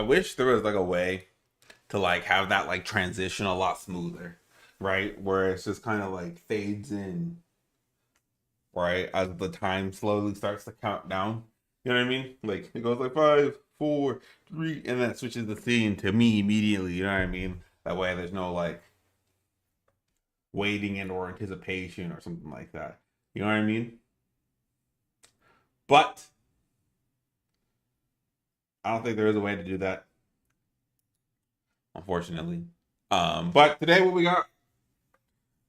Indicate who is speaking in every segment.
Speaker 1: wish there was like a way to like have that like transition a lot smoother, right? Where it's just kind of like fades in, right, as the time slowly starts to count down. You know what I mean? Like it goes like five, four, three, and then it switches the scene to me immediately. You know what I mean? That way, there's no like waiting and or anticipation or something like that. You know what I mean? But I don't think there is a way to do that, unfortunately. But today, what we got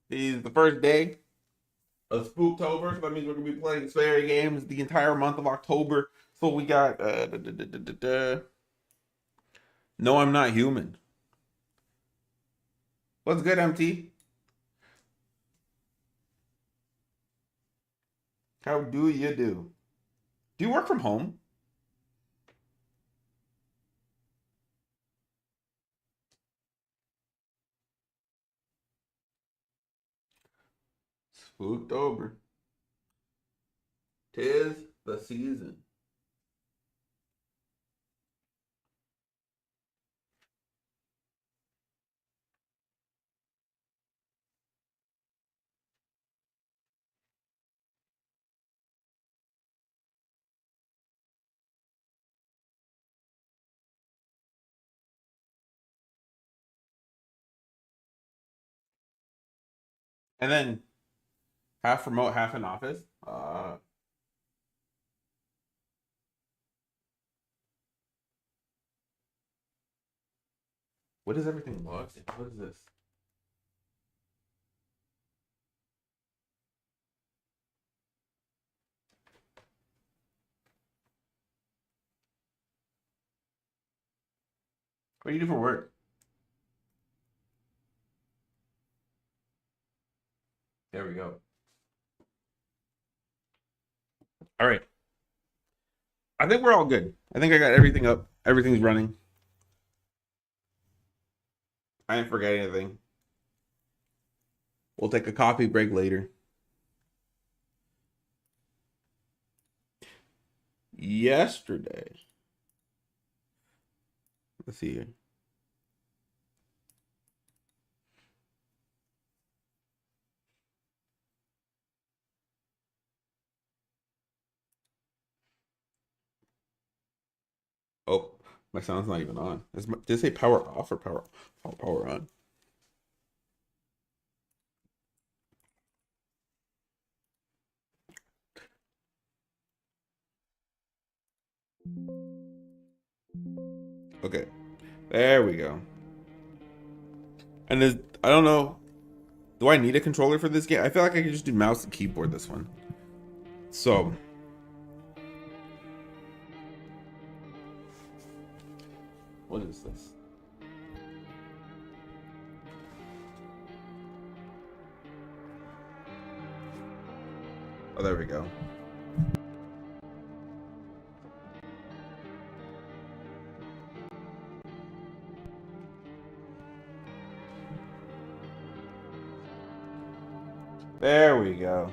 Speaker 1: is the first day of Spooktober. So that means we're gonna be playing scary games the entire month of October. So we got No, I'm Not Human. What's good, MT? How do you do? Do you work from home? Spooktober. 'Tis the season. And then half remote, half in office. What does everything look? What is this? What do you do for work? There we go. All right. I think we're all good. I think I got everything up. Everything's running. I didn't forget anything. We'll take a coffee break later. Yesterday. Let's see here. Oh, my sound's not even on. Did it say power off or power on? Okay. There we go. And I don't know. Do I need a controller for this game? I feel like I could just do mouse and keyboard this one. So, what is this? Oh, there we go. There we go.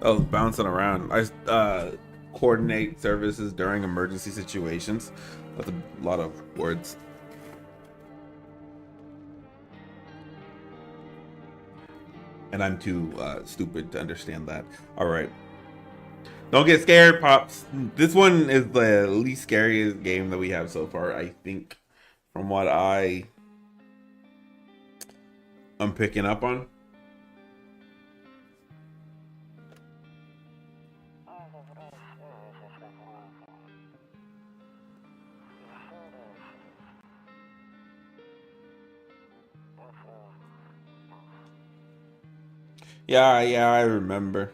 Speaker 1: Oh, bouncing around. I coordinate services during emergency situations. That's a lot of words. And I'm too stupid to understand that. All right. Don't get scared, Pops. This one is the least scariest game that we have so far, I think, from what I'm picking up on. Yeah, I remember.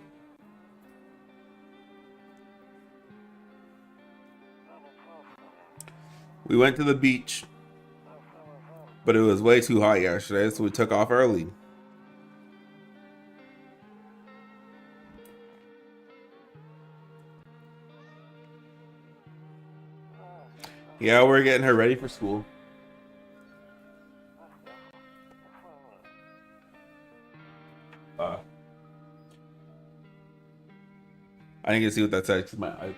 Speaker 1: We went to the beach, but it was way too hot yesterday, so we took off early. Yeah, we're getting her ready for school. Uh, I didn't get to see what that said because my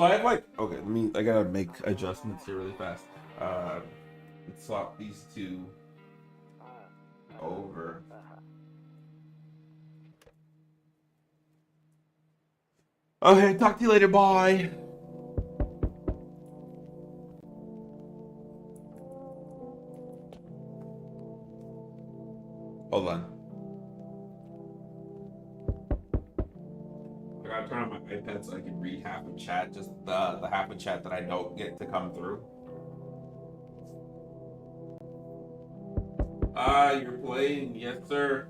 Speaker 1: So I have like, okay, I gotta make adjustments here really fast. Let's swap these two over. Okay, talk to you later, bye. Hold on. I gotta turn on my iPad so I can read half of chat, just the half of chat that I don't get to come through. You're playing? Yes, sir.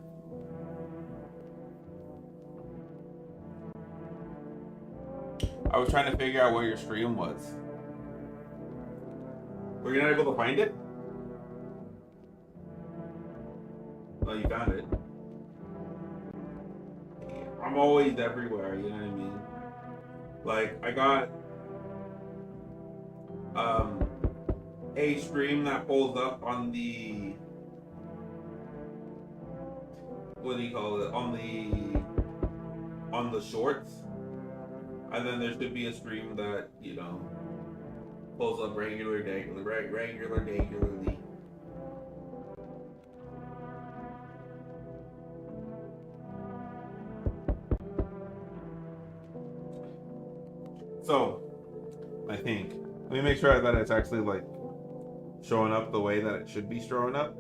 Speaker 1: I was trying to figure out where your stream was. Were you not able to find it? Oh, you found it. I'm always everywhere, you know what I mean? Like, I got a stream that pulls up on the, what do you call it? On the shorts. And then there should be a stream that, you know, pulls up regularly. So, I think, let me make sure that it's actually like showing up the way that it should be showing up.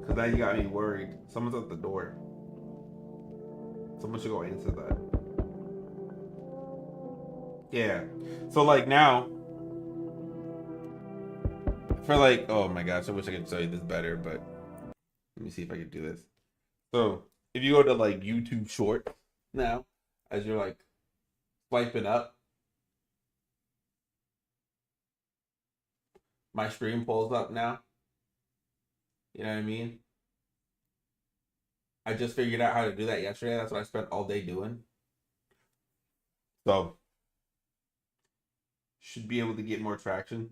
Speaker 1: Because now you got me worried. Someone's at the door. Someone should go answer that. Yeah. So like now, for like, oh my gosh, I wish I could show you this better, but let me see if I can do this. So if you go to like YouTube Shorts now, as you're like swiping up, my stream pulls up now. You know what I mean? I just figured out how to do that yesterday. That's what I spent all day doing. So should be able to get more traction.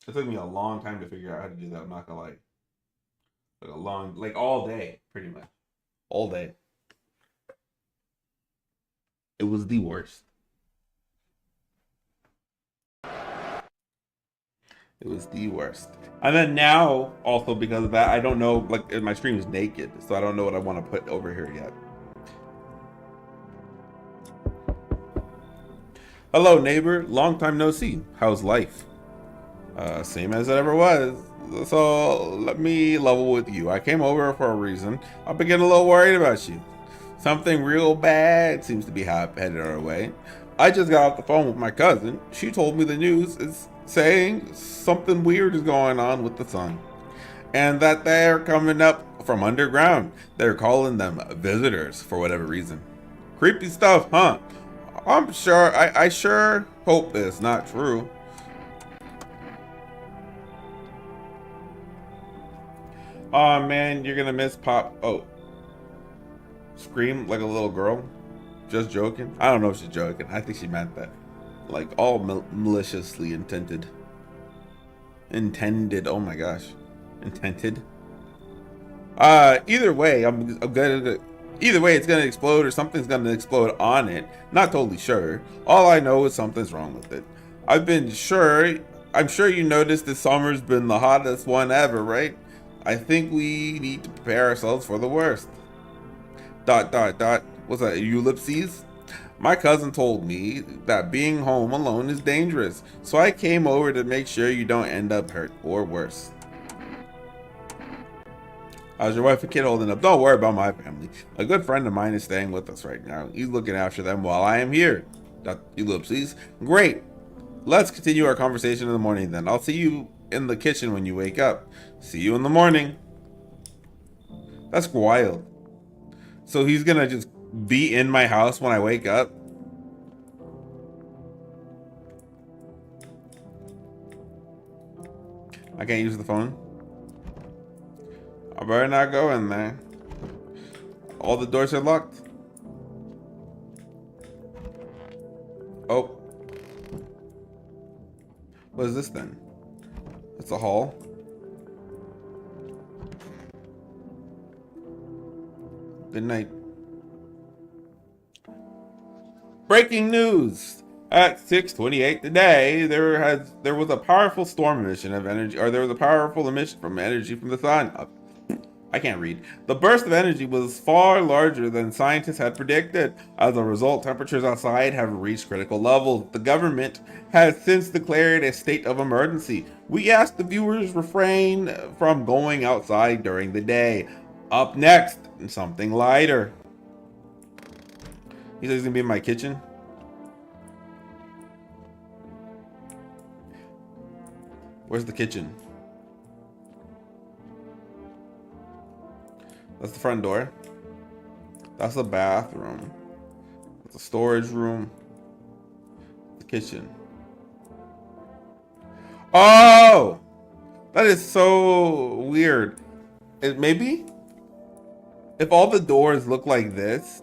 Speaker 1: It took me a long time to figure out how to do that. I'm not gonna lie. Like all day, pretty much. All day. It was the worst. It was the worst. And then now, also because of that, I don't know, like my stream is naked, so I don't know what I want to put over here yet. Hello, neighbor. Long time no see. How's life? Same as it ever was. So let me level with you. I came over for a reason. I've been getting a little worried about you. Something real bad seems to be headed our way. I just got off the phone with my cousin. She told me the news is saying something weird is going on with the sun. And that they're coming up from underground. They're calling them visitors for whatever reason. Creepy stuff, huh? I'm sure, I sure hope it's not true. Oh man, you're gonna miss Pop. Oh. Scream like a little girl? Just joking? I don't know if she's joking. I think she meant that. Like all maliciously intended. Intended. Oh my gosh. Intended. Either way, I'm gonna. Either way, it's gonna explode or something's gonna explode on it. Not totally sure. All I know is something's wrong with it. I'm sure you noticed this summer's been the hottest one ever, right? I think we need to prepare ourselves for the worst. ... What's that, ellipses? My cousin told me that being home alone is dangerous, so I came over to make sure you don't end up hurt or worse. How's your wife and kid holding up? Don't worry about my family. A good friend of mine is staying with us right now. He's looking after them while I am here. ... Ellipses. Great. Let's continue our conversation in the morning then. I'll see you in the kitchen when you wake up. See you in the morning. That's wild. So he's gonna just be in my house when I wake up? I can't use the phone? I better not go in there. All the doors are locked. What is this then? It's a hall. Good night. Breaking news! At 6:28 today, there was a powerful storm emission of energy, or there was a powerful emission from energy from the sun. I can't read. The burst of energy was far larger than scientists had predicted. As a result, temperatures outside have reached critical levels. The government has since declared a state of emergency. We ask the viewers refrain from going outside during the day. Up next, something lighter. He says he's gonna be in my kitchen. Where's the kitchen? That's the front door. That's the bathroom. That's the storage room. The kitchen. Oh! That is so weird. Maybe if all the doors look like this,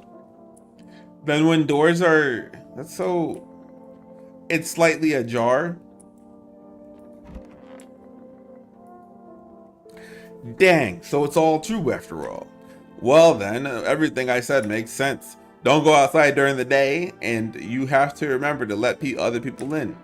Speaker 1: then when doors are, it's slightly ajar. Dang, so it's all true after all. Well then, everything I said makes sense. Don't go outside during the day, and you have to remember to let other people in.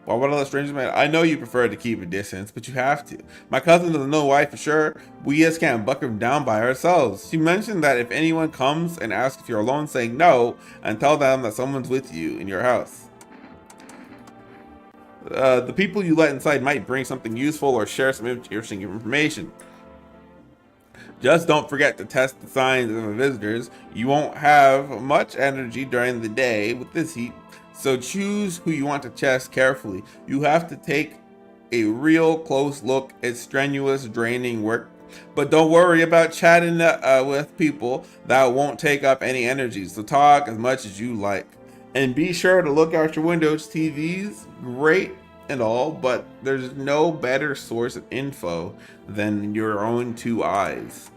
Speaker 1: Why would I let strangers in? I know you prefer to keep a distance, but you have to. My cousin doesn't know why for sure. We just can't buck him down by ourselves. She mentioned that if anyone comes and asks if you're alone, saying no, and tell them that someone's with you in your house. The people you let inside might bring something useful or share some interesting information. Just don't forget to test the signs of the visitors. You won't have much energy during the day with this heat, so choose who you want to test carefully. You have to take a real close look. It's strenuous, draining work, but don't worry about chatting with people. That won't take up any energy, so talk as much as you like. And be sure to look out your windows. TV's great and all, but there's no better source of info than your own two eyes.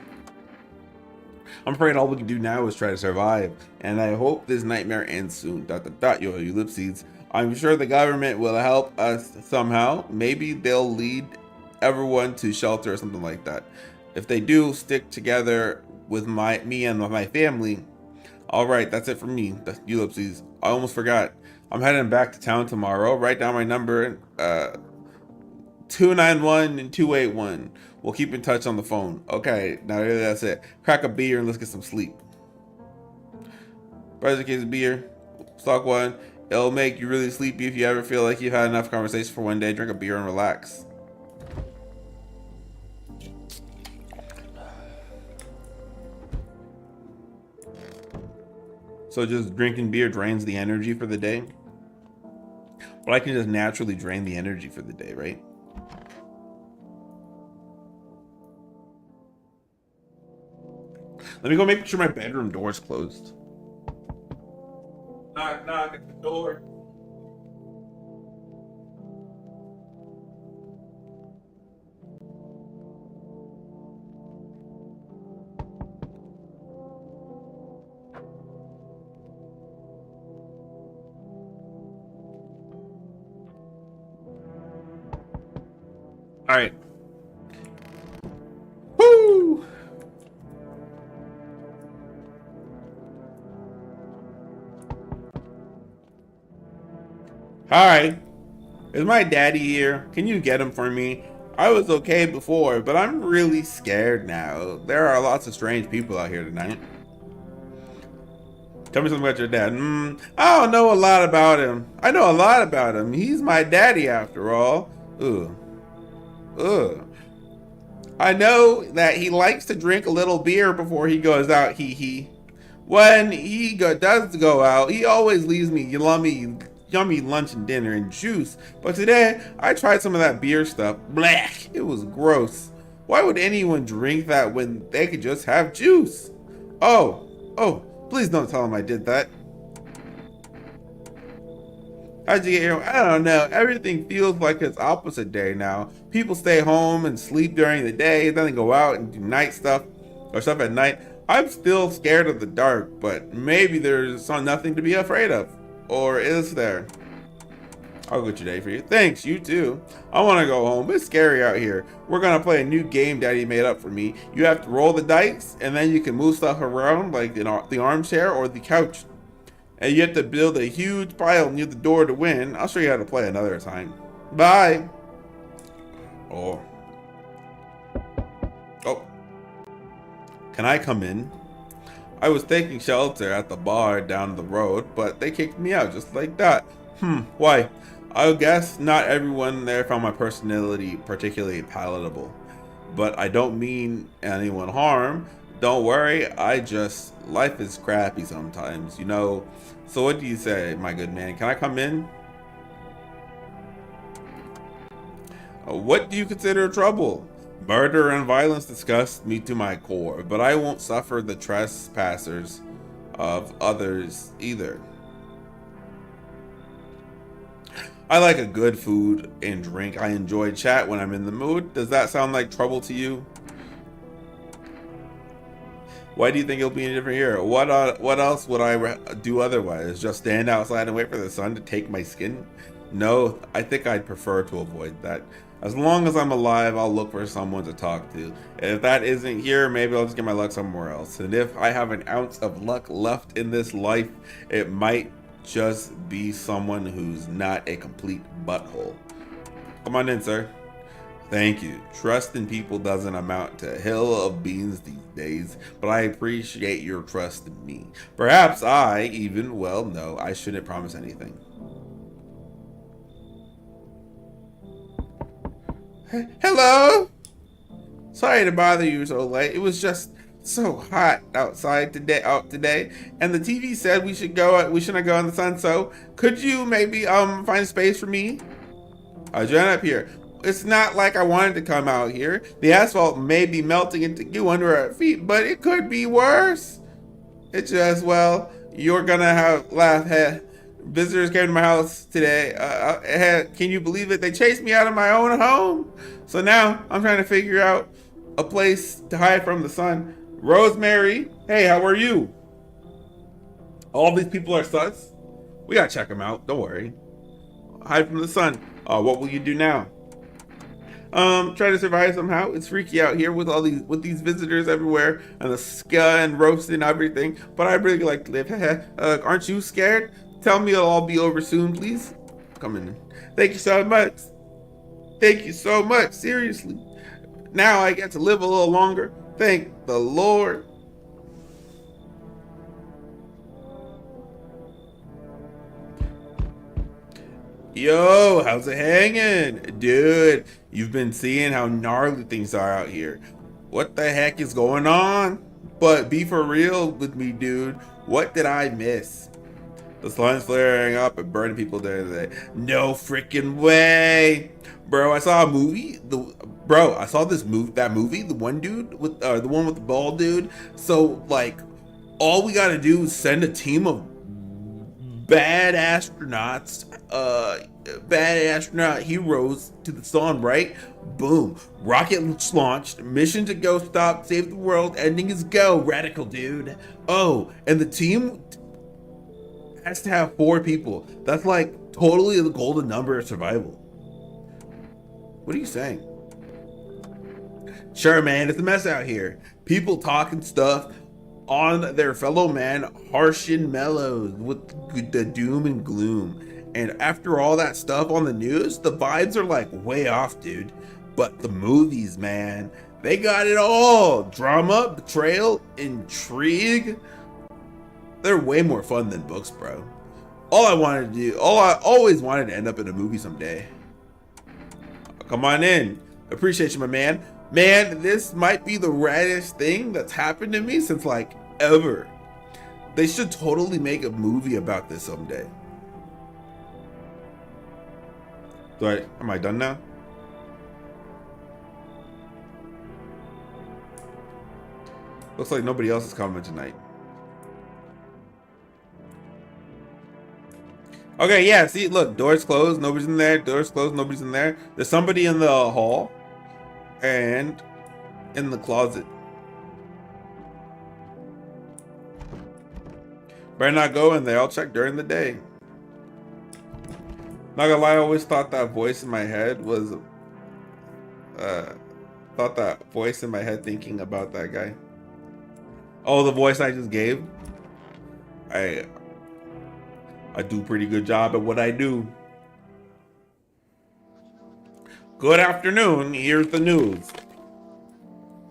Speaker 1: I'm afraid all we can do now is try to survive, and I hope this nightmare ends soon. Yo, ellipses. I'm sure the government will help us somehow. Maybe they'll lead everyone to shelter or something like that. If they do, stick together with me and my family. All right, that's it for me. The ellipses. I almost forgot. I'm heading back to town tomorrow. Write down my number, 291 and 281. We'll keep in touch on the phone. Okay, now that's it. Crack a beer and let's get some sleep. Brother, case of beer. Stock one. It'll make you really sleepy if you ever feel like you've had enough conversation for one day. Drink a beer and relax. So just drinking beer drains the energy for the day? But I can just naturally drain the energy for the day, right? Let me go make sure my bedroom door's closed. Knock, knock at the door. All right. Woo! Hi. Is my daddy here? Can you get him for me? I was okay before, but I'm really scared now. There are lots of strange people out here tonight. Tell me something about your dad. I don't know a lot about him. I know a lot about him. He's my daddy after all. Ugh. Ugh. I know that he likes to drink a little beer before he goes out. He. When he does go out, he always leaves me yummy lunch and dinner and juice. But today, I tried some of that beer stuff. Blech. It was gross. Why would anyone drink that when they could just have juice? Oh, please don't tell him I did that. How'd you get here? I don't know. Everything feels like it's opposite day now. People stay home and sleep during the day, then they go out and do night stuff or stuff at night. I'm still scared of the dark, but maybe there's nothing to be afraid of. Or is there? I'll get your day for you. Thanks, you too. I want to go home. It's scary out here. We're going to play a new game Daddy made up for me. You have to roll the dice, and then you can move stuff around, like the armchair or the couch. And you have to build a huge pile near the door to win. I'll show you how to play another time. Bye. Oh. Oh. Can I come in? I was taking shelter at the bar down the road, but they kicked me out just like that. Why? I guess not everyone there found my personality particularly palatable. But I don't mean anyone harm. Don't worry, life is crappy sometimes, you know. So what do you say, my good man? Can I come in? What do you consider trouble? Murder and violence disgust me to my core, but I won't suffer the trespassers of others either. I like a good food and drink. I enjoy chat when I'm in the mood. Does that sound like trouble to you? Why do you think it'll be any different here? What else would I do otherwise? Just stand outside and wait for the sun to take my skin? No, I think I'd prefer to avoid that. As long as I'm alive, I'll look for someone to talk to. If that isn't here, maybe I'll just get my luck somewhere else. And if I have an ounce of luck left in this life, it might just be someone who's not a complete butthole. Come on in, sir. Thank you. Trust in people doesn't amount to a hill of beans these days, but I appreciate your trust in me. Perhaps no, I shouldn't promise anything. Hello? Sorry to bother you so late. It was just so hot outside today, and the TV said we shouldn't go in the sun, so could you maybe find space for me? I joined up here. It's not like I wanted to come out here. The asphalt may be melting into goo under our feet, but it could be worse. It's just, well, you're gonna have laugh. Visitors came to my house today. Can you believe it? They chased me out of my own home. So now I'm trying to figure out a place to hide from the sun. Rosemary, hey, how are you? All these people are sus. We gotta check them out. Don't worry. Hide from the sun. What will you do now? Try to survive somehow. It's freaky out here with these visitors everywhere and the ska and roast and everything. But I really like to live. Aren't you scared? Tell me it'll all be over soon, please. Come in. Thank you so much. Thank you so much. Seriously. Now I get to live a little longer. Thank the Lord. Yo, how's it hanging? Dude, you've been seeing how gnarly things are out here. What the heck is going on? But be for real with me, dude. What did I miss? The sun's flaring up and burning people during the day. No freaking way. Bro, I saw a movie. I saw that movie, the one dude with the one with the bald dude. So like all we gotta do is send a team of bad astronaut heroes to the sun, right? Boom. Rocket launched. Mission to go save the world. Ending is go. Radical, dude. Oh, and the team has to have 4 people. That's like totally the golden number of survival. What are you saying? Sure, man, it's a mess out here. People talking stuff on their fellow man, harsh and mellow with the doom and gloom. And after all that stuff on the news, the vibes are like way off, dude. But the movies, man, they got it all. Drama, betrayal, intrigue. They're way more fun than books, bro. I always wanted to end up in a movie someday. Come on in. Appreciate you, my man. Man, this might be the raddest thing that's happened to me since like ever. They should totally make a movie about this someday. Am I done now? Looks like nobody else is coming tonight. Okay, yeah, see, look, doors closed, nobody's in there. Doors closed, nobody's in there. There's somebody in the hall and in the closet. Better not go in there. I'll check during the day. Not gonna lie, I always thought that voice in my head was, uh, thought that voice in my head thinking about that guy. Oh, the voice I just gave. I I do a pretty good job at what I do. Good afternoon. Here's the news.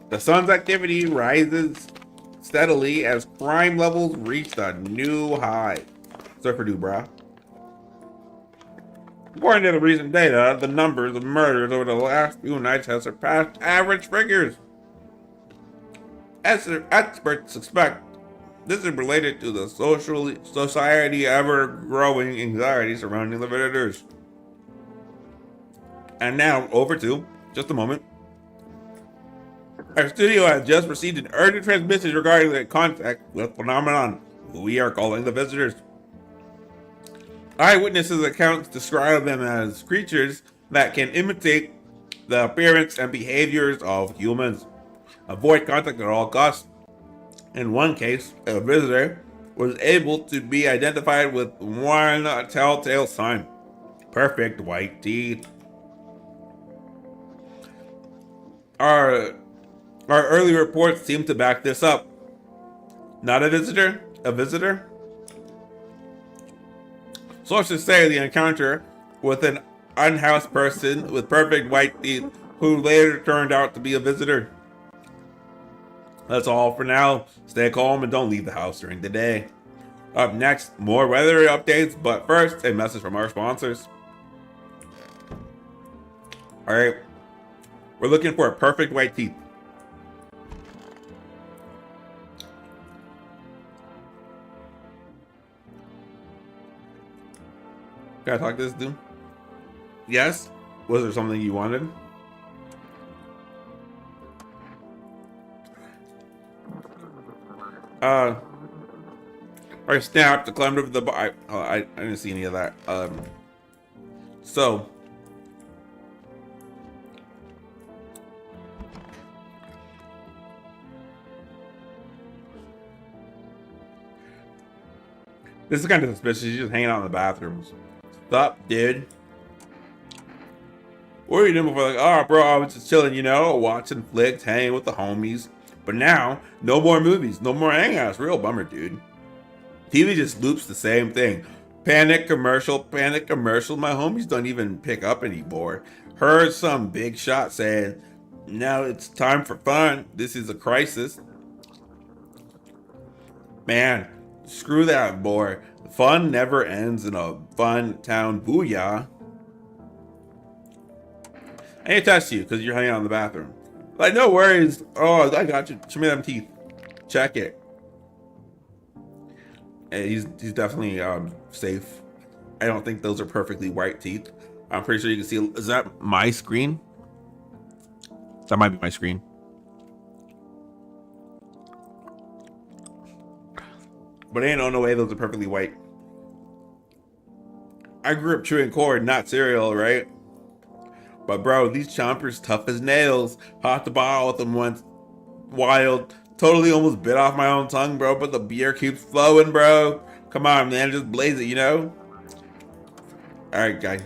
Speaker 1: The sun's activity rises steadily as crime levels reach a new high. Surfer do, brah. According to the recent data, the numbers of murders over the last few nights have surpassed average figures. As experts suspect this is related to the society ever-growing anxiety surrounding the visitors. And now, over to, just a moment. Our studio has just received an urgent transmission regarding the contact with phenomenon we are calling the visitors. Eyewitnesses' accounts describe them as creatures that can imitate the appearance and behaviors of humans. Avoid contact at all costs. In one case, a visitor was able to be identified with one telltale sign: perfect white teeth. Our early reports seem to back this up. Not a visitor, a visitor. Sources say the encounter with an unhoused person with perfect white teeth who later turned out to be a visitor. That's all for now. Stay calm and don't leave the house during the day. Up next, more weather updates, but first, a message from our sponsors. Alright, we're looking for a perfect white teeth. Can I talk to this dude? Yes? Was there something you wanted? I snapped, climbed over the bar. I didn't see any of that. So this is kind of suspicious. He's just hanging out in the bathrooms. Stop, dude. What were you doing before? Like, oh, bro, I was just chilling, watching flicks, hanging with the homies. But now, no more movies, no more hangouts. Real bummer, dude. TV just loops the same thing. Panic commercial, panic commercial. My homies don't even pick up anymore. Heard some big shot saying, now it's time for fun. This is a crisis. Man, screw that, boy. Fun never ends in a fun town. Booyah. I ain't touched you because you're hanging out in the bathroom. Like, no worries. Oh, I got you. Show me them teeth. Check it. And he's definitely safe. I don't think those are perfectly white teeth. I'm pretty sure you can see. Is that my screen? That might be my screen. But ain't no way those are perfectly white. I grew up chewing cord, not cereal, right? But bro, these chompers tough as nails. Popped the bottle with them once. Wild. Totally almost bit off my own tongue, bro. But the beer keeps flowing, bro. Come on, man. Just blaze it, Alright, guy.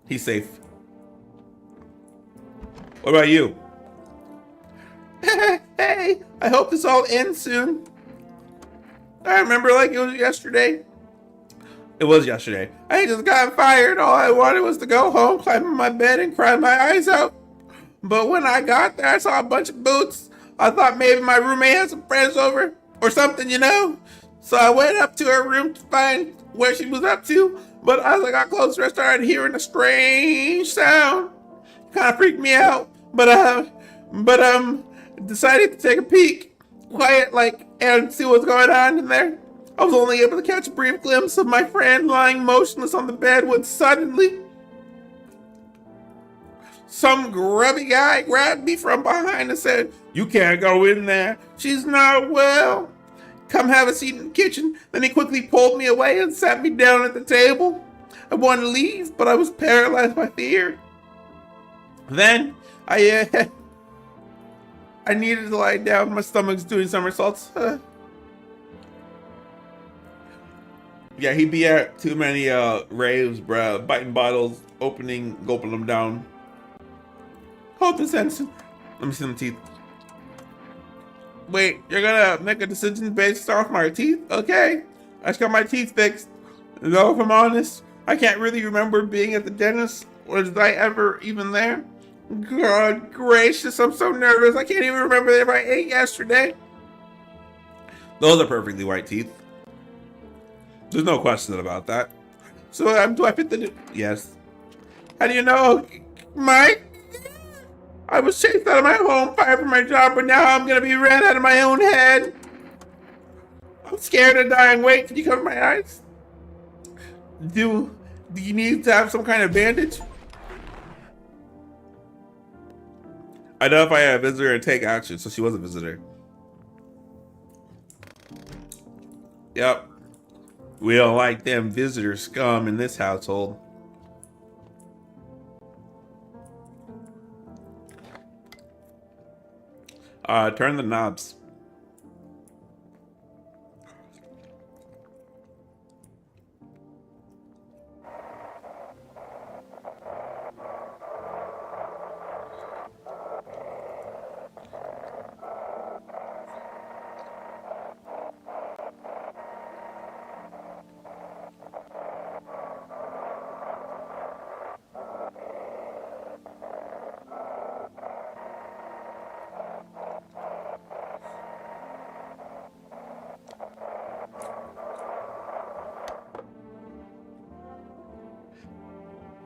Speaker 1: He's safe. What about you? Hey, I hope this all ends soon. I remember like it was yesterday. It was yesterday. I just got fired. All I wanted was to go home, climb in my bed, and cry my eyes out. But when I got there, I saw a bunch of boots. I thought maybe my roommate had some friends over or something, So I went up to her room to find where she was up to. But as I got closer, I started hearing a strange sound. Kind of freaked me out. But decided to take a peek, quiet, and see what's going on in there. I was only able to catch a brief glimpse of my friend lying motionless on the bed when suddenly some grubby guy grabbed me from behind and said, "You can't go in there. She's not well. Come have a seat in the kitchen." Then he quickly pulled me away and sat me down at the table. I wanted to leave, but I was paralyzed by fear. Then I needed to lie down. My stomach's doing somersaults. Yeah, he be at too many raves, bruh. Biting bottles, opening, gulping them down. Hold the sense. Let me see them teeth. Wait, you're gonna make a decision based off my teeth? Okay. I just got my teeth fixed. Though, if I'm honest, I can't really remember being at the dentist. Was I ever even there? God gracious, I'm so nervous. I can't even remember if I ate yesterday. Those are perfectly white teeth. There's no question about that. So, do I fit the... Yes. How do you know? Mike? I was chased out of my home, fired from my job, but now I'm gonna be ran out of my own head. I'm scared of dying. Wait, can you cover my eyes? Do you need to have some kind of bandage? Identify a visitor and take action. So she was a visitor. Yep. We don't like them visitor scum in this household. Turn the knobs.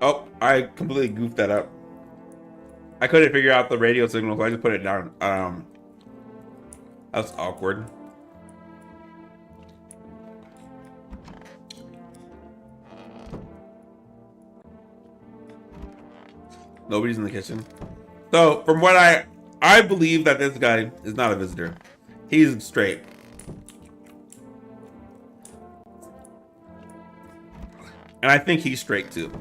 Speaker 1: Oh, I completely goofed that up. I couldn't figure out the radio signal, so I just put it down. That's awkward. Nobody's in the kitchen. So, from what I believe that this guy is not a visitor. He's straight. And I think he's straight too.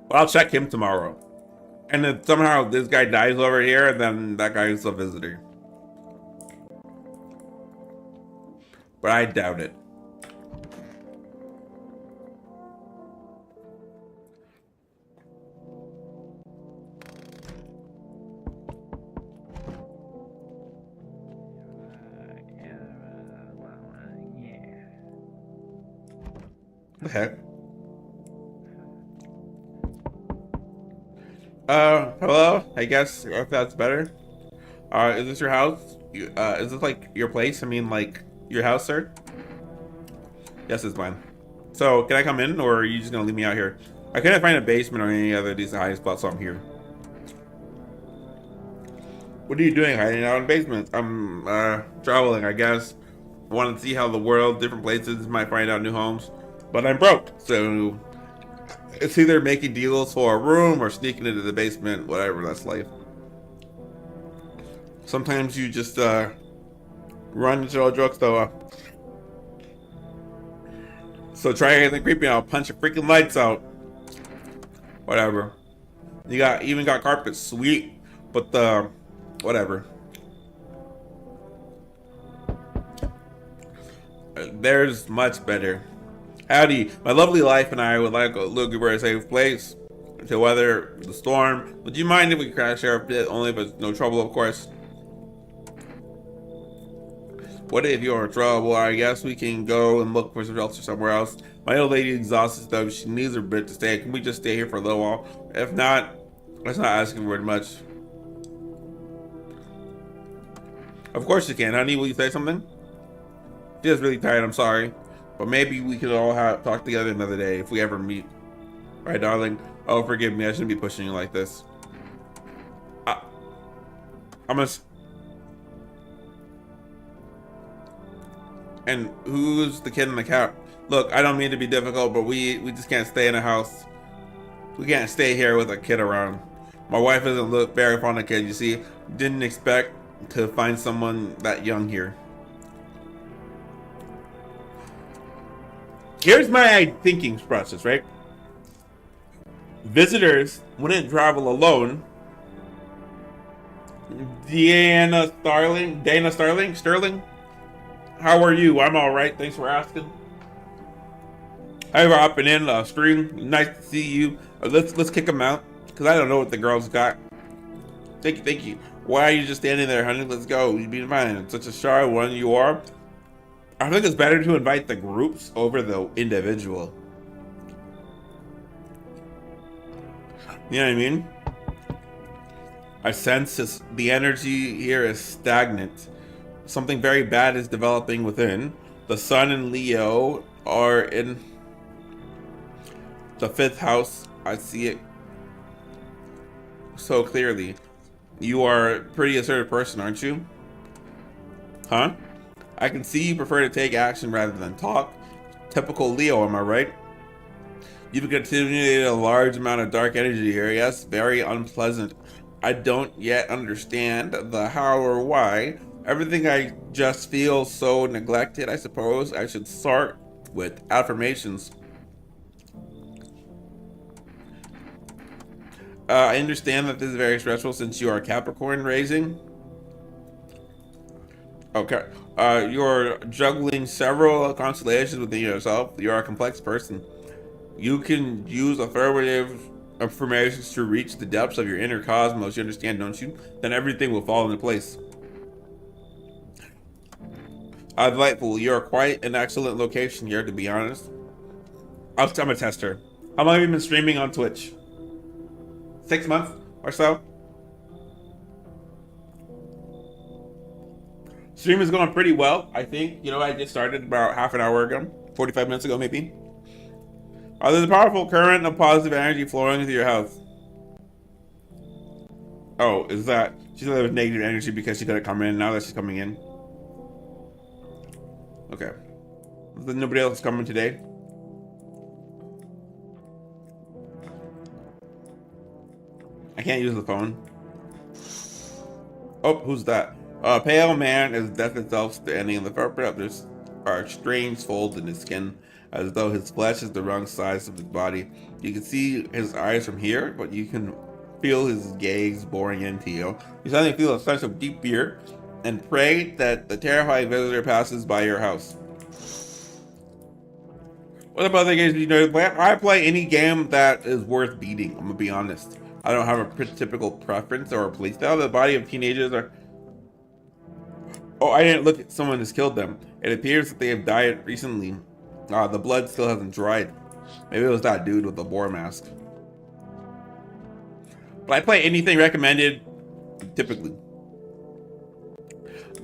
Speaker 1: But I'll check him tomorrow. And if somehow this guy dies over here, then that guy is a visitor. But I doubt it. The heck? Hello? I guess if that's better. Is this your house? Is this like your place? I mean, like your house, sir? Yes, it's mine. So, can I come in, or are you just gonna leave me out here? I couldn't find a basement or any other decent hiding spot, so I'm here. What are you doing hiding out in basements? I'm, traveling, I guess. I want to see how the world, different places, might find out new homes. But I'm broke, so it's either making deals for a room or sneaking into the basement, whatever, that's life. Sometimes you just, run into a drugstore. So try anything creepy, I'll punch your freaking lights out. Whatever. You even got carpet, sweet, but whatever. There's much better. Howdy, my lovely wife and I would like to look for a safe place to weather the storm. Would you mind if we crash here a bit? Only if it's no trouble, of course. What if you're in trouble? I guess we can go and look for some shelter somewhere else. My old lady is exhausted, though. She needs her bit to stay. Can we just stay here for a little while? If not, that's not asking very much. Of course you can, honey. Will you say something? She's really tired, I'm sorry. But maybe we could all talk together another day if we ever meet. Right, darling? Oh, forgive me. I shouldn't be pushing you like this. I'm gonna... And who's the kid in the couch? Look, I don't mean to be difficult, but we just can't stay in a house. We can't stay here with a kid around. My wife doesn't look very fond of kids, you see. Didn't expect to find someone that young here. Here's my thinking process, right? Visitors wouldn't travel alone. Sterling? How are you? I'm all right. Thanks for asking. Hi, for hopping in. Screen, nice to see you. Let's kick them out because I don't know what the girls got. Thank you, thank you. Why are you just standing there, honey? Let's go. You be fine. Such a shy one you are. I think it's better to invite the groups over the individual. You know what I mean? I sense the energy here is stagnant. Something very bad is developing within. The sun and Leo are in the fifth house. I see it so clearly. You are a pretty assertive person, aren't you? Huh? I can see you prefer to take action rather than talk. Typical Leo, am I right? You've accumulated a large amount of dark energy here. Yes, very unpleasant. I don't yet understand the how or why. Everything I just feel so neglected. I suppose I should start with affirmations. I understand that this is very stressful since you are Capricorn raising. Okay. You're juggling several constellations within yourself. You're a complex person. You can use affirmative affirmations to reach the depths of your inner cosmos. You understand, don't you? Then everything will fall into place. Delightful. You're quite an excellent location here, to be honest. I'm a tester. How long have you been streaming on Twitch? 6 months or so? Stream is going pretty well, I think. You know, I just started about half an hour ago, 45 minutes ago, maybe. There's a powerful current of positive energy flowing through your house. Oh, is that... She said there was negative energy because she couldn't come in. Now that she's coming in. Okay. Nobody else is coming today? I can't use the phone. Oh, who's that? A pale man is death itself standing in the front. There are strange folds in his skin, as though his flesh is the wrong size of his body. You can see his eyes from here, but you can feel his gaze boring into you. You suddenly feel a sense of deep fear and pray that the terrifying visitor passes by your house. What about the games you know? I play any game that is worth beating. I'm gonna be honest. I don't have a typical preference or a playstyle. The body of teenagers are... Oh, I didn't look at someone who's killed them. It appears that they have died recently. The blood still hasn't dried. Maybe it was that dude with the boar mask. But I play anything recommended, typically.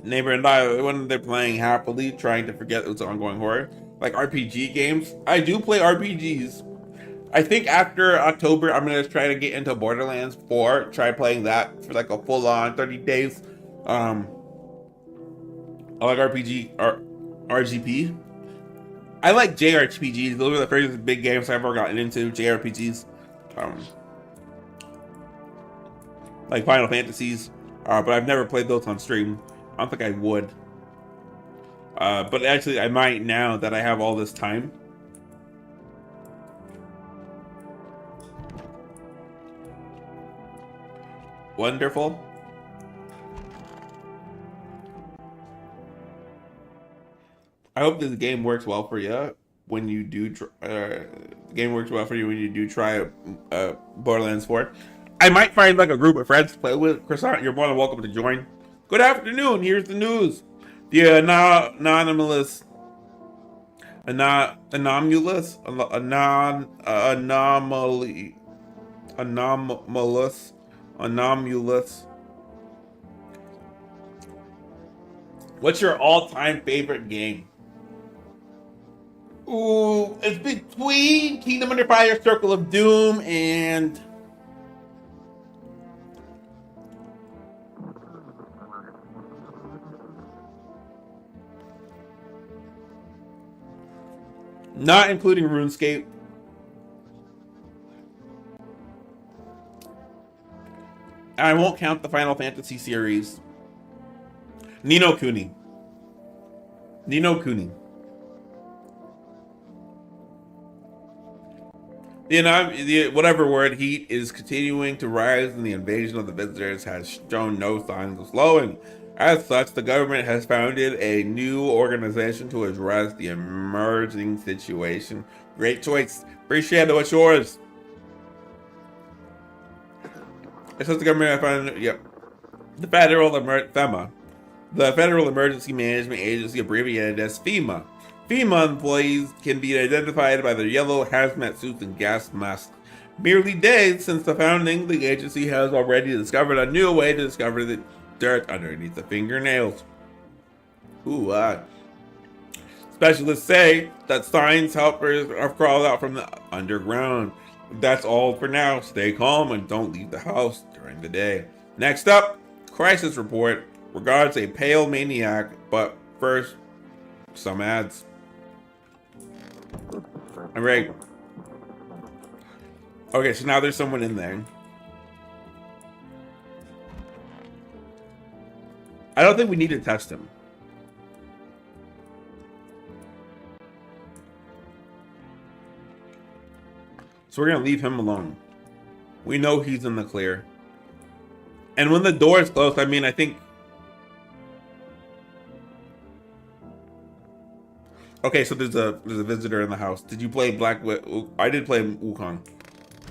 Speaker 1: Neighbor and I, when they're playing happily, trying to forget what's ongoing horror. Like RPG games. I do play RPGs. I think after October, I'm gonna try to get into Borderlands 4. Try playing that for like a full-on 30 days. I like RGP. I like JRPGs. Those are the first big games I've ever gotten into. JRPGs. Like Final Fantasies. But I've never played those on stream. I don't think I would. But actually, I might now that I have all this time. Wonderful. I hope this game works well for you when you do. Game works well for you when you do try Borderlands 4. I might find like a group of friends to play with. Croissant, you're more than welcome to join. Good afternoon. Here's the news. The anomalous anomalous. What's your all-time favorite game? Ooh, it's between Kingdom Under Fire, Circle of Doom, and not including RuneScape. I won't count the Final Fantasy series. Ni no Kuni. Ni no Kuni. The whatever word heat is continuing to rise, and the invasion of the visitors has shown no signs of slowing. As such, the government has founded a new organization to address the emerging situation. Great choice. Appreciate it. What's yours? It says the government. I found. Yep. The FEMA. The Federal Emergency Management Agency, abbreviated as FEMA. FEMA employees can be identified by their yellow hazmat suits and gas masks. Merely days since the founding, the agency has already discovered a new way to discover the dirt underneath the fingernails. Ooh, specialists say that science helpers have crawled out from the underground. That's all for now. Stay calm and don't leave the house during the day. Next up, crisis report regards a pale maniac, but first, some ads. All right. Okay, so now there's someone in there. I don't think we need to test him. So we're gonna leave him alone. We know he's in the clear. And when the door is closed, I mean, I think... Okay, so there's a visitor in the house. Did you play I did play Wukong.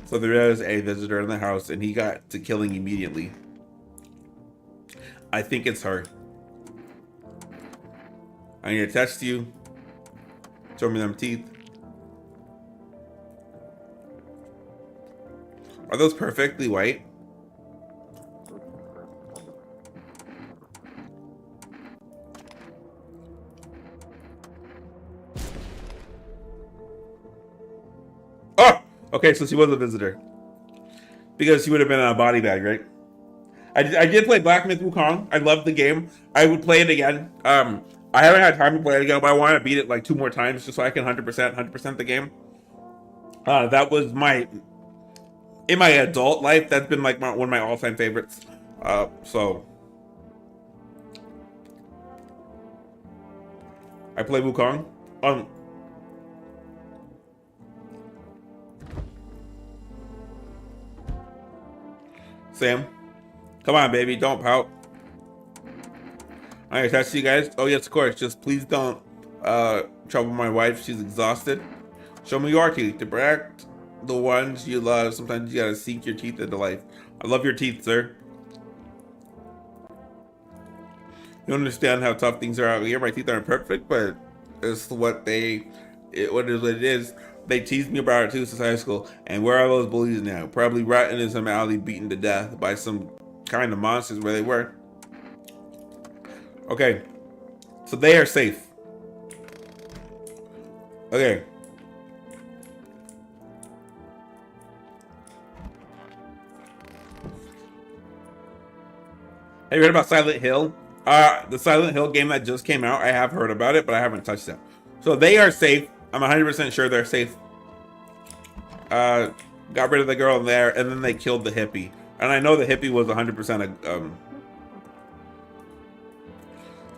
Speaker 1: So there is a visitor in the house, and he got to killing immediately. I think it's her. I'm gonna test you. Show me them teeth. Are those perfectly white? Oh! Okay, so she was a visitor. Because she would have been in a body bag, right? I did play Black Myth Wukong. I loved the game. I would play it again. I haven't had time to play it again, but I want to beat it like 2 more times just so I can 100% the game. That was in my adult life, that's been like one of my all-time favorites. So I play Wukong. Sam, come on, baby, don't pout. All right, that's you guys. Oh yes, of course. Just please don't trouble my wife. She's exhausted. Show me your teeth. To protect the ones you love, sometimes you gotta sink your teeth into life. I love your teeth, sir. You understand how tough things are out here. My teeth aren't perfect, but it's what it is. They teased me about it too since high school. And where are those bullies now? Probably rotting in some alley, beaten to death by some kind of monsters where they were. Okay, so they are safe. Okay. Have you heard about Silent Hill? The Silent Hill game that just came out, I have heard about it, but I haven't touched it. So they are safe. I'm 100% sure they're safe. Got rid of the girl in there, and then they killed the hippie. And I know the hippie was 100%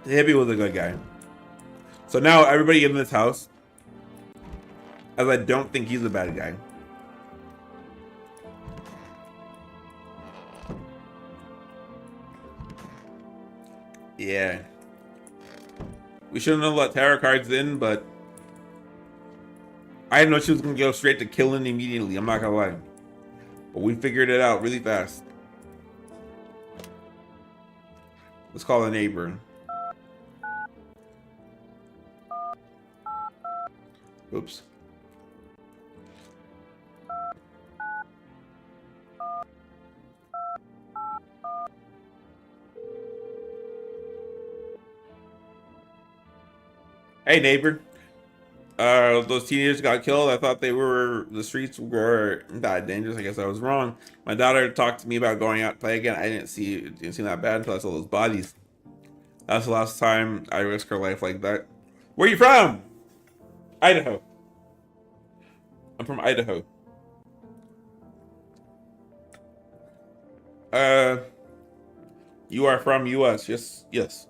Speaker 1: the hippie was a good guy. So now everybody in this house, as I don't think he's a bad guy. Yeah. We shouldn't have let tarot cards in, but I didn't know she was going to go straight to killing immediately. I'm not going to lie. But we figured it out really fast. Let's call a neighbor. Oops. Hey, neighbor. Those teenagers got killed. I thought the streets were that dangerous. I guess I was wrong. My daughter talked to me about going out to play again. I didn't seem that bad until I saw those bodies. That's the last time I risked her life like that. Where are you from? Idaho. I'm from Idaho. You are from US. Yes, yes.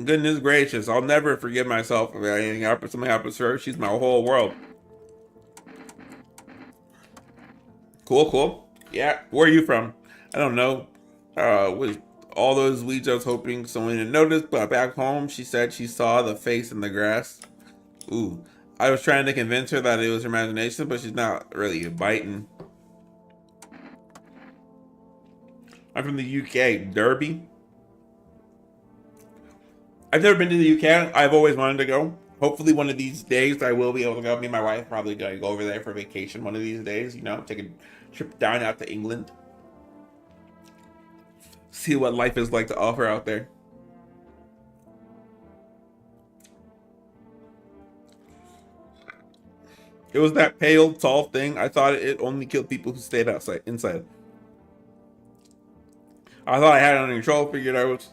Speaker 1: Goodness gracious, I'll never forgive myself if something happens to her. She's my whole world. Cool, cool. Yeah, where are you from? I don't know. All those weeks I was hoping someone would notice, but back home she said she saw the face in the grass. Ooh. I was trying to convince her that it was her imagination, but she's not really biting. I'm from the UK, Derby. I've never been to the UK. I've always wanted to go. Hopefully one of these days I will be able to go. Me and my wife probably gonna go over there for vacation one of these days, you know, take a trip down out to England. See what life is like to offer out there. It was that pale, tall thing. I thought it only killed people who stayed inside. I thought I had it under control. Figured I was.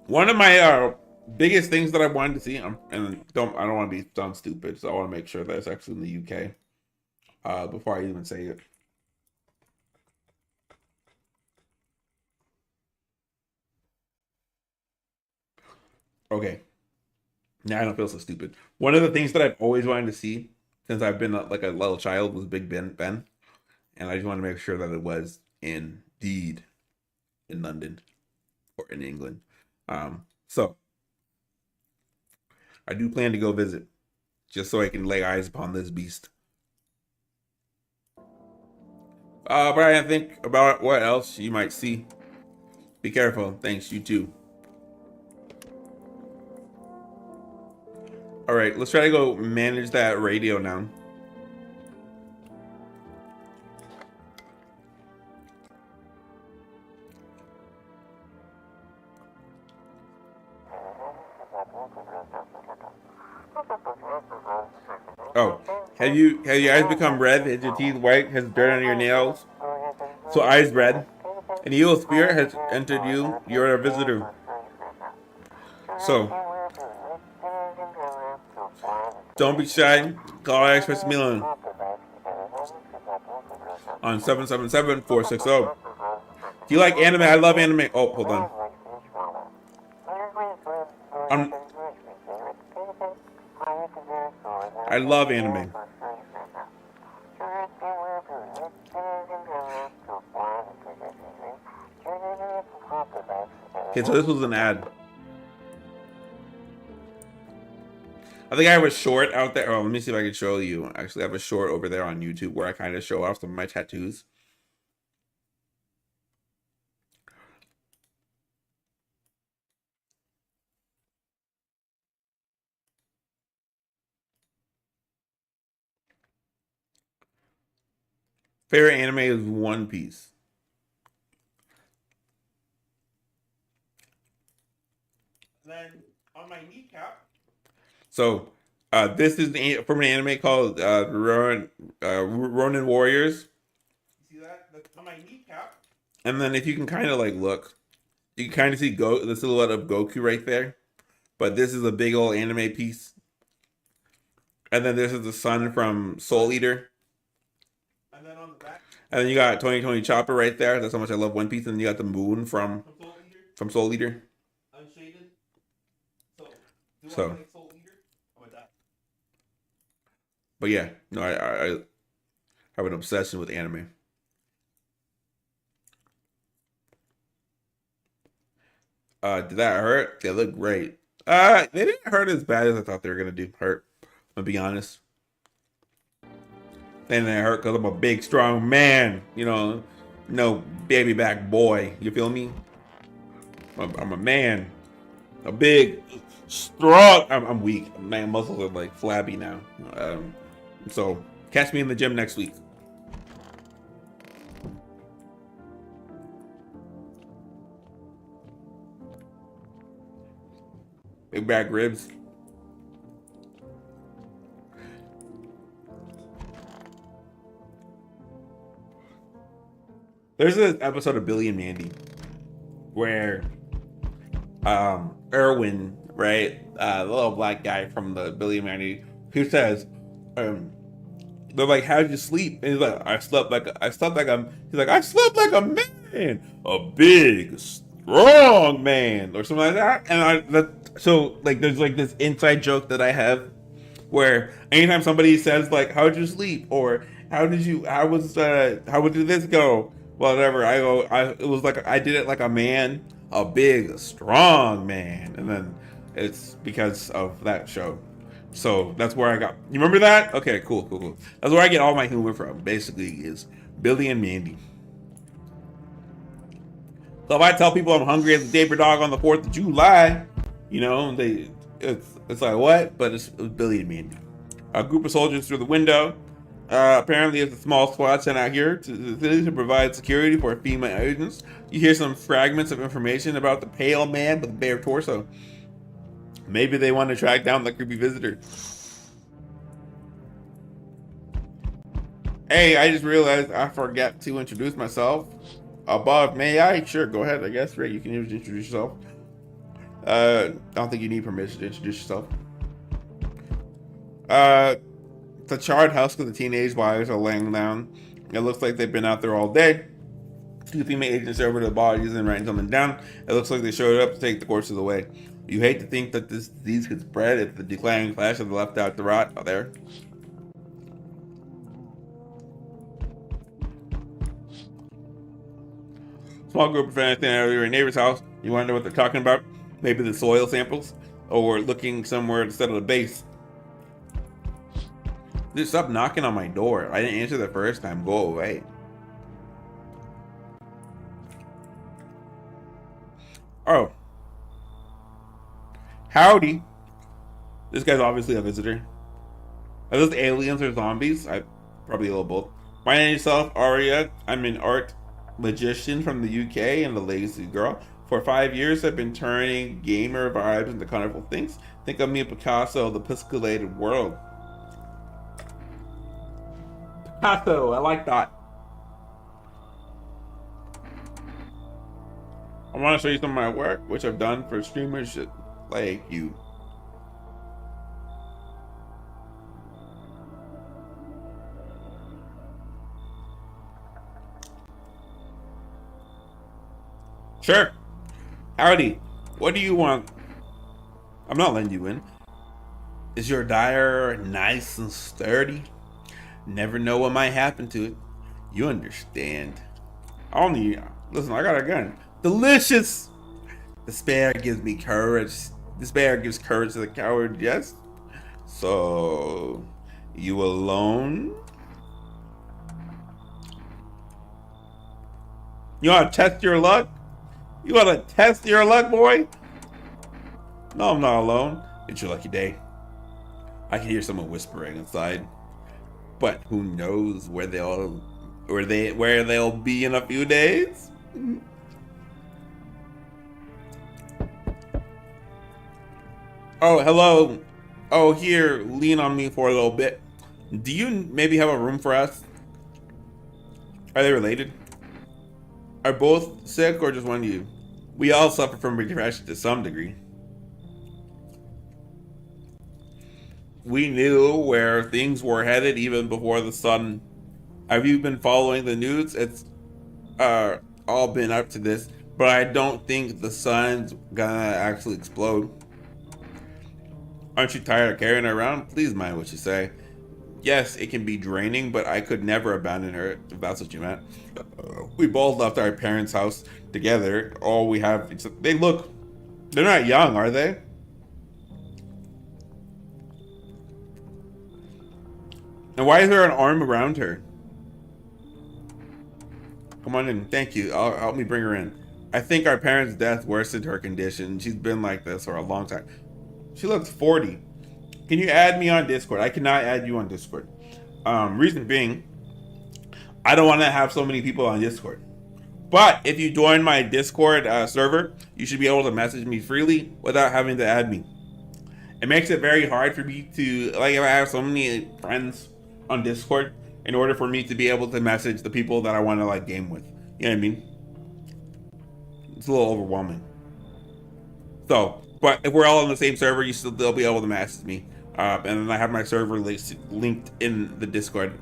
Speaker 1: One of my biggest things that I wanted to see, and I don't want to be sound stupid, so I want to make sure that it's actually in the UK before I even say it. Okay, now I don't feel so stupid. One of the things that I've always wanted to see since I've been like a little child was Big Ben, and I just want to make sure that it was indeed in London or in England. So I do plan to go visit just so I can lay eyes upon this beast. Brian, think about what else you might see. Be careful. Thanks, you too. All right, let's try to go manage that radio now. Oh, have your eyes become red? Has your teeth white? Has dirt on your nails? So eyes red. An evil spirit has entered you. You're a visitor. So don't be shy. Call Express Milan on 777-460. Do you like anime? I love anime. Oh, hold on. I love anime. Okay, so this was an ad. I think I have a short out there. Oh, let me see if I can show you. Actually, I have a short over there on YouTube where I kind of show off some of my tattoos. Favorite anime is One Piece. Then on my kneecap. So this is from an anime called Ronin Warriors. See that? That's on my kneecap. And then if you can kind of like look, you can kind of see the silhouette of Goku right there. But this is a big old anime piece. And then this is the sun from Soul Eater. And then on the back. And then you got 2020 Chopper right there. That's how much I love One Piece. And you got the moon from Soul Eater. Unshaded. So. Like Soul Eater? How about that? But yeah, no, I have an obsession with anime. Did that hurt? They look great. They didn't hurt as bad as I thought they were gonna do. Hurt. I'm gonna be honest. They didn't hurt because I'm a big, strong man. You know, no baby back boy. You feel me? I'm a man. A big, strong. I'm weak. My muscles are like flabby now. So catch me in the gym next week. Big back ribs. There's an episode of Billy and Mandy where Erwin, right, the little black guy from the Billy and Mandy, who says, they're like, "How'd you sleep?" And he's like, I slept like I slept like a man, a big, strong man, or something like that. And so like, there's like this inside joke that I have where anytime somebody says like, "How'd you sleep?" or How did this go? Whatever. It was like I did it like a man, a big, strong man. And then it's because of that show. So that's where I got, you remember that? Okay, cool, cool, cool. That's where I get all my humor from, basically, is Billy and Mandy. So if I tell people I'm hungry as a David dog on the 4th of July, you know, it's like, what? But it was Billy and Mandy. A group of soldiers through the window. Apparently, it's a small squad sent out here to the city to provide security for female agents. You hear some fragments of information about the pale man with the bare torso. Maybe they want to track down the creepy visitor. Hey, I just realized I forgot to introduce myself. Above, may I? Sure, go ahead. I guess, Ray, you can introduce yourself. I don't think you need permission to introduce yourself. The charred husk of the teenage wives are laying down. It looks like they've been out there all day. Two female agents over to the bodies and writing something down. It looks like they showed up to take the corpses away. You hate to think that this disease could spread if the declining flesh had left out to rot out there. Small group of friends standing out of your neighbor's house. You wonder what they're talking about? Maybe the soil samples? Or looking somewhere to settle the base. Just stop knocking on my door. I didn't answer the first time. Go away. Oh. Howdy. This guy's obviously a visitor. Are those aliens or zombies? Probably a little both. My name is Aria. I'm an art magician from the UK and the lazy girl. For 5 years, I've been turning gamer vibes into colorful things. Think of me, Picasso of the pisculated world. Picasso, I like that. I want to show you some of my work, which I've done for streamers like you. Sure. Howdy. What do you want? I'm not letting you in. Is your dyer nice and sturdy? Never know what might happen to it. You understand. Listen, I got a gun. Delicious! Despair gives me courage. Despair gives courage to the coward, yes? So, you alone? You wanna test your luck? You wanna test your luck, boy? No, I'm not alone. It's your lucky day. I can hear someone whispering inside. But who knows where they'll be in a few days? Oh, hello. Oh, here, lean on me for a little bit. Do you maybe have a room for us? Are they related? Are both sick or just one of you? We all suffer from depression to some degree. We knew where things were headed even before the sun. Have you been following the news? It's all been up to this, but I don't think the sun's gonna actually explode. Aren't you tired of carrying her around? Please mind what you say. Yes, it can be draining, but I could never abandon her, if that's what you meant. We both left our parents' house together. All we have, they're not young, are they? And why is there an arm around her? Come on in, thank you. Help me bring her in. I think our parents' death worsened her condition. She's been like this for a long time. She looks 40. Can you add me on Discord? I cannot add you on Discord. Reason being, I don't want to have so many people on Discord. But if you join my Discord server, you should be able to message me freely without having to add me. It makes it very hard for me to, like, if I have so many friends on Discord, in order for me to be able to message the people that I want to, like, game with. You know what I mean? It's a little overwhelming. So, but if we're all on the same server, they'll be able to message me. And then I have my server linked in the Discord.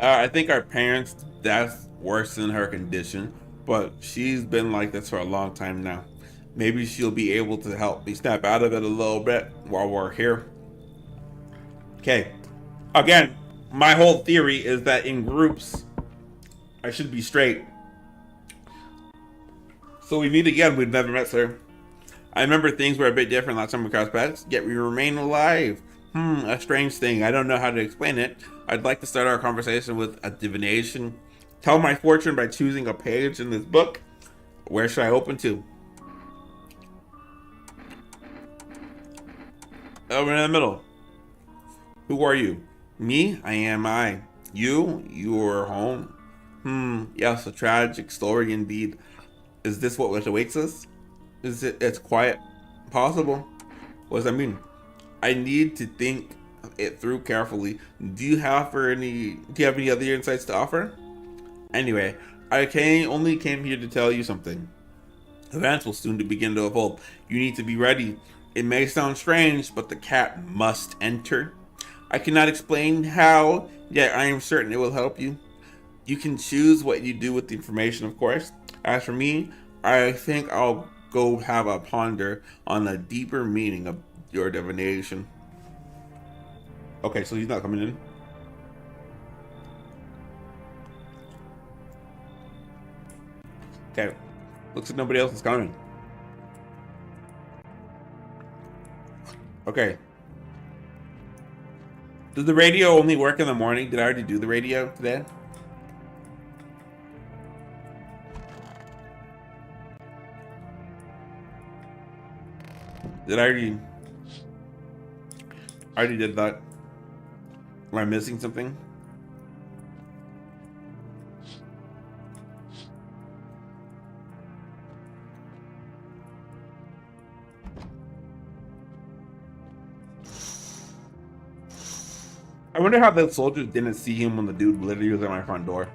Speaker 1: I think our parents' death worsened her condition, but she's been like this for a long time now. Maybe she'll be able to help me snap out of it a little bit while we're here. Okay. Again, my whole theory is that in groups, I should be straight. So we meet again. We've never met, sir. I remember things were a bit different last time we crossed paths, yet we remain alive. A strange thing. I don't know how to explain it. I'd like to start our conversation with a divination. Tell my fortune by choosing a page in this book. Where should I open to? Over in the middle. Who are you? Me? I am I. You? You are home. Yes, a tragic story indeed. Is this what awaits us? Is it? It's quite possible. What does that mean? I need to think it through carefully. Do you have any other insights to offer? Anyway, only came here to tell you something. Events will soon begin to unfold. You need to be ready. It may sound strange, but the cat must enter. I cannot explain how, yet I am certain it will help you. You can choose what you do with the information, of course. As for me, I think I'll go have a ponder on the deeper meaning of your divination. Okay, so he's not coming in. Okay, looks like nobody else is coming. Okay. Does the radio only work in the morning? Did I already do the radio today? Did I already did that? Am I missing something? I wonder how the soldiers didn't see him when the dude literally was at my front door.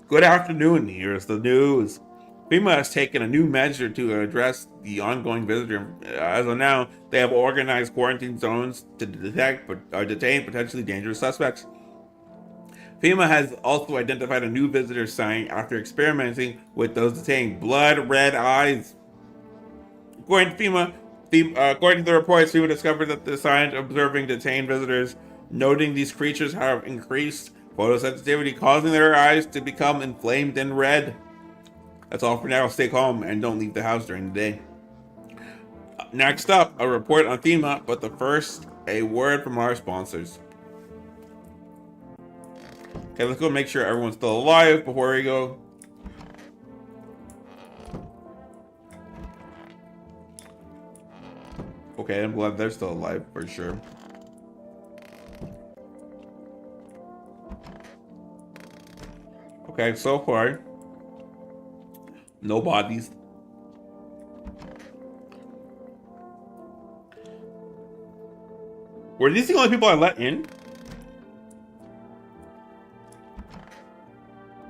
Speaker 1: Good afternoon, here's the news. FEMA has taken a new measure to address the ongoing visitor. As of now, they have organized quarantine zones to detect or detain potentially dangerous suspects. FEMA has also identified a new visitor sign after experimenting with those detained. Blood red eyes. According to according to the reports, FEMA discovered that the signs observing detained visitors, noting these creatures have increased photosensitivity, causing their eyes to become inflamed and red. That's all for now. Stay calm and don't leave the house during the day. Next up, a report on FEMA, but first, a word from our sponsors. Okay, let's go make sure everyone's still alive before we go. Okay, I'm glad they're still alive for sure. Okay, so far, no bodies. Were these the only people I let in?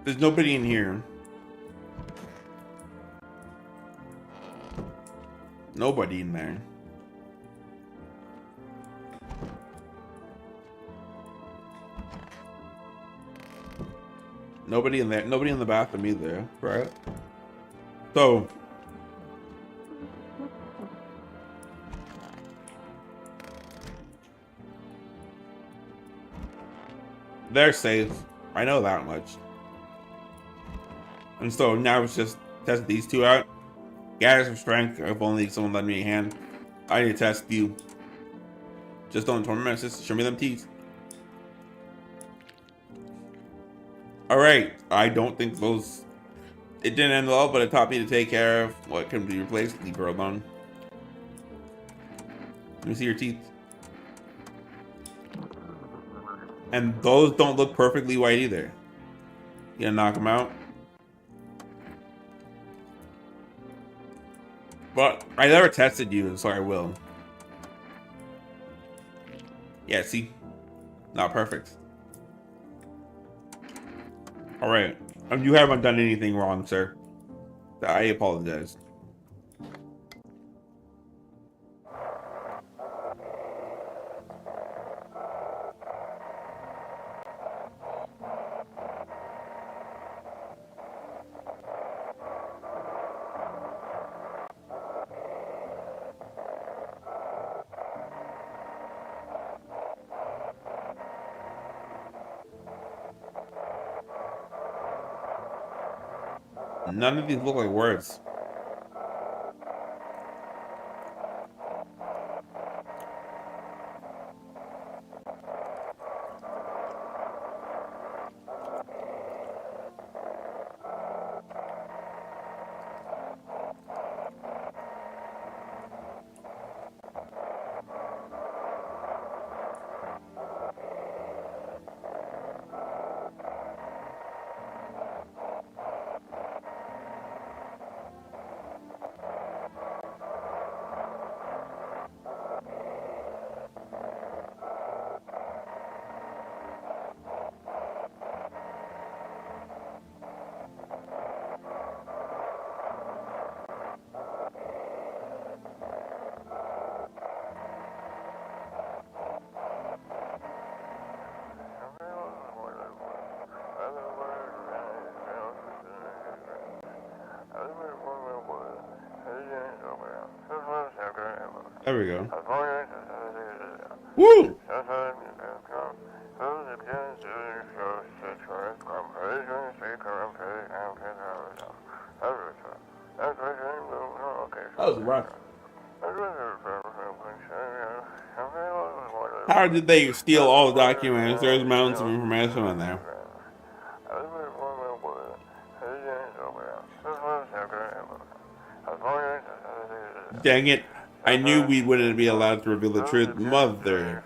Speaker 1: There's nobody in here. Nobody in there. Nobody in there. Nobody in the bathroom either, right? So they're safe. I know that much. And so now it's just test these two out. Gather some strength. If only someone lend me a hand. I need to test you. Just don't torment my sister. Show me them teeth. Alright. I don't think those... It didn't end well, but it taught me to take care of what can be replaced. Leave her alone. Let me see your teeth. And those don't look perfectly white either. You gonna knock them out? But I never tested you, so I will. Yeah, see? Not perfect. Alright. You haven't done anything wrong, sir. I apologize. None of these look like words. There we go. Woo! That was rough. How did they steal all the documents? There's mountains of information in there. Dang it. I knew we wouldn't be allowed to reveal the truth. Mother.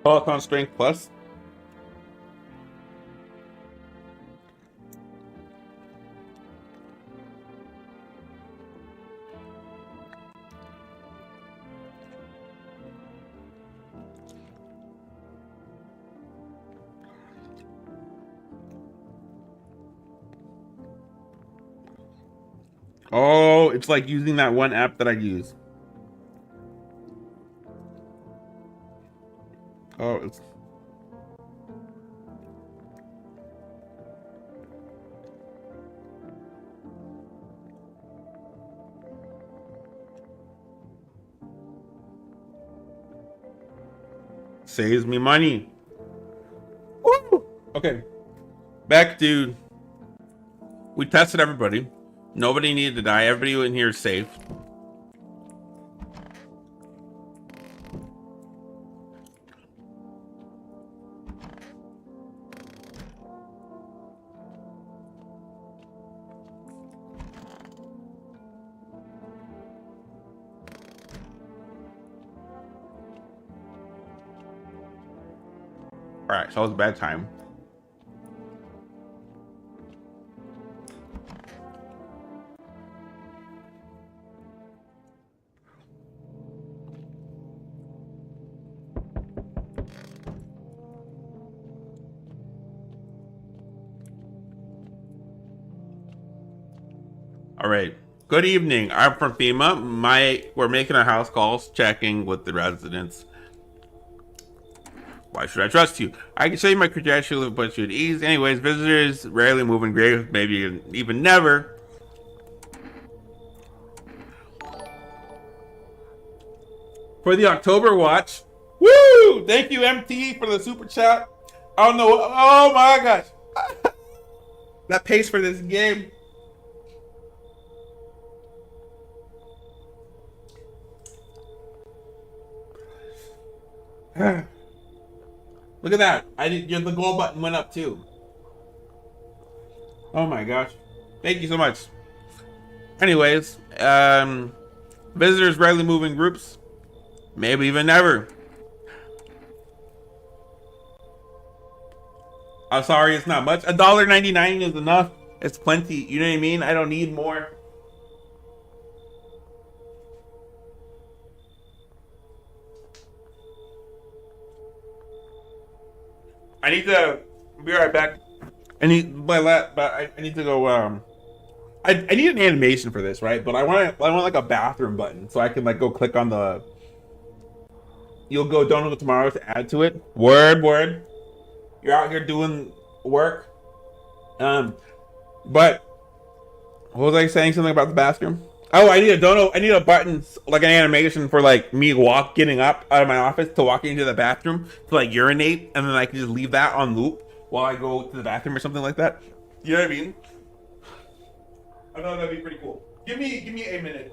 Speaker 1: Peloton Strength Plus. Oh, it's like using that one app that I use. Oh, it's... Saves me money. Woo! Okay. Back, dude. We tested everybody. Nobody needed to die. Everybody in here is safe. Alright, so it was a bad time. All right. Good evening. I'm from FEMA. We're making a house calls, checking with the residents. Why should I trust you? I can show you my credentials, but you at ease. Anyways, visitors rarely move in graves, maybe even never. For the October watch. Woo! Thank you, MT, for the super chat. I don't know. Oh my gosh. That pays for this game. Look at that. The gold button went up too. Oh my gosh. Thank you so much. Anyways, visitors rarely move in groups. Maybe even never. I'm sorry, it's not much. $1.99 is enough. It's plenty. You know what I mean? I don't need more. I need to be right back. I need to go. I need an animation for this, right? But I want like a bathroom button so I can like go click on the. You'll go don't go tomorrow to add to it. Word. You're out here doing work. Um, but what was I saying? Something about the bathroom? Oh, I need a dono. I need a button, like an animation for like me getting up out of my office to walk into the bathroom to like urinate, and then I can just leave that on loop while I go to the bathroom or something like that. You know what I mean? I thought that'd be pretty cool. Give me a minute.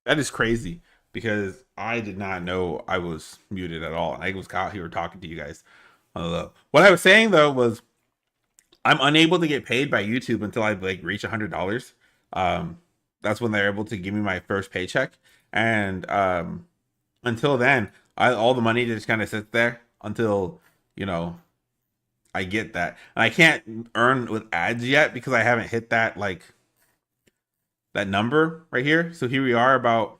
Speaker 1: That is crazy because I did not know I was muted at all. I was out here talking to you guys. What I was saying though was I'm unable to get paid by YouTube until I like reach $100. Um, that's when they're able to give me my first paycheck, and until then, all the money just kind of sits there until you know I get that, and I can't earn with ads yet because I haven't hit that like that number right here. So here we are, about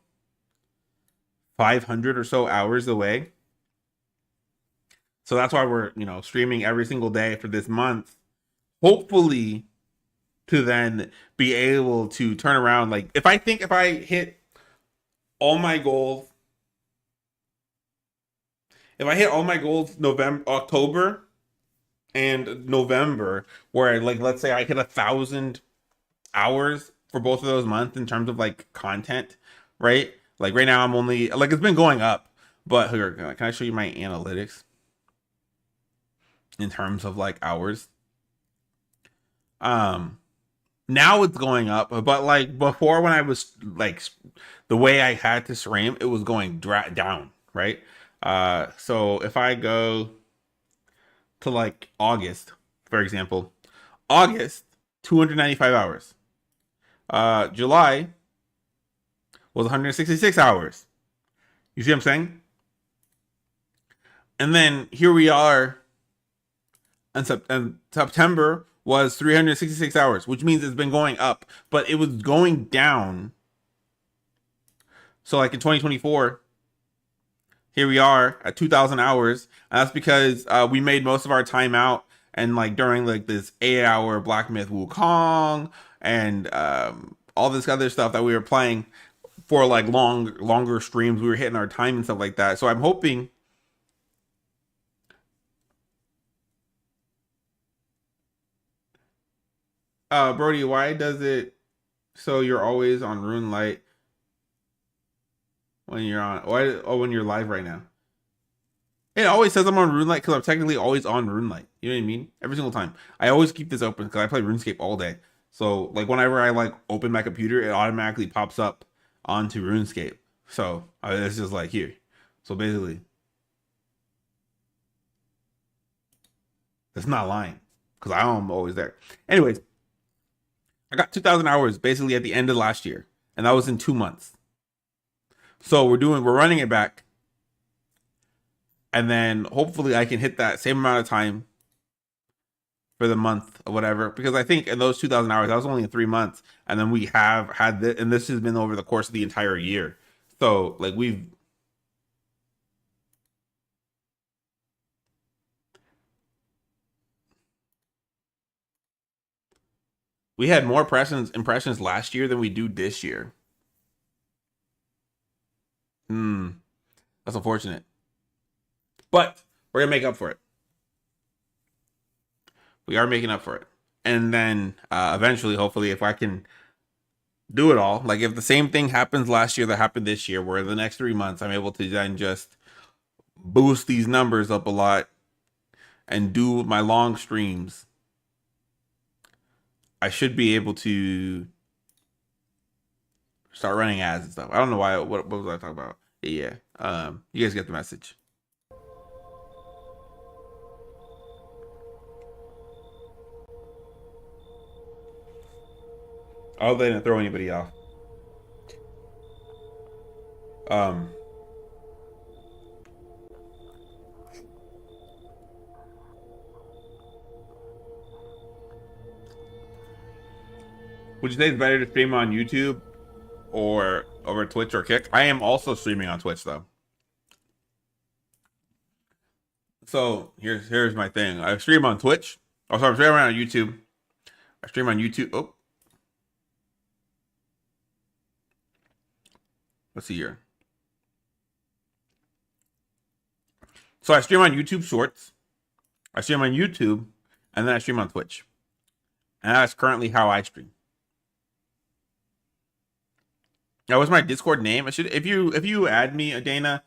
Speaker 1: 500 or so hours away. So that's why we're streaming every single day for this month. Hopefully, to then be able to turn around. Like if I hit all my goals, if I hit all my goals November, October, and November, where like let's say I hit 1,000 hours for both of those months in terms of like content, right? Like right now I'm only like it's been going up, but here, can I show you my analytics in terms of like hours? Um, Now it's going up, but like before when I was like the way I had to stream, it was going down, right? So if I go to like August, for example, August 295 hours. July was 166 hours. You see what I'm saying? And then here we are, and September was 366 hours, which means it's been going up, but it was going down. So like in 2024, here we are at 2,000 hours. And that's because we made most of our time out and like during like this 8-hour Black Myth Wukong and all this other stuff that we were playing for like longer streams. We were hitting our time and stuff like that. So I'm hoping Brody, why does it so you're always on Rune Light when you're on when you're live right now? It always says I'm on Rune Light because I'm technically always on Rune Light. You know what I mean? Every single time. I always keep this open because I play RuneScape all day. So like whenever I like open my computer, it automatically pops up onto RuneScape. So it's just like here. So basically, it's not lying because I'm always there. Anyways, I got 2,000 hours basically at the end of last year, and that was in 2 months. So we're running it back, and then hopefully I can hit that same amount of time for the month or whatever. Because I think in those 2,000 hours, that was only in 3 months, and then we have had this, and this has been over the course of the entire year. So like we had more impressions last year than we do this year. Hmm, that's unfortunate, but we're gonna make up for it. We are making up for it, and then eventually, hopefully, if I can do it all, like if the same thing happens last year that happened this year, where the next 3 months I'm able to then just boost these numbers up a lot and do my long streams, I should be able to start running ads and stuff. I don't know why. What was I talking about? Yeah. You guys get the message. Oh, they didn't throw anybody off. Um, would you say it's better to stream on YouTube or over Twitch or Kick? I am also streaming on Twitch though. So here's my thing. I stream on Twitch. Oh, sorry, I'm streaming on YouTube. I stream on YouTube. Oh, let's see here. So I stream on YouTube Shorts. I stream on YouTube, and then I stream on Twitch. And that's currently how I stream. That was my Discord name. I should if you add me, Dana,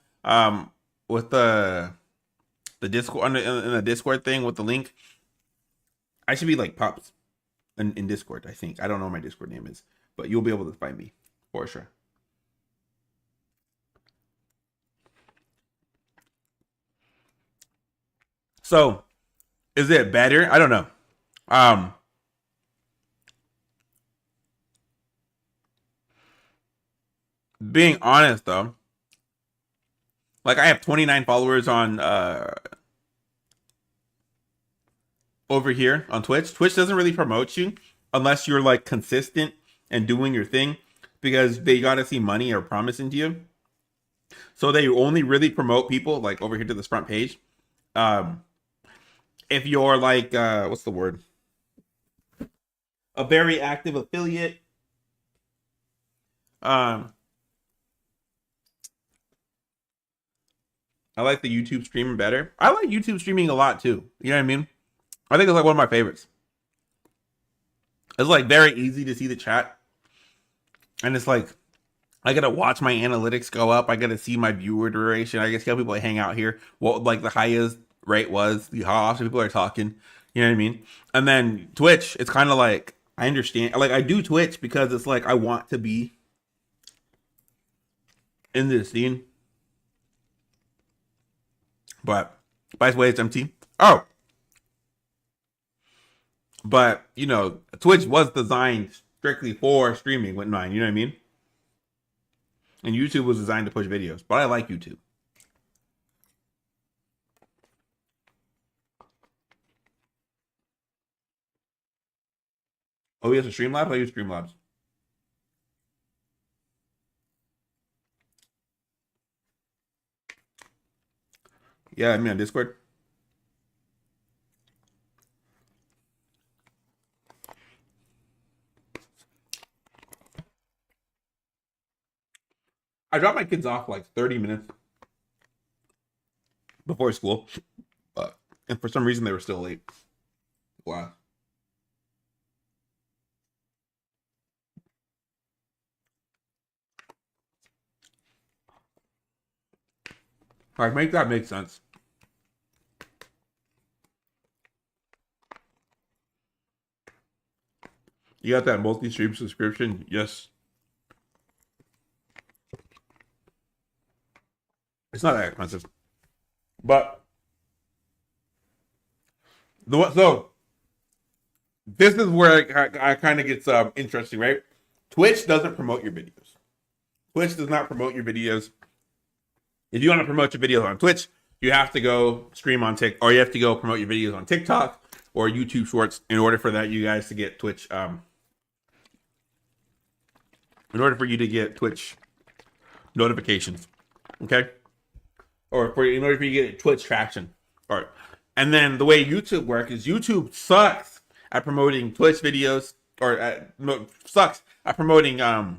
Speaker 1: with the Discord in the Discord thing with the link, I should be like Pops in Discord. I think I don't know what my Discord name is, but you'll be able to find me for sure. So, is it better? I don't know. Um, Being honest though, like I have 29 followers on over here on Twitch. Twitch doesn't really promote you unless you're like consistent and doing your thing because they gotta see money or promising to you. So they only really promote people like over here to this front page. Um, if you're like what's the word? A very active affiliate. Um, I like the YouTube streaming better. I like YouTube streaming a lot too. You know what I mean? I think it's like one of my favorites. It's like very easy to see the chat, and it's like I gotta watch my analytics go up. I gotta see my viewer duration. I guess how people hang out here. What like the highest rate was, how often people are talking. You know what I mean? And then Twitch, it's kind of like I understand. Like I do Twitch because it's like I want to be in this scene. But by the way, it's empty. Oh, but you know, Twitch was designed strictly for streaming with mine. You know what I mean? And YouTube was designed to push videos, but I like YouTube. Oh, he has a Streamlabs? I use Streamlabs. Yeah, I mean on Discord. I dropped my kids off like 30 minutes before school, and for some reason they were still late. Wow. Like, make that make sense. You got that multi-stream subscription? Yes. It's not that expensive, but so this is where I kind of gets interesting, right? Twitch doesn't promote your videos. Twitch does not promote your videos. If you want to promote your videos on Twitch, you have to go stream on TikTok, or you have to go promote your videos on TikTok or YouTube Shorts. In order for that, you guys to get Twitch. In order for you to get Twitch notifications, okay, or in order for you to get Twitch traction, all right. And then the way YouTube works is YouTube sucks at promoting Twitch videos, or sucks at promoting live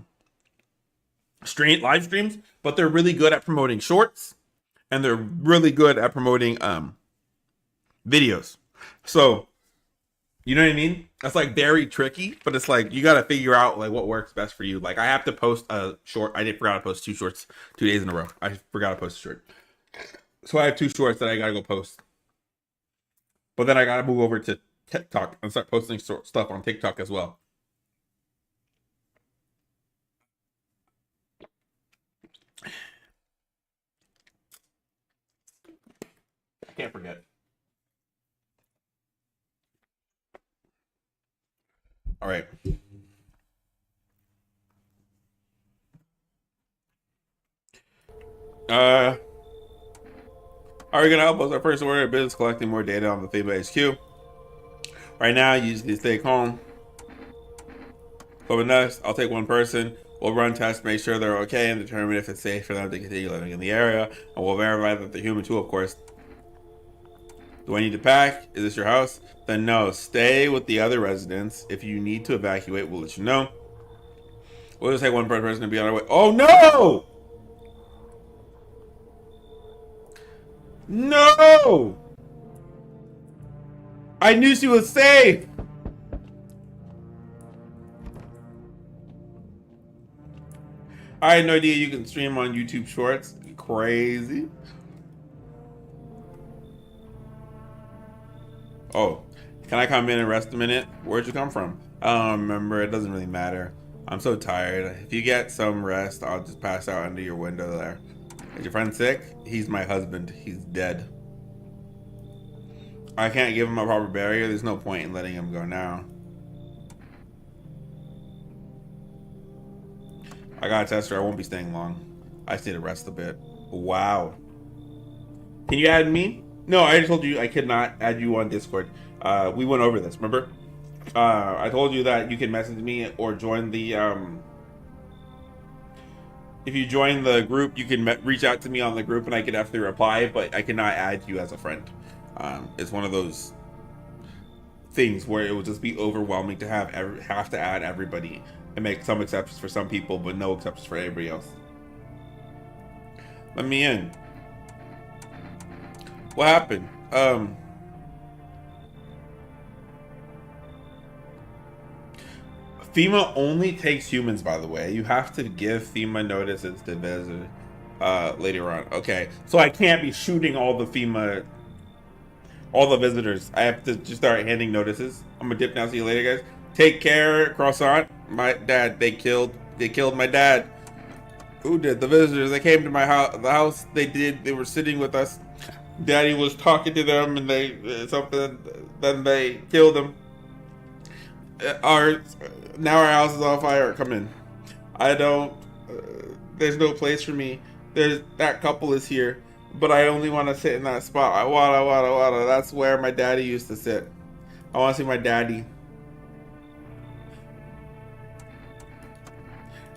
Speaker 1: streams, but they're really good at promoting shorts, and they're really good at promoting videos. So you know what I mean? That's like very tricky, but it's like you got to figure out like what works best for you. Like I have to post a short. I forgot to post 2 shorts 2 days in a row. I forgot to post a short, so I have 2 shorts that I gotta go post. But then I gotta move over to TikTok and start posting stuff on TikTok as well. I can't forget. All right. Are you gonna help us? Our first order of business collecting more data on the FEMA HQ. Right now, you just need to stay calm. So with us, I'll take one person. We'll run tests, make sure they're okay, and determine if it's safe for them to continue living in the area. And we'll verify that they're human too, of course. Do I need to pack? Is this your house? Then no. Stay with the other residents. If you need to evacuate, we'll let you know. We'll just take one per person to be on our way. Oh no! No! I knew she was safe! I had no idea you can stream on YouTube Shorts. Crazy. Oh, can I come in and rest a minute? Where'd you come from? I don't remember. It doesn't really matter. I'm so tired. If you get some rest, I'll just pass out under your window there. Is your friend sick? He's my husband. He's dead. I can't give him a proper barrier. There's no point in letting him go now. I got a tester. I won't be staying long. I just need to rest a bit. Wow. Can you add me? No, I told you I could not add you on Discord. We went over this, remember? I told you that you can message me or join the if you join the group, you can reach out to me on the group and I can definitely reply, but I cannot add you as a friend. It's one of those things where it will just be overwhelming to have to add everybody and make some exceptions for some people, but no exceptions for everybody else. Let me in. What happened? FEMA only takes humans, by the way. You have to give FEMA notices to visit later on. Okay, so I can't be shooting all the visitors. I have to just start handing notices. I'm gonna dip now. See you later, guys. Take care, croissant. My dad. They killed my dad. Who did? The visitors. They came to my house. The house. They did. They were sitting with us. Daddy was talking to them, and they something. Then they killed him. Our now our house is on fire. Come in. I don't. There's no place for me. There's that couple is here, but I only want to sit in that spot. I wanna. That's where my daddy used to sit. I want to see my daddy.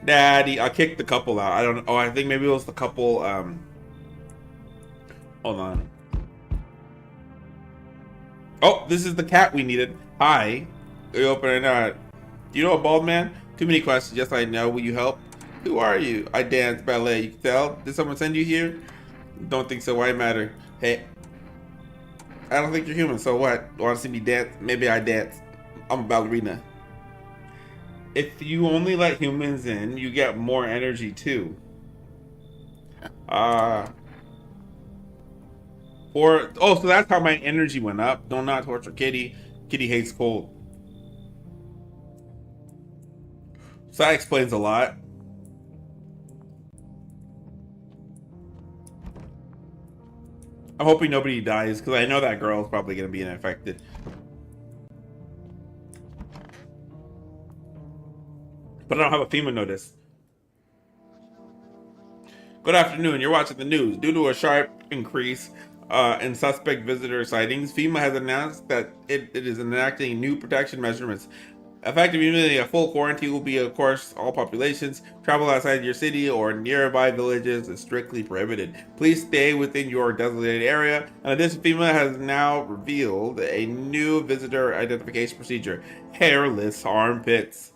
Speaker 1: Daddy, I kicked the couple out. I don't. Oh, I think maybe it was the couple. Hold on. Oh, this is the cat we needed. Hi. You open it not. Do you know a bald man? Too many questions. Yes, I know. Will you help? Who are you? I dance ballet. You can tell? Did someone send you here? Don't think so. Why matter? Hey, I don't think you're human. So what? Want to see me dance? Maybe I dance. I'm a ballerina. If you only let humans in, you get more energy too. So that's how my energy went up. Do not torture Kitty. Kitty hates cold. So that explains a lot. I'm hoping nobody dies because I know that girl is probably going to be infected. But I don't have a FEMA notice. Good afternoon. You're watching the news. Due to a sharp increase in suspect visitor sightings, FEMA has announced that it is enacting new protection measurements. Effective immediately, a full quarantine will be, of course, all populations. Travel outside your city or nearby villages is strictly prohibited. Please stay within your designated area. In addition, FEMA has now revealed a new visitor identification procedure: hairless armpits.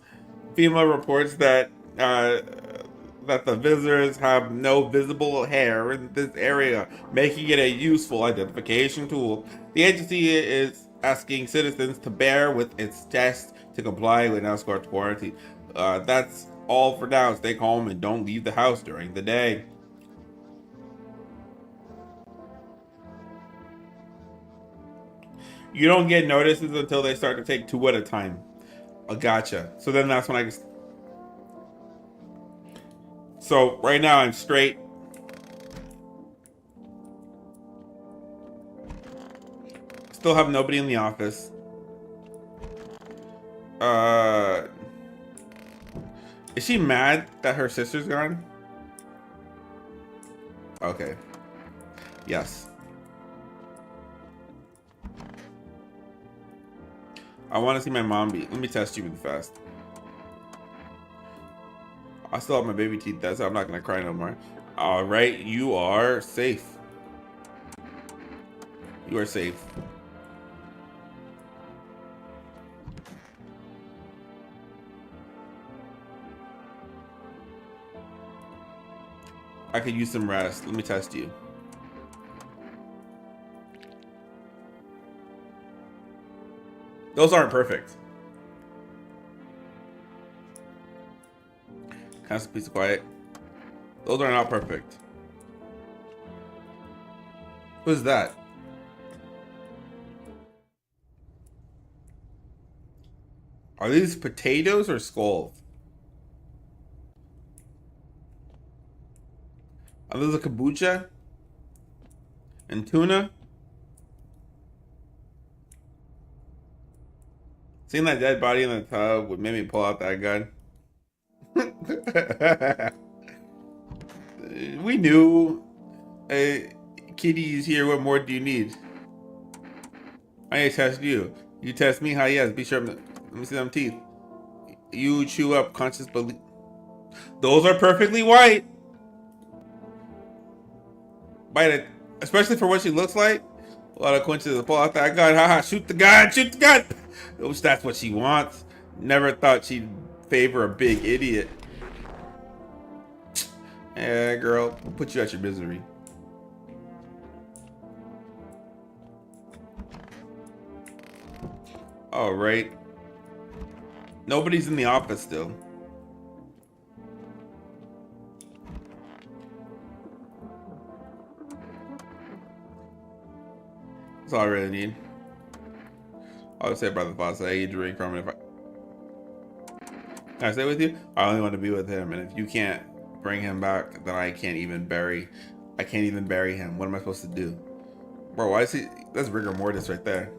Speaker 1: FEMA reports that the visitors have no visible hair in this area, making it a useful identification tool. The agency is asking citizens to bear with its tests to comply with escort quarantine. That's all for now. Stay calm and don't leave the house during the day. You don't get notices until they start to take two at a time. Gotcha. So then that's when I. So right now I'm straight. Still have nobody in the office. Is she mad that her sister's gone? Okay. Yes. I want to see my mom be. Let me test you really fast. I still have my baby teeth. That's I'm not gonna cry no more. All right, you are safe. You are safe. I could use some rest. Let me test you. Those aren't perfect. Constant peace of quiet. Those are not perfect. Who's that? Are these potatoes or skulls? Are those a kombucha? And tuna? Seeing that dead body in the tub would make me pull out that gun. We knew. Kitty is here. What more do you need? I ain't test you. You test me? Hi, yes. Be sure. Let me see them teeth. You chew up conscious belief. Those are perfectly white. Bite it. Especially for what she looks like. A lot of coincidences. Pull out that gun. Haha. Shoot the gun. Shoot the gun. Which that's what she wants. Never thought she'd favor a big idiot. Yeah, girl. We'll put you at your misery. All right. Nobody's in the office still. That's all I really need. I would say, brother boss, I eat drink from it. Can I stay with you? I only want to be with him, and if you can't bring him back, then I can't even bury him. What am I supposed to do? Bro, why is he? That's rigor mortis right there.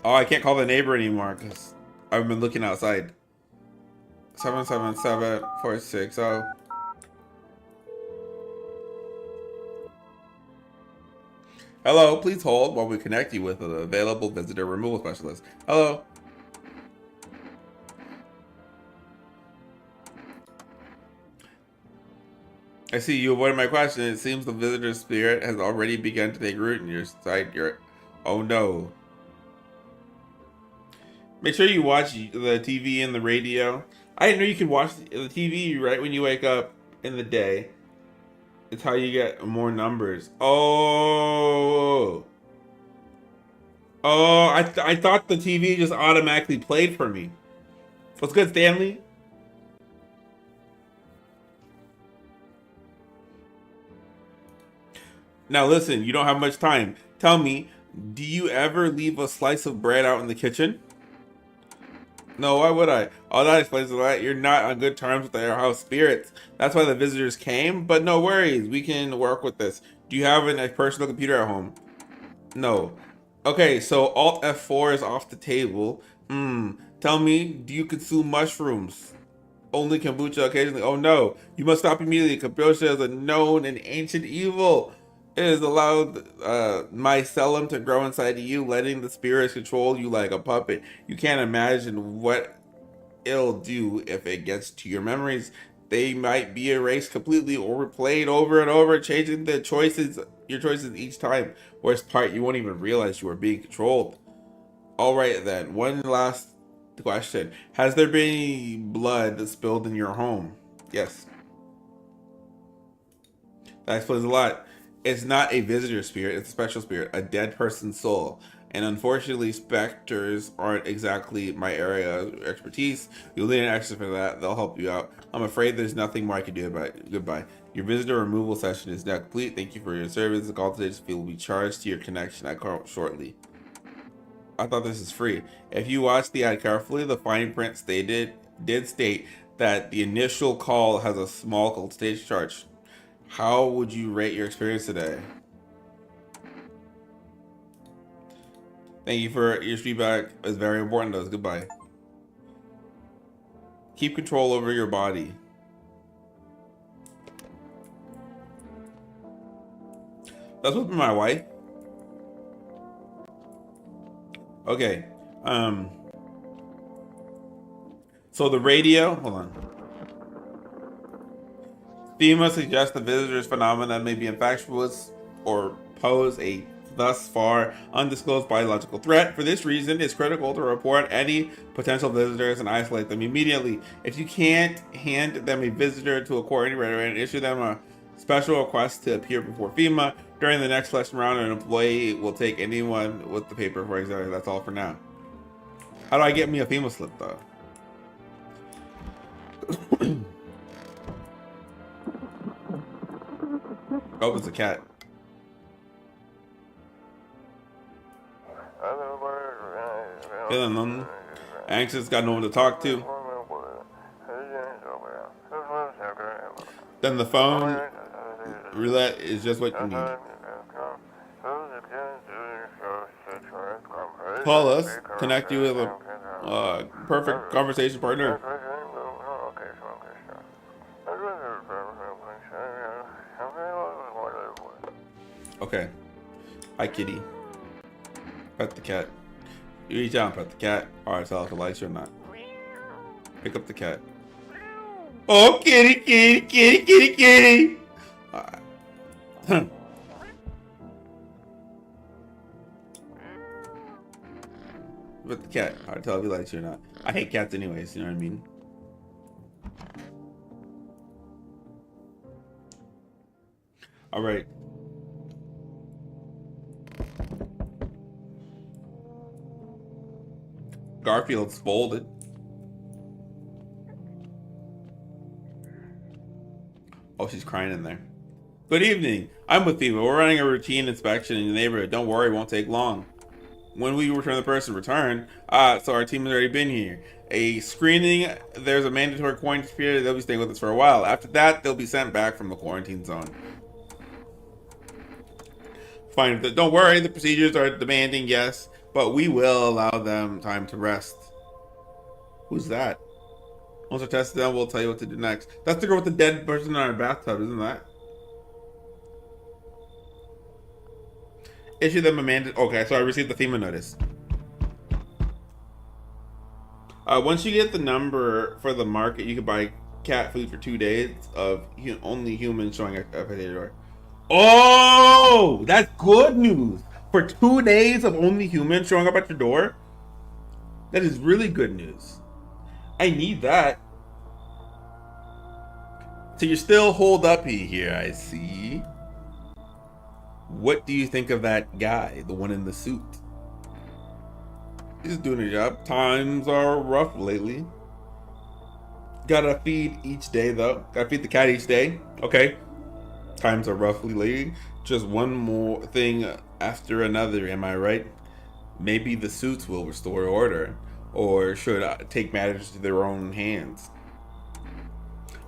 Speaker 1: Oh, I can't call the neighbor anymore because I've been looking outside. 777-460. Hello, please hold while we connect you with an available visitor removal specialist. Hello. I see you avoided my question. It seems the visitor spirit has already begun to take root in your side. Oh no. Make sure you watch the TV and the radio. I didn't know you could watch the TV right when you wake up in the day. It's how you get more numbers. Oh. Oh, I thought the TV just automatically played for me. What's good, Stanley? Now listen, you don't have much time. Tell me, do you ever leave a slice of bread out in the kitchen? No, why would I? All that explains a lot. You're not on good terms with the house spirits. That's why the visitors came, but no worries. We can work with this. Do you have a personal computer at home? No. Okay, so Alt F4 is off the table. Tell me, do you consume mushrooms? Only kombucha occasionally. Oh no, you must stop immediately. Kombucha is a known and ancient evil. It has allowed mycelium to grow inside of you, letting the spirits control you like a puppet. You can't imagine what it'll do if it gets to your memories. They might be erased completely or replayed over and over, changing your choices each time. Worst part, you won't even realize you are being controlled. All right then, one last question. Has there been any blood spilled in your home? Yes. That explains a lot. It's not a visitor spirit, it's a special spirit, a dead person's soul. And unfortunately, specters aren't exactly my area of expertise. You'll need an expert for that. They'll help you out. I'm afraid there's nothing more I can do about it. Goodbye. Your visitor removal session is now complete. Thank you for your service. The call today's fee will be charged to your connection. I call shortly. I thought this is free. If you watch the ad carefully, the fine print did state that the initial call has a small consultation charge. How would you rate your experience today? Thank you for your feedback. It's very important to us. Goodbye. Keep control over your body. That's with my wife. Okay. So the radio, hold on. FEMA suggests the visitor's phenomenon may be infectious or pose a thus far undisclosed biological threat. For this reason, it's critical to report any potential visitors and isolate them immediately. If you can't hand them a visitor to a coordinator and issue them a special request to appear before FEMA during the next selection round, an employee will take anyone with the paper for example. That's all for now. How do I get me a FEMA slip though? Oh, it's a cat. Feeling lonely, anxious, got no one to talk to. Then the phone roulette is just what you need. Call us, connect you with a perfect conversation partner. Okay. Hi, kitty. Pet the cat. You reach out and pet the cat. Alright, tell if it likes you or not. Pick up the cat. Oh, kitty, kitty, kitty, kitty, kitty. Alright. Pet the cat. Alright, tell if he likes you or not. I hate cats anyways, you know what I mean? Alright. Garfield's folded. Oh, she's crying in there. Good evening. I'm with you. We're running a routine inspection in the neighborhood. Don't worry, it won't take long. When we return, the person return. So our team has already been here. A screening, there's a mandatory quarantine period. They'll be staying with us for a while. After that, they'll be sent back from the quarantine zone. Fine. Don't worry, the procedures are demanding, yes, but we will allow them time to rest. Who's that? Once our test is done, we'll tell you what to do next. That's the girl with the dead person in our bathtub, isn't that? Issue them a mandate. Okay, so I received the FEMA notice. Once you get the number for the market, you can buy cat food for 2 days of only humans showing up at your door. Oh, that's good news. For 2 days of only humans showing up at your door? That is really good news. I need that. So you're still holed up here, I see. What do you think of that guy, the one in the suit? He's doing a job. Times are rough lately. Gotta feed each day, though. Gotta feed the cat each day. Okay. Times are roughly lately. Just one more thing after another, am I right? Maybe the suits will restore order, or should I take matters to their own hands?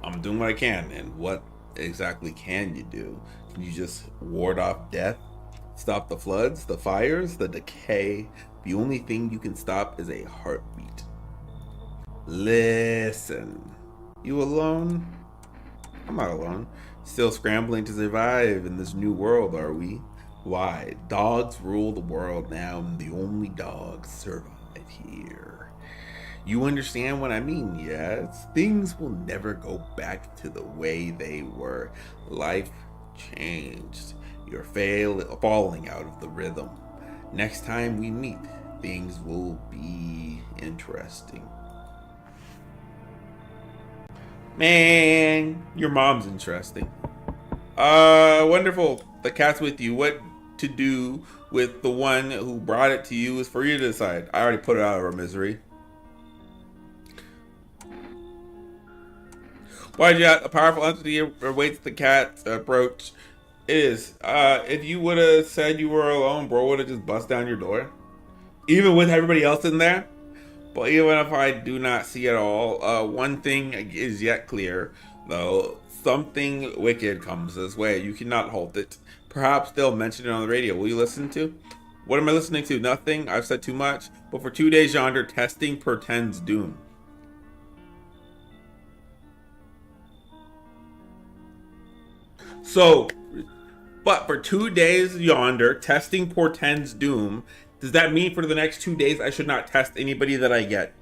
Speaker 1: I'm doing what I can, and what exactly can you do? Can you just ward off death? Stop the floods, the fires, the decay? The only thing you can stop is a heartbeat. Listen. You alone? I'm not alone. Still scrambling to survive in this new world, are we? Why? Dogs rule the world now, and the only dogs survive here. You understand what I mean, yes? Things will never go back to the way they were. Life changed. You're falling out of the rhythm. Next time we meet, things will be interesting. Man, your mom's interesting. Wonderful. The cat's with you. What to do with the one who brought it to you is for you to decide. I already put it out of her misery. Why'd you have a powerful entity awaits the cat's approach? It is. If you would have said you were alone, bro would have just bust down your door. Even with everybody else in there? But even if I do not see it all, one thing is yet clear, though. Something wicked comes this way. You cannot halt it. Perhaps they'll mention it on the radio. Will you listen to? What am I listening to? Nothing. I've said too much. But for 2 days yonder, testing portends doom. So, but for 2 days yonder, testing portends doom. Does that mean for the next 2 days I should not test anybody that I get?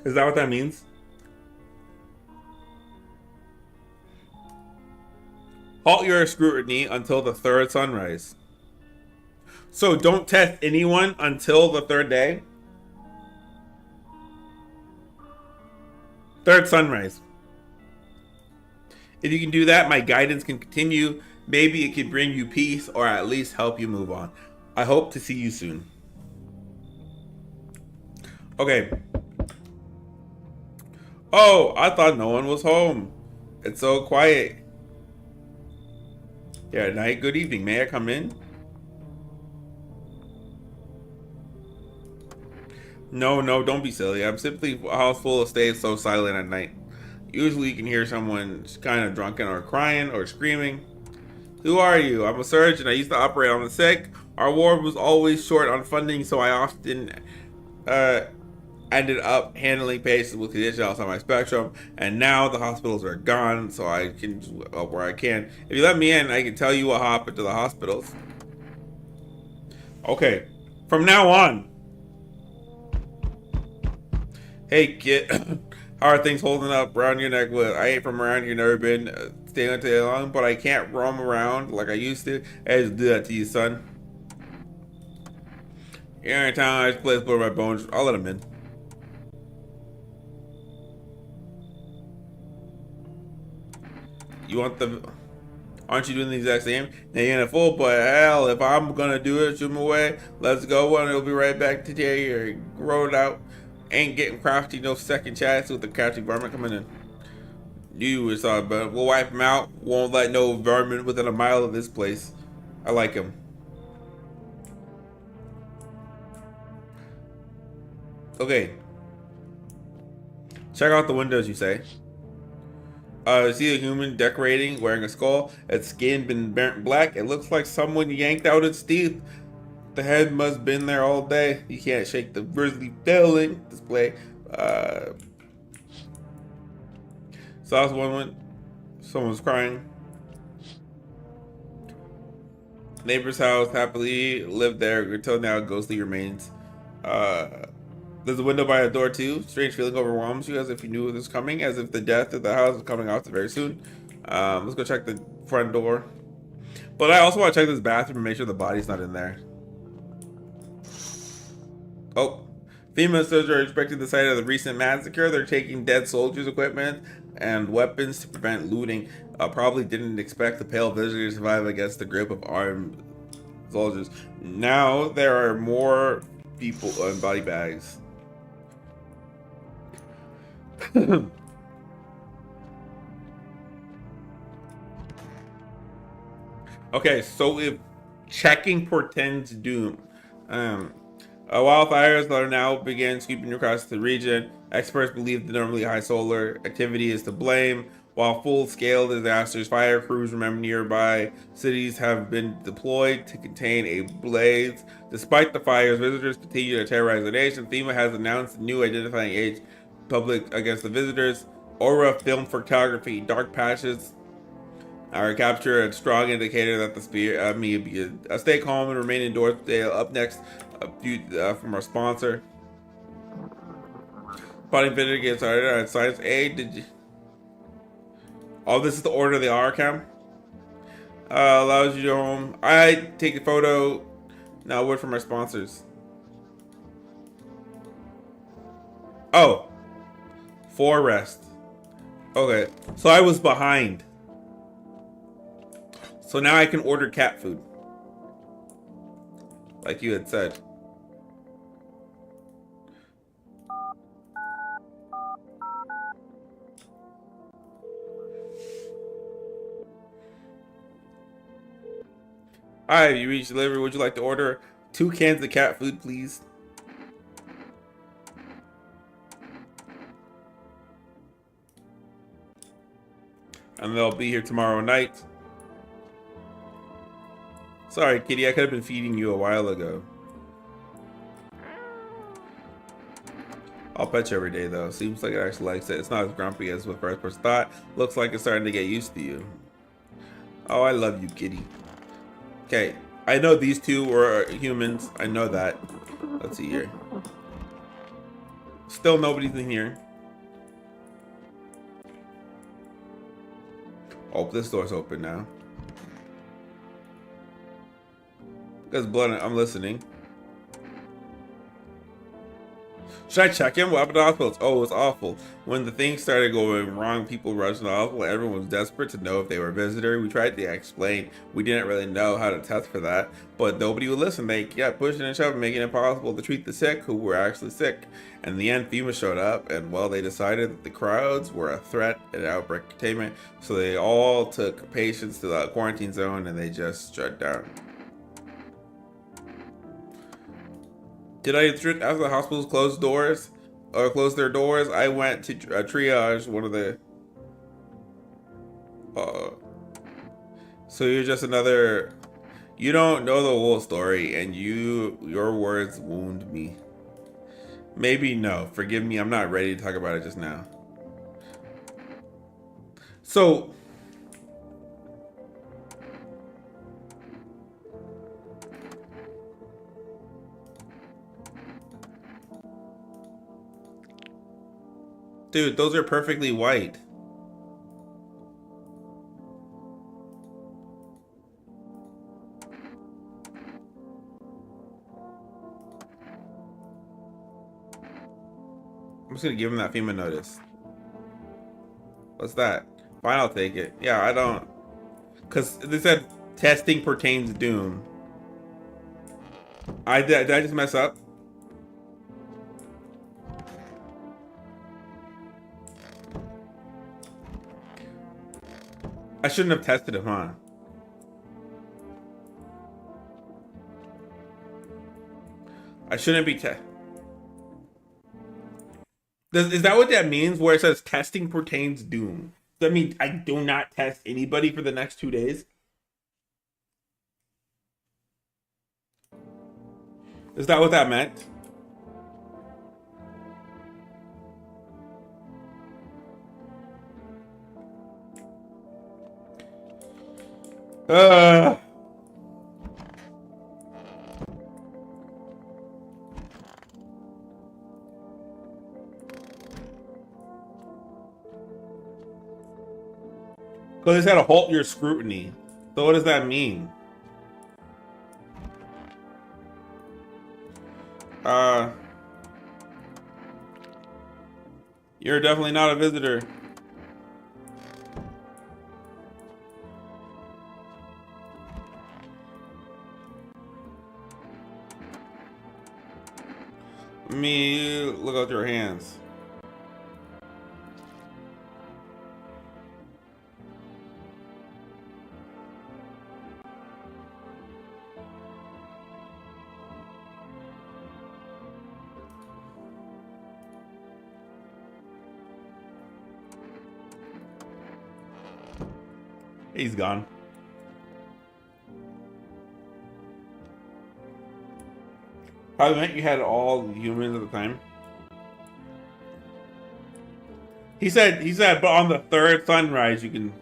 Speaker 1: Is that what that means? Halt your scrutiny until the third sunrise. So don't test anyone until the third day? Third sunrise. If you can do that, my guidance can continue. Maybe it can bring you peace or at least help you move on. I hope to see you soon. Okay. Oh, I thought no one was home. It's so quiet. Yeah, night. Good evening. May I come in? No, no, don't be silly. I'm simply a house full of stays so silent at night. Usually you can hear someone kind of drunken or crying or screaming. Who are you? I'm a surgeon. I used to operate on the sick. Our ward was always short on funding, so I often uh, ended up handling patients with conditions outside my spectrum. And now the hospitals are gone, so I can where I can. If you let me in, I can tell you what happened to the hospitals. Okay, from now on. Hey kid, how are things holding up around your neck? Well, I ain't from around here, never been staying too long, but I can't roam around like I used to. I just do that to you, son. Here in town, I just place blow my bones. I'll let him in. You want the? Aren't you doing the exact same? Now you're in a full, but hell, if I'm gonna do it, shoot him away. Let's go, and it'll be right back to your road out. Ain't getting crafty, no second chance with the crafty varmint coming in. You was talking about. We'll wipe him out. Won't let no vermin within a mile of this place. I like him. Okay. Check out the windows, you say. See a human decorating, wearing a skull. Its skin been burnt black. It looks like someone yanked out its teeth. The head must been there all day. You can't shake the grisly feeling. Display. Saw someone. Someone's crying. Neighbor's house happily lived there until now. Ghostly remains. There's a window by a door too. Strange feeling overwhelms you as if you knew it was coming, as if the death of the house is coming out very soon. Let's go check the front door. But I also want to check this bathroom and make sure the body's not in there. Oh, FEMA soldiers are inspecting the site of the recent massacre. They're taking dead soldiers' equipment and weapons to prevent looting. Probably didn't expect the pale visitors to survive against the group of armed soldiers. Now there are more people in body bags. Okay, so if checking portends doom, um, wildfires are now begin sweeping across the region. Experts believe the normally high solar activity is to blame. While full-scale disasters, fire crews from nearby cities have been deployed to contain a blaze. Despite the fires, visitors continue to terrorize the nation. FEMA has announced a new identifying age public against the visitors. Aura film photography, dark patches are capture a strong indicator that the spirit stay calm and remain indoors. Up next, a few from our sponsor. Spotting video gets started on science aid. Did you? Oh, this is the order of the R cam. Allows you to home. I take a photo. Now, word from our sponsors. Oh, for rest. Okay, so I was behind. So now I can order cat food. Like you had said. Hi, you reached delivery. Would you like to order 2 cans of cat food, please? And they'll be here tomorrow night. Sorry, kitty, I could have been feeding you a while ago. I'll pet you every day, though. Seems like it actually likes it. It's not as grumpy as what first person thought. Looks like it's starting to get used to you. Oh, I love you, kitty. Okay, I know these two were humans. I know that. Let's see here. Still nobody's in here. Oh, this door's open now. There's blood. I'm listening. Should I check him? What happened to the hospitals? Oh, it's awful. When the things started going wrong, people rushed to the hospital. Everyone was desperate to know if they were a visitor. We tried to explain. We didn't really know how to test for that, but nobody would listen. They kept pushing and shoving, making it impossible to treat the sick who were actually sick. In the end, FEMA showed up, and well, they decided that the crowds were a threat and outbreak containment, so they all took patients to the quarantine zone, and they just shut down. Did I after the hospitals closed doors or closed their doors? I went to triage one of the. Uh, so you're just another. You don't know the whole story, and your words wound me. Maybe no. Forgive me. I'm not ready to talk about it just now. So, dude, those are perfectly white. I'm just gonna give him that FEMA notice. What's that? Fine, I'll take it. Yeah, I don't. Because they said testing pertains to Doom. Did I just mess up? I shouldn't have tested him, huh? I shouldn't be Is that what that means? Where it says testing pertains Doom? Does that mean I do not test anybody for the next 2 days? Is that what that meant? Uh, because it said to halt your scrutiny. So what does that mean? Uh, you're definitely not a visitor. Me, look out your hands. He's gone. Probably meant you had all humans at the time. He said, but on the third sunrise you can.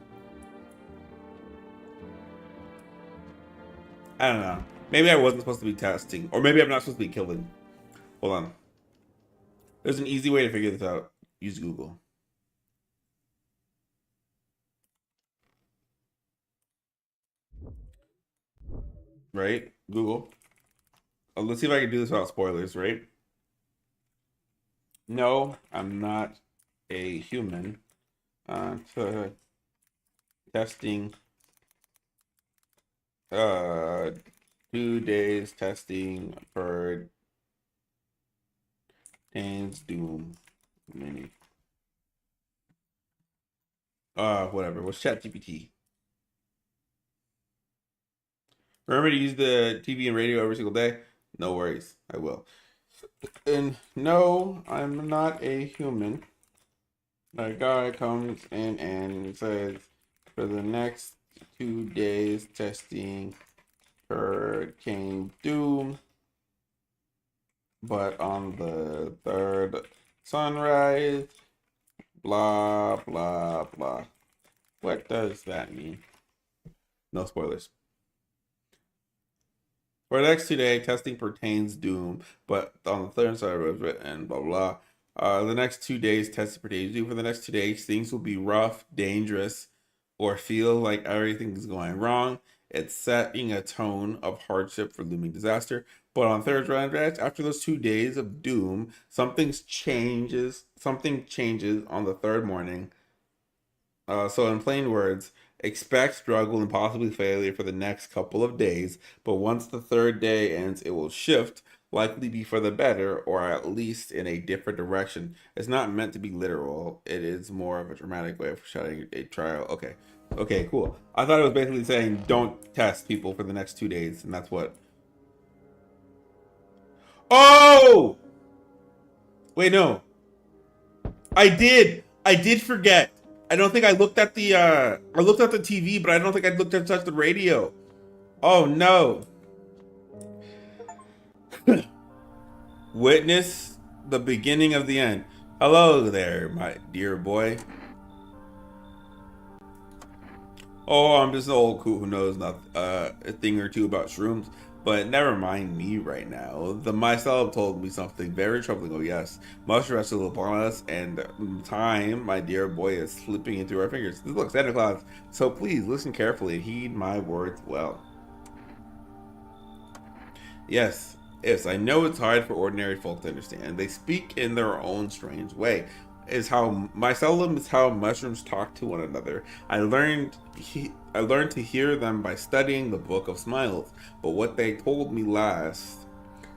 Speaker 1: I don't know. Maybe I wasn't supposed to be testing, or maybe I'm not supposed to be killing. Hold on. There's an easy way to figure this out. Use Google. Right? Google. Let's see if I can do this without spoilers, right? No, I'm not a human. To testing. Uh, 2 days testing for Dane's Doom Mini. Whatever. What's ChatGPT? Remember to use the TV and radio every single day? No worries. I will. And no, I'm not a human. A guy comes in and says, for the next 2 days, testing Hurricane Doom. But on the third sunrise, blah, blah, blah. What does that mean? No spoilers. For the next 2 days, testing pertains Doom, but on the third side was written, blah, blah. The next 2 days, testing pertains Doom. For the next 2 days, things will be rough, dangerous, or feel like everything is going wrong. It's setting a tone of hardship for looming disaster. But on third round, after those 2 days of doom, something changes. Something changes on the third morning. So in plain words, expect struggle and possibly failure for the next couple of days, but once the third day ends, it will shift, likely be for the better, or at least in a different direction. It's not meant to be literal. It is more of a dramatic way of shutting a trial. Okay. Okay, cool. I thought it was basically saying don't test people for the next 2 days, and that's what. Oh! Wait, no. I did forget. I don't think I looked at the I looked at the TV, but I don't think I looked at touch the radio. Oh no. Witness the beginning of the end. Hello there, my dear boy. Oh, I'm just an old coot who knows not, a thing or two about shrooms. But never mind me right now. The myself told me something very troubling. Oh yes, mushroom has still upon us, and time, my dear boy, is slipping into our fingers. Look, Santa Claus. So please listen carefully and heed my words well. Yes, yes, I know it's hard for ordinary folk to understand. They speak in their own strange way. Is how my seldom is how mushrooms talk to one another. I learned to hear them by studying the Book of Smiles. But what they told me last,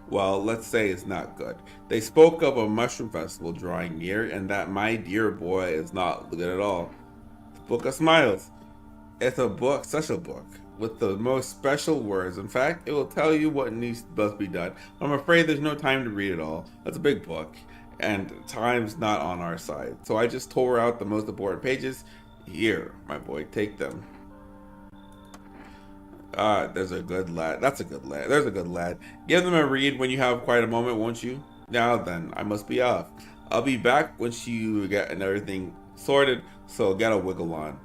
Speaker 1: well, let's say is not good. They spoke of a mushroom festival drawing near, and that my dear boy is not good at all. The Book of Smiles. It's a book, such a book, with the most special words. In fact, it will tell you what needs must be done. I'm afraid there's no time to read it all. That's a big book, and time's not on our side. So I just tore out the most important pages. Here, my boy, take them. Ah, there's a good lad. That's a good lad. There's a good lad. Give them a read when you have quite a moment, won't you? Now then, I must be off. I'll be back once you get everything sorted, so get a wiggle on.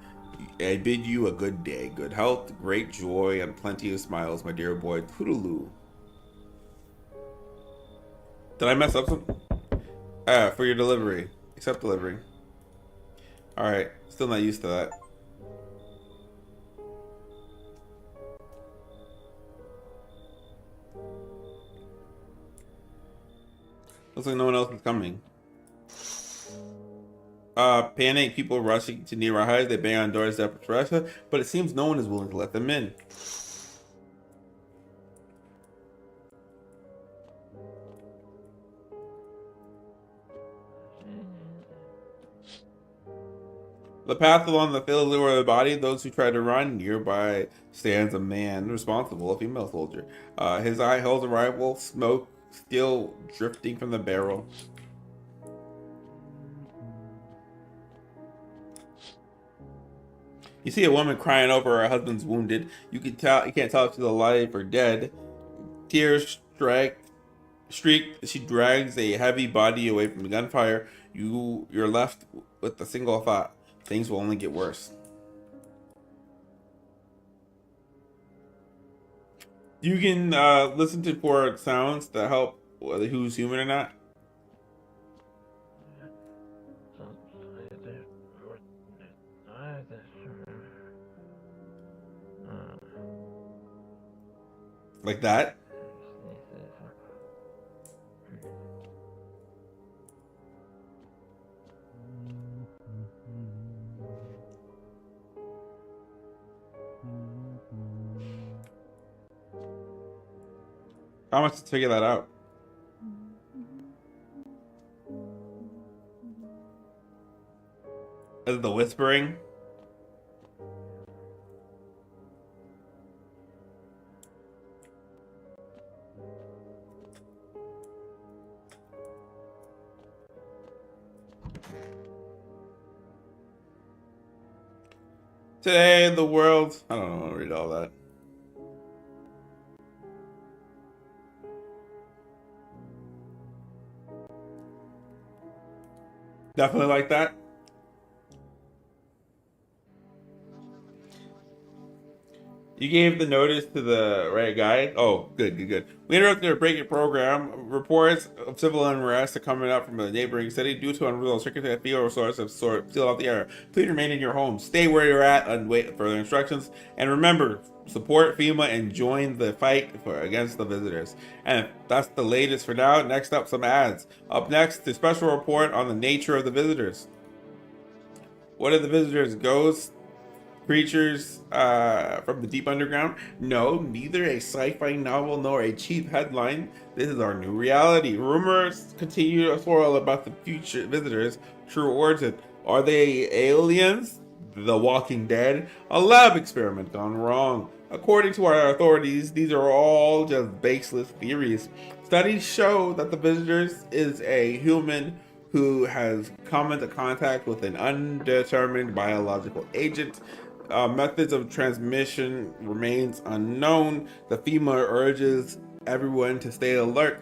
Speaker 1: I bid you a good day, good health, great joy, and plenty of smiles, my dear boy. Toodaloo. Did I mess up something? For your delivery. Accept delivery. Alright, still not used to that. Looks like no one else is coming. Panic, people rushing to near our highs. They bang on doors to Russia, but it seems no one is willing to let them in. The path along the field of the body, those who try to run, nearby stands a man responsible, a female soldier. His eye holds a rifle, smoke still drifting from the barrel. You see a woman crying over her husband's wounded. You can't tell if she's alive or dead. Tears streak. She drags a heavy body away from the gunfire. You're left with a single thought: things will only get worse. You can listen to for sounds that help whether who's human or not. Like that. How much to figure that out? Is it the whispering? Today in the world. I don't want to read all that. Definitely like that. You gave the notice to the right guy? Oh, good, good, good. We interrupted a break-in program. Reports of civil unrest are coming up from a neighboring city due to unreal circumstances. Field source have sealed off the air. Please remain in your home. Stay where you're at and wait for further instructions. And remember, support FEMA and join the fight against the visitors. And that's the latest for now. Next up, some ads. Up next, the special report on the nature of the visitors. What are the visitors? Ghosts? Creatures from the deep underground? No, neither a sci-fi novel nor a cheap headline. This is our new reality. Rumors continue to swirl about the future visitors' true origin. Are they aliens? The Walking Dead, a lab experiment gone wrong. According to our authorities, these are all just baseless theories. Studies show that the visitors is a human who has come into contact with an undetermined biological agent. Methods of transmission remains unknown. The FEMA urges everyone to stay alert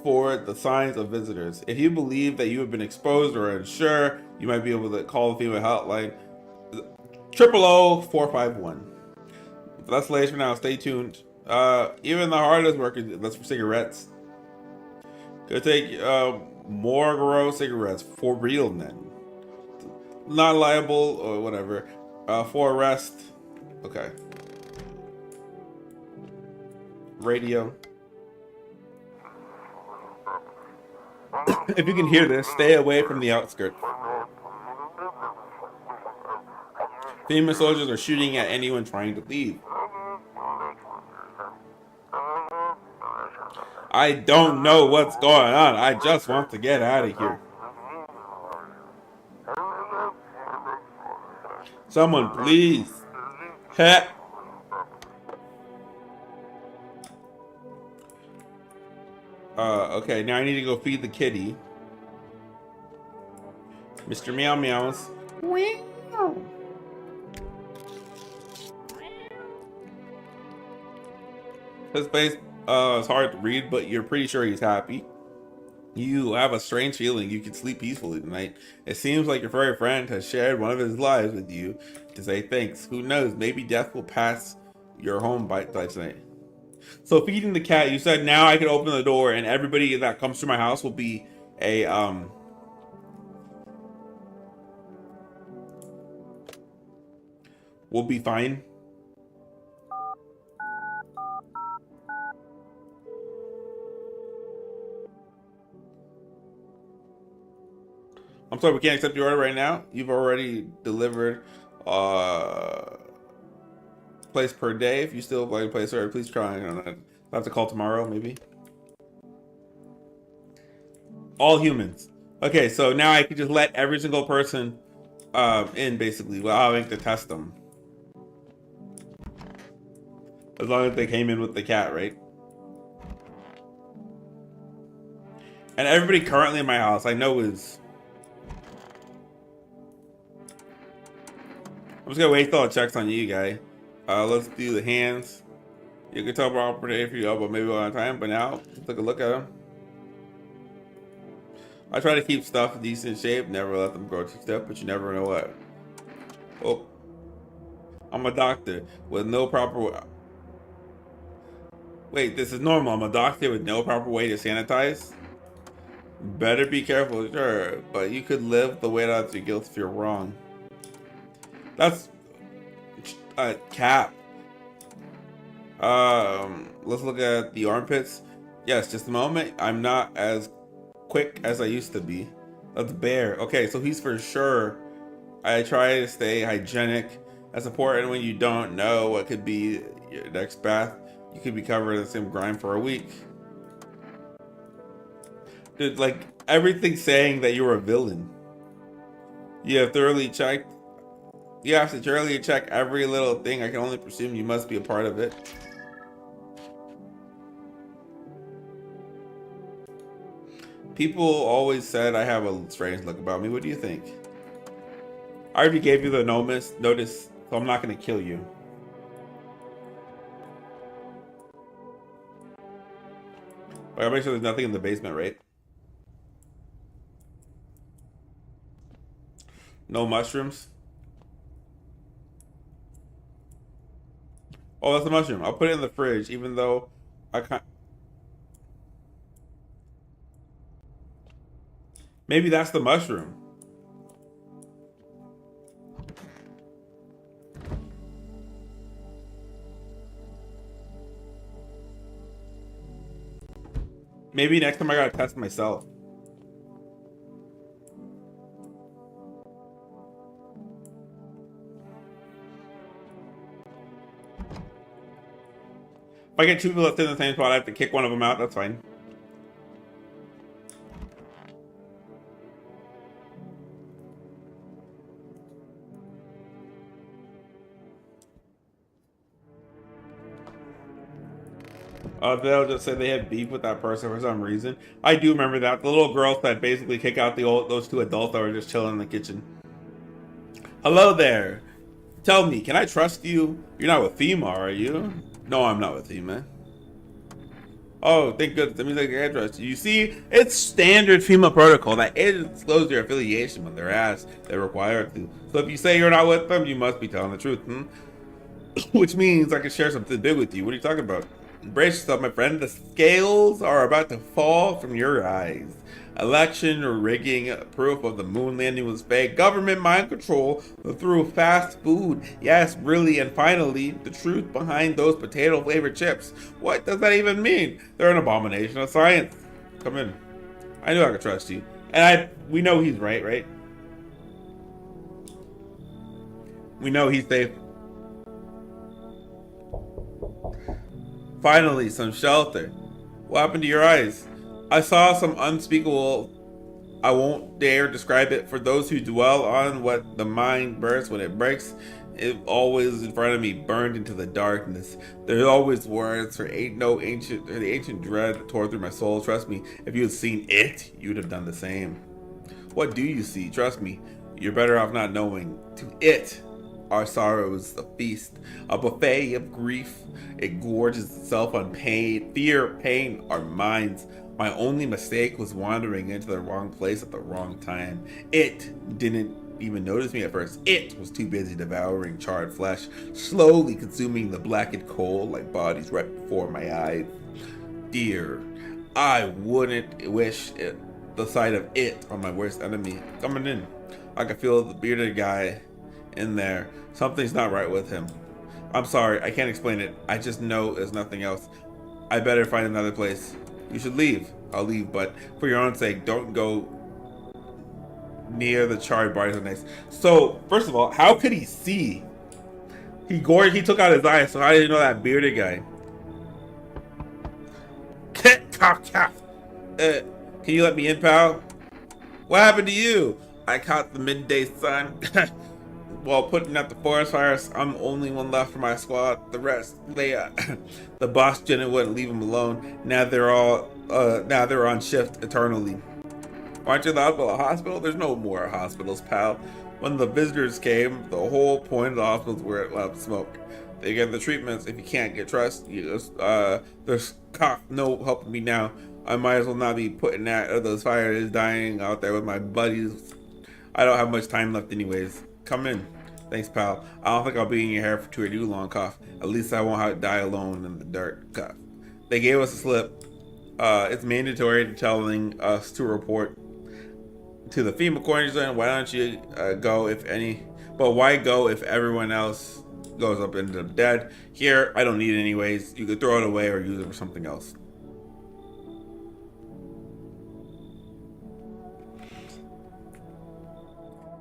Speaker 1: for the signs of visitors. If you believe that you have been exposed or unsure, you might be able to call the FEMA hotline 000-451. That's the latest for now. Stay tuned. Even the hardest work that's for cigarettes. Gonna take more grow cigarettes for real then. Not liable or whatever. For arrest. Okay. Radio. If you can hear this, stay away from the outskirts. FEMA soldiers are shooting at anyone trying to leave. I don't know what's going on. I just want to get out of here. Someone, please. Heh. Okay, now I need to go feed the kitty. Mr. Meow Meows. His face is hard to read, but you're pretty sure he's happy. You have a strange feeling you can sleep peacefully tonight. It seems like your furry friend has shared one of his lives with you to say thanks. Who knows, maybe death will pass your home by tonight. So feeding the cat, you said now I can open the door and everybody that comes to my house will be a will be fine. I'm sorry, we can't accept your order right now. You've already delivered place per day. If you still like to place order, please try. I'll have to call tomorrow, maybe. All humans. Okay, so now I can just let every single person in, basically, without having to test them. As long as they came in with the cat, right? And everybody currently in my house, I know is... I'm just gonna wait till it checks on you, guy. Let's do the hands. You can tell property for you, but maybe one time. But now, let's take a look at them. I try to keep stuff in decent shape, never let them grow too stiff, but you never know what. Oh, I'm a doctor with no proper. Wait, this is normal. I'm a doctor with no proper way to sanitize. Better be careful, sure, but you could live the weight out of your guilt if you're wrong. That's a cap. Let's look at the armpits. Yes, just a moment. I'm not as quick as I used to be. That's Bear. Okay, so he's for sure. I try to stay hygienic. That's important when you don't know what could be your next bath. You could be covered in the same grime for a week. Dude, like, everything's saying that you're a villain. You have thoroughly checked. You have to thoroughly check every little thing. I can only presume you must be a part of it. People always said I have a strange look about me. What do you think? I already gave you the notice, so I'm not going to kill you. I gotta make sure there's nothing in the basement, right? No mushrooms? Oh, that's a mushroom. I'll put it in the fridge, even though I can't. Maybe that's the mushroom. Maybe next time I gotta test myself. If I get two people left in the same spot, I have to kick one of them out. That's fine. They'll just say they have beef with that person for some reason. I do remember that. The little girls that basically kick out those two adults that were just chilling in the kitchen. Hello there. Tell me, can I trust you? You're not with FEMA, are you? No, I'm not with FEMA. Oh, thank goodness. That means I can trust you. You see, it's standard FEMA protocol that it discloses your affiliation when they're asked. They're required to. So if you say you're not with them, you must be telling the truth. Which means I can share something big with you. What are you talking about? Brace yourself, my friend. The scales are about to fall from your eyes. Election rigging, proof of the moon landing was fake. Government mind control through fast food. Yes, really. And finally, the truth behind those potato flavored chips. What does that even mean? They're an abomination of science. Come in. I knew I could trust you. And we know he's right, right? We know he's safe. Finally, some shelter. What happened to your eyes? I saw some unspeakable. I won't dare describe it for those who dwell on what the mind bursts when it breaks. It always in front of me, burned into the darkness. There's always words for the ancient dread that tore through my soul. Trust me, if you had seen it, you'd have done the same. What do you see? Trust me, you're better off not knowing. To it, our sorrow is a feast, a buffet of grief. It gorges itself on pain, fear, pain, our minds. My only mistake was wandering into the wrong place at the wrong time. It didn't even notice me at first. It was too busy devouring charred flesh, slowly consuming the blackened coal like bodies right before my eyes. Dear, I wouldn't wish the sight of it on my worst enemy. Coming in, I could feel the bearded guy in there. Something's not right with him. I'm sorry, I can't explain it. I just know there's nothing else. I better find another place. You should leave. I'll leave, but for your own sake, don't go near the charred bodies of the next. So, first of all, how could he see? He took out his eyes, so how did you know that bearded guy? Can you let me in, pal? What happened to you? I caught the midday sun. While putting out the forest fires, I'm the only one left for my squad. The rest, the boss wouldn't leave them alone. Now they're on shift eternally. Aren't you allowed to a hospital? There's no more hospitals, pal. When the visitors came, the whole point of the hospitals were allowed to smoke. They get the treatments. If you can't get trust, there's no helping me now. I might as well not be putting out those fires dying out there with my buddies. I don't have much time left anyways. Come in. Thanks, pal. I don't think I'll be in your hair for too long, cough. At least I won't have to die alone in the dirt, cough. They gave us a slip. It's mandatory telling us to report to the FEMA quarantine. Why don't you go if any? But why go if everyone else goes up and ends up dead? Here, I don't need it anyways. You could throw it away or use it for something else.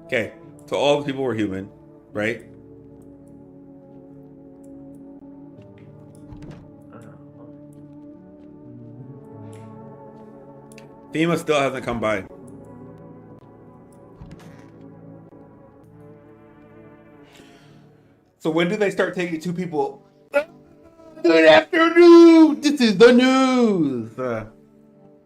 Speaker 1: Okay, so all the people were human, right? FEMA still hasn't come by. So when do they start taking two people? Good afternoon. This is the news.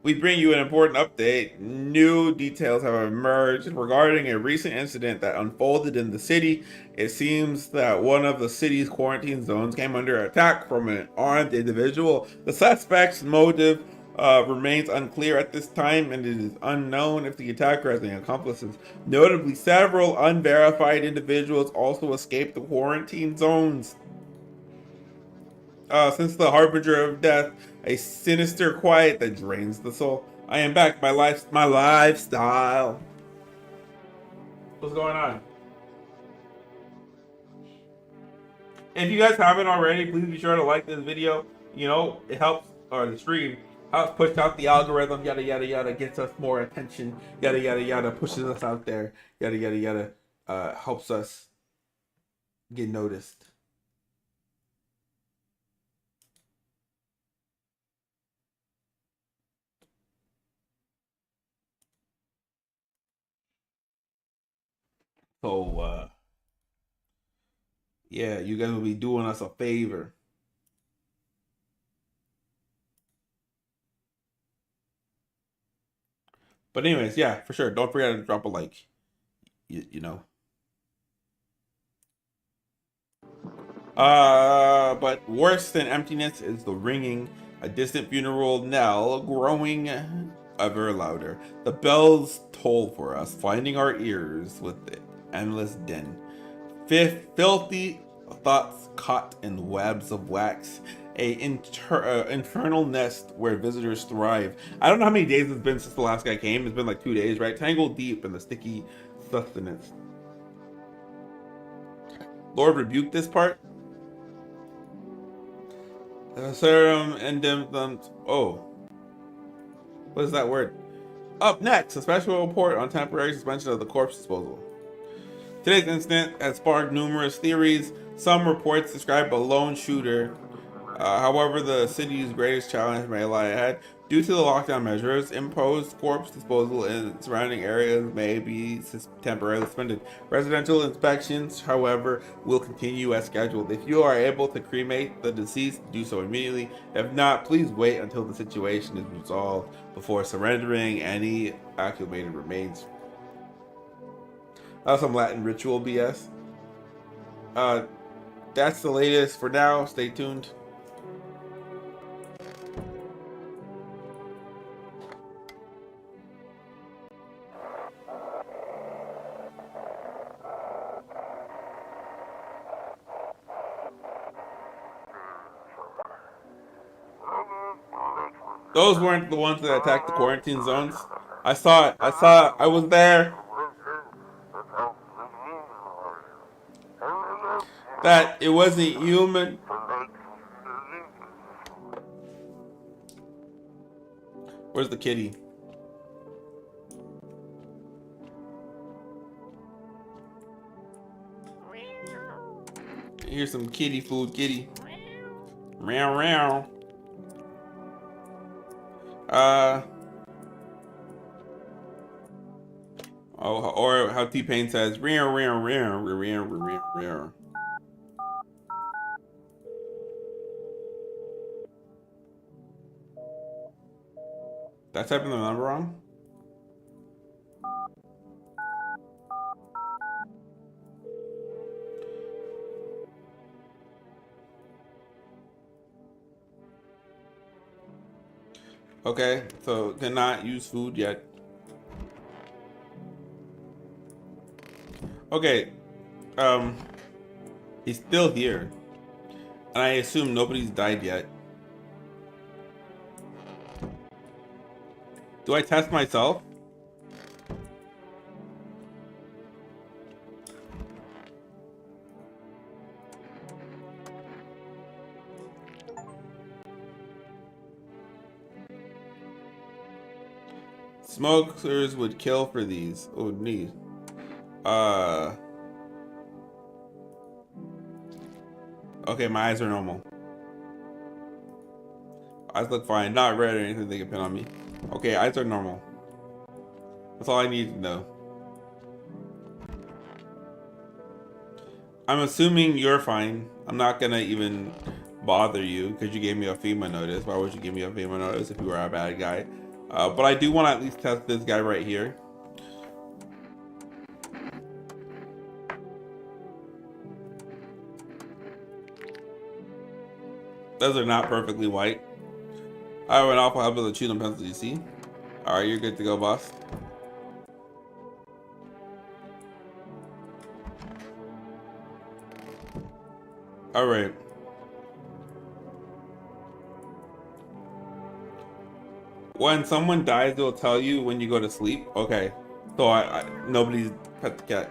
Speaker 1: We bring you an important update. New details have emerged regarding a recent incident that unfolded in the city. It seems that one of the city's quarantine zones came under attack from an armed individual. The suspect's motive remains unclear at this time, and it is unknown if the attacker has any accomplices. Notably, several unverified individuals also escaped the quarantine zones. Since the harbinger of death, a sinister quiet that drains the soul. I am back. My lifestyle. What's going on? If you guys haven't already, please be sure to like this video. You know, it helps, or the stream helps push out the algorithm. Yada yada yada, gets us more attention. Yada yada yada, pushes us out there. Yada yada yada, helps us get noticed. So, yeah, you guys will be doing us a favor. But anyways, yeah, for sure. Don't forget to drop a like. You know. But worse than emptiness is the ringing, a distant funeral knell growing ever louder. The bells toll for us, finding our ears with the endless din. Filthy thoughts caught in webs of wax, infernal nest where visitors thrive. I don't know how many days it's been since the last guy came. It's been like 2 days, right? Tangled deep in the sticky sustenance. Lord, rebuke this part. Serum endem. Oh, what is that word? Up next, a special report on temporary suspension of the corpse disposal. Today's incident has sparked numerous theories. Some reports describe a lone shooter. However, the city's greatest challenge may lie ahead. Due to the lockdown measures, imposed corpse disposal in surrounding areas may be temporarily suspended. Residential inspections, however, will continue as scheduled. If you are able to cremate the deceased, do so immediately. If not, please wait until the situation is resolved before surrendering any acclimated remains. That was some Latin ritual BS. Uh, that's the latest for now. Stay tuned. Those weren't the ones that attacked the quarantine zones. I saw it. I was there. That it wasn't human. Where's the kitty? Here's some kitty food, kitty. Meow meow. Oh, or how T-Pain says, rear, rear, rear, rear, rear, rear. Did I type in the number wrong? Okay, so cannot use food yet. Okay, he's still here. And I assume nobody's died yet. Do I test myself? Smokers would kill for these. Oh, neat. Okay, my eyes are normal. Eyes look fine. Not red or anything they can pin on me. Okay, eyes are normal. That's all I need to know. I'm assuming you're fine. I'm not gonna even bother you because you gave me a FEMA notice. Why would you give me a FEMA notice if you were a bad guy? But I do want to at least test this guy right here. Those are not perfectly white. I have an awful habit of chewing on pencils, you see? Alright, you're good to go, boss. Alright. When someone dies, they'll tell you when you go to sleep. Okay. So nobody's pet the cat.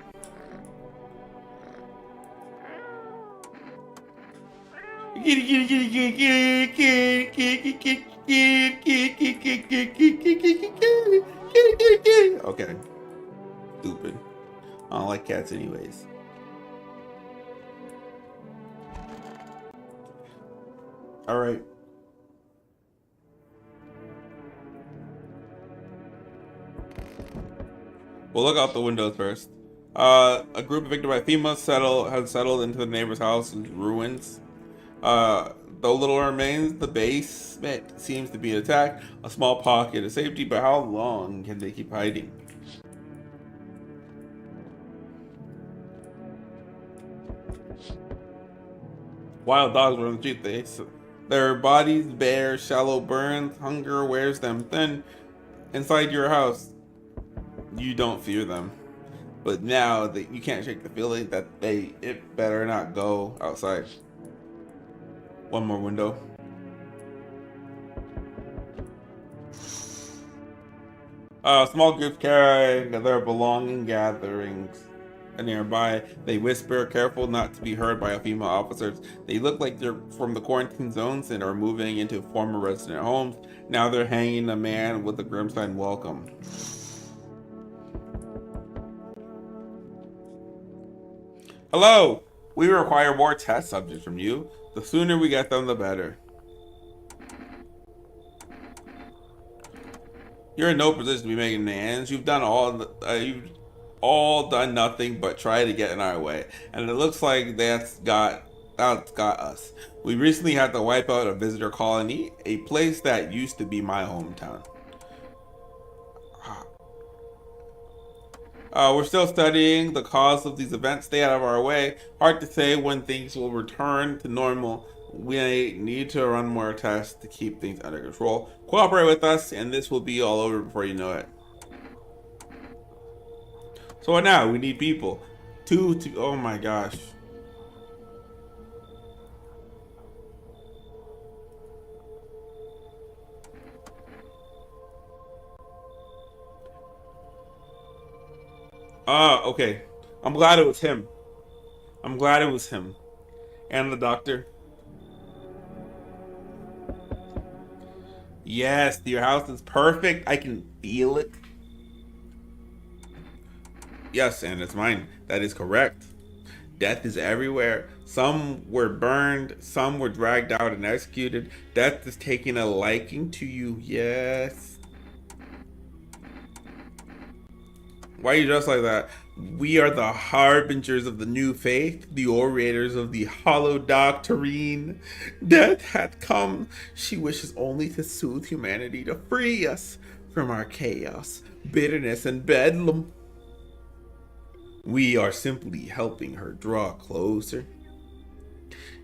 Speaker 1: Okay. Stupid. I don't like cats anyways. Alright. We'll look out the windows first. A group evicted by FEMA has settled into the neighbor's house's ruins. Uh, though little remains, the basement seems to be attacked. A small pocket of safety, but how long can they keep hiding? Wild dogs run the street. Their bodies bear shallow burns. Hunger wears them thin. Inside your house, you don't fear them. But now that you can't shake the feeling that it better not go outside. One more window. Small groups carry their belonging gatherings nearby. They whisper, careful not to be heard by female officers. They look like they're from the quarantine zones and are moving into former resident homes. Now they're hanging a man with a grim sign, welcome. Hello! We require more test subjects from you. The sooner we get them, the better. You're in no position to be making demands. You've all done nothing but try to get in our way, and it looks like that's got us. We recently had to wipe out a visitor colony, a place that used to be my hometown. We're still studying the cause of these events. Stay out of our way. Hard to say when things will return to normal. We need to run more tests to keep things under control. Cooperate with us, and this will be all over before you know it. So what now? We need people. Two. Oh my gosh. Okay. I'm glad it was him. I'm glad it was him. And the doctor. Yes, your house is perfect. I can feel it. Yes, and it's mine. That is correct. Death is everywhere. Some were burned, some were dragged out and executed. Death is taking a liking to you. Yes. Why are you dressed like that? We are the harbingers of the new faith, the orators of the hollow doctrine. Death hath come. She wishes only to soothe humanity, to free us from our chaos, bitterness, and bedlam. We are simply helping her draw closer.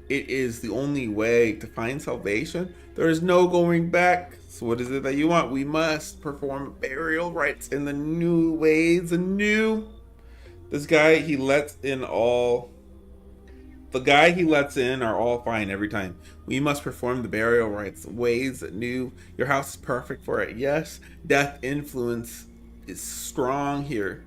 Speaker 1: It is the only way to find salvation. There is no going back. So what is it that you want? We must perform burial rites in the new ways anew. This guy, he lets in all. The guy he lets in are all fine every time. We must perform the burial rites, ways anew. Your house is perfect for it. Yes, death influence is strong here.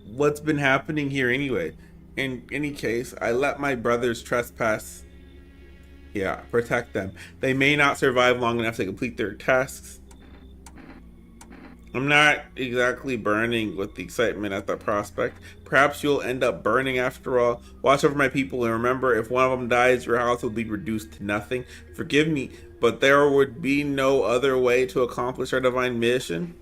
Speaker 1: What's been happening here anyway? In any case, I let my brothers trespass. Yeah, protect them. They may not survive long enough to complete their tasks. I'm not exactly burning with the excitement at the prospect. Perhaps you'll end up burning after all. Watch over my people and remember, if one of them dies, your house will be reduced to nothing. Forgive me, but there would be no other way to accomplish our divine mission.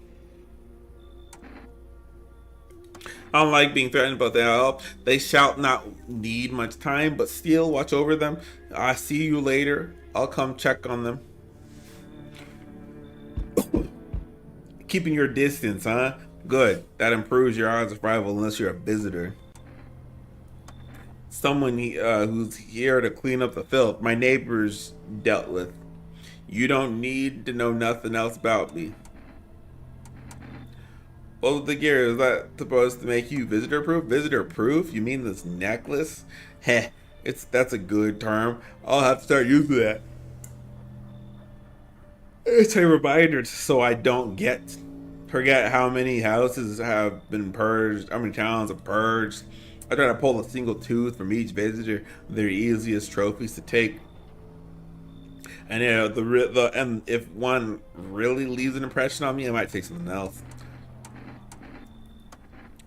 Speaker 1: Unlike being threatened, but they help. They shall not need much time, but still watch over them. I see you later. I'll come check on them. Keeping your distance, huh? Good. That improves your odds of survival unless you're a visitor. Someone who's here to clean up the filth. My neighbors dealt with. You don't need to know nothing else about me. Well, the gear, is that supposed to make you visitor proof? Visitor proof? You mean this necklace? Heh, that's a good term. I'll have to start using that. It's a reminder so I don't forget how many houses have been purged, how many towns have purged. I try to pull a single tooth from each visitor. They're easiest trophies to take. And and if one really leaves an impression on me, I might take something else.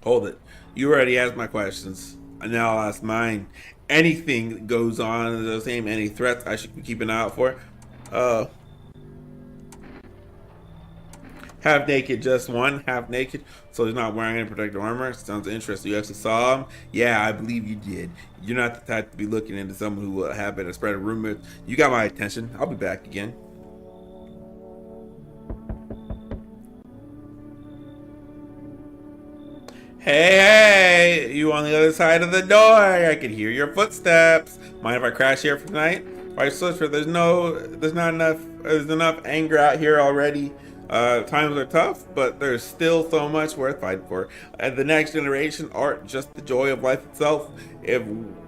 Speaker 1: Hold it. You already asked my questions. And now I'll ask mine. Anything that goes on is the same. Any threats I should be keeping an eye out for. Uh, Half naked, just one, half naked. So he's not wearing any protective armor. Sounds interesting. You actually saw him? Yeah, I believe you did. You're not the type to be looking into someone who will have been a spread of rumors. You got my attention. I'll be back again. Hey, you on the other side of the door? I can hear your footsteps. Mind if I crash here for tonight? Right, sister. There's enough anger out here already. Times are tough, but there's still so much worth fighting for. And the next generation aren't just the joy of life itself. If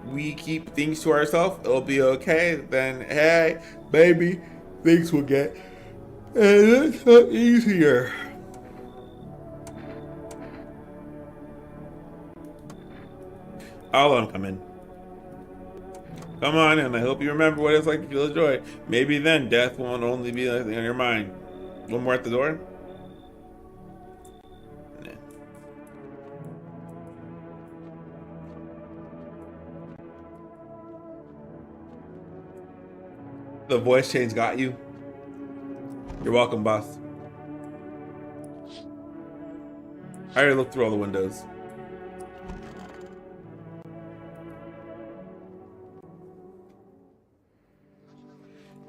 Speaker 1: we keep things to ourselves, it'll be okay. Then, hey, baby, things will get a little easier. I'll let him come in. Come on, and I hope you remember what it's like to feel joy. Maybe then death won't only be on your mind. One more at the door? Nah. The voice change got you? You're welcome, boss. I already looked through all the windows.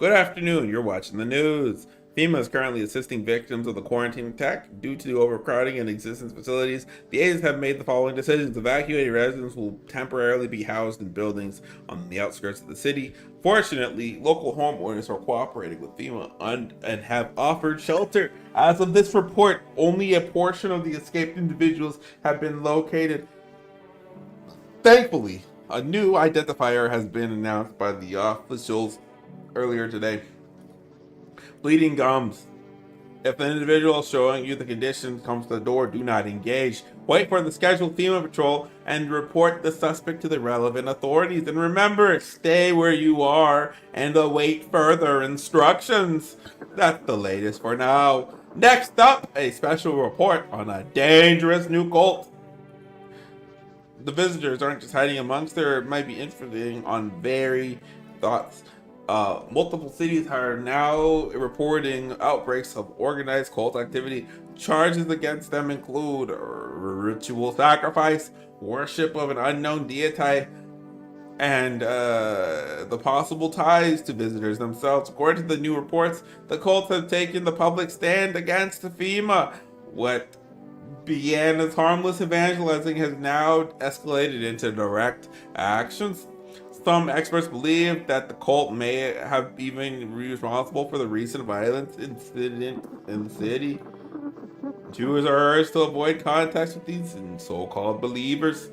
Speaker 1: Good afternoon, you're watching the news. FEMA is currently assisting victims of the quarantine attack. Due to the overcrowding in existing facilities, the agents have made the following decisions. Evacuated residents will temporarily be housed in buildings on the outskirts of the city. Fortunately, local homeowners are cooperating with FEMA and have offered shelter. As of this report, only a portion of the escaped individuals have been located. Thankfully, a new identifier has been announced by the officials earlier today. Bleeding gums. If an individual showing you the condition comes to the door, do not engage. Wait for the scheduled FEMA patrol and report the suspect to the relevant authorities. And remember, stay where you are and await further instructions. That's the latest for now. Next up, a special report on a dangerous new cult. The visitors aren't just hiding amongst, there might be infiltrating on very thoughts. Multiple cities are now reporting outbreaks of organized cult activity. Charges against them include ritual sacrifice, worship of an unknown deity, and the possible ties to visitors themselves. According to the new reports, the cults have taken the public stand against FEMA. What began as harmless evangelizing has now escalated into direct actions. Some experts believe that the cult may have even been responsible for the recent violence incident in the city. Jews are urged to avoid contact with these so-called believers.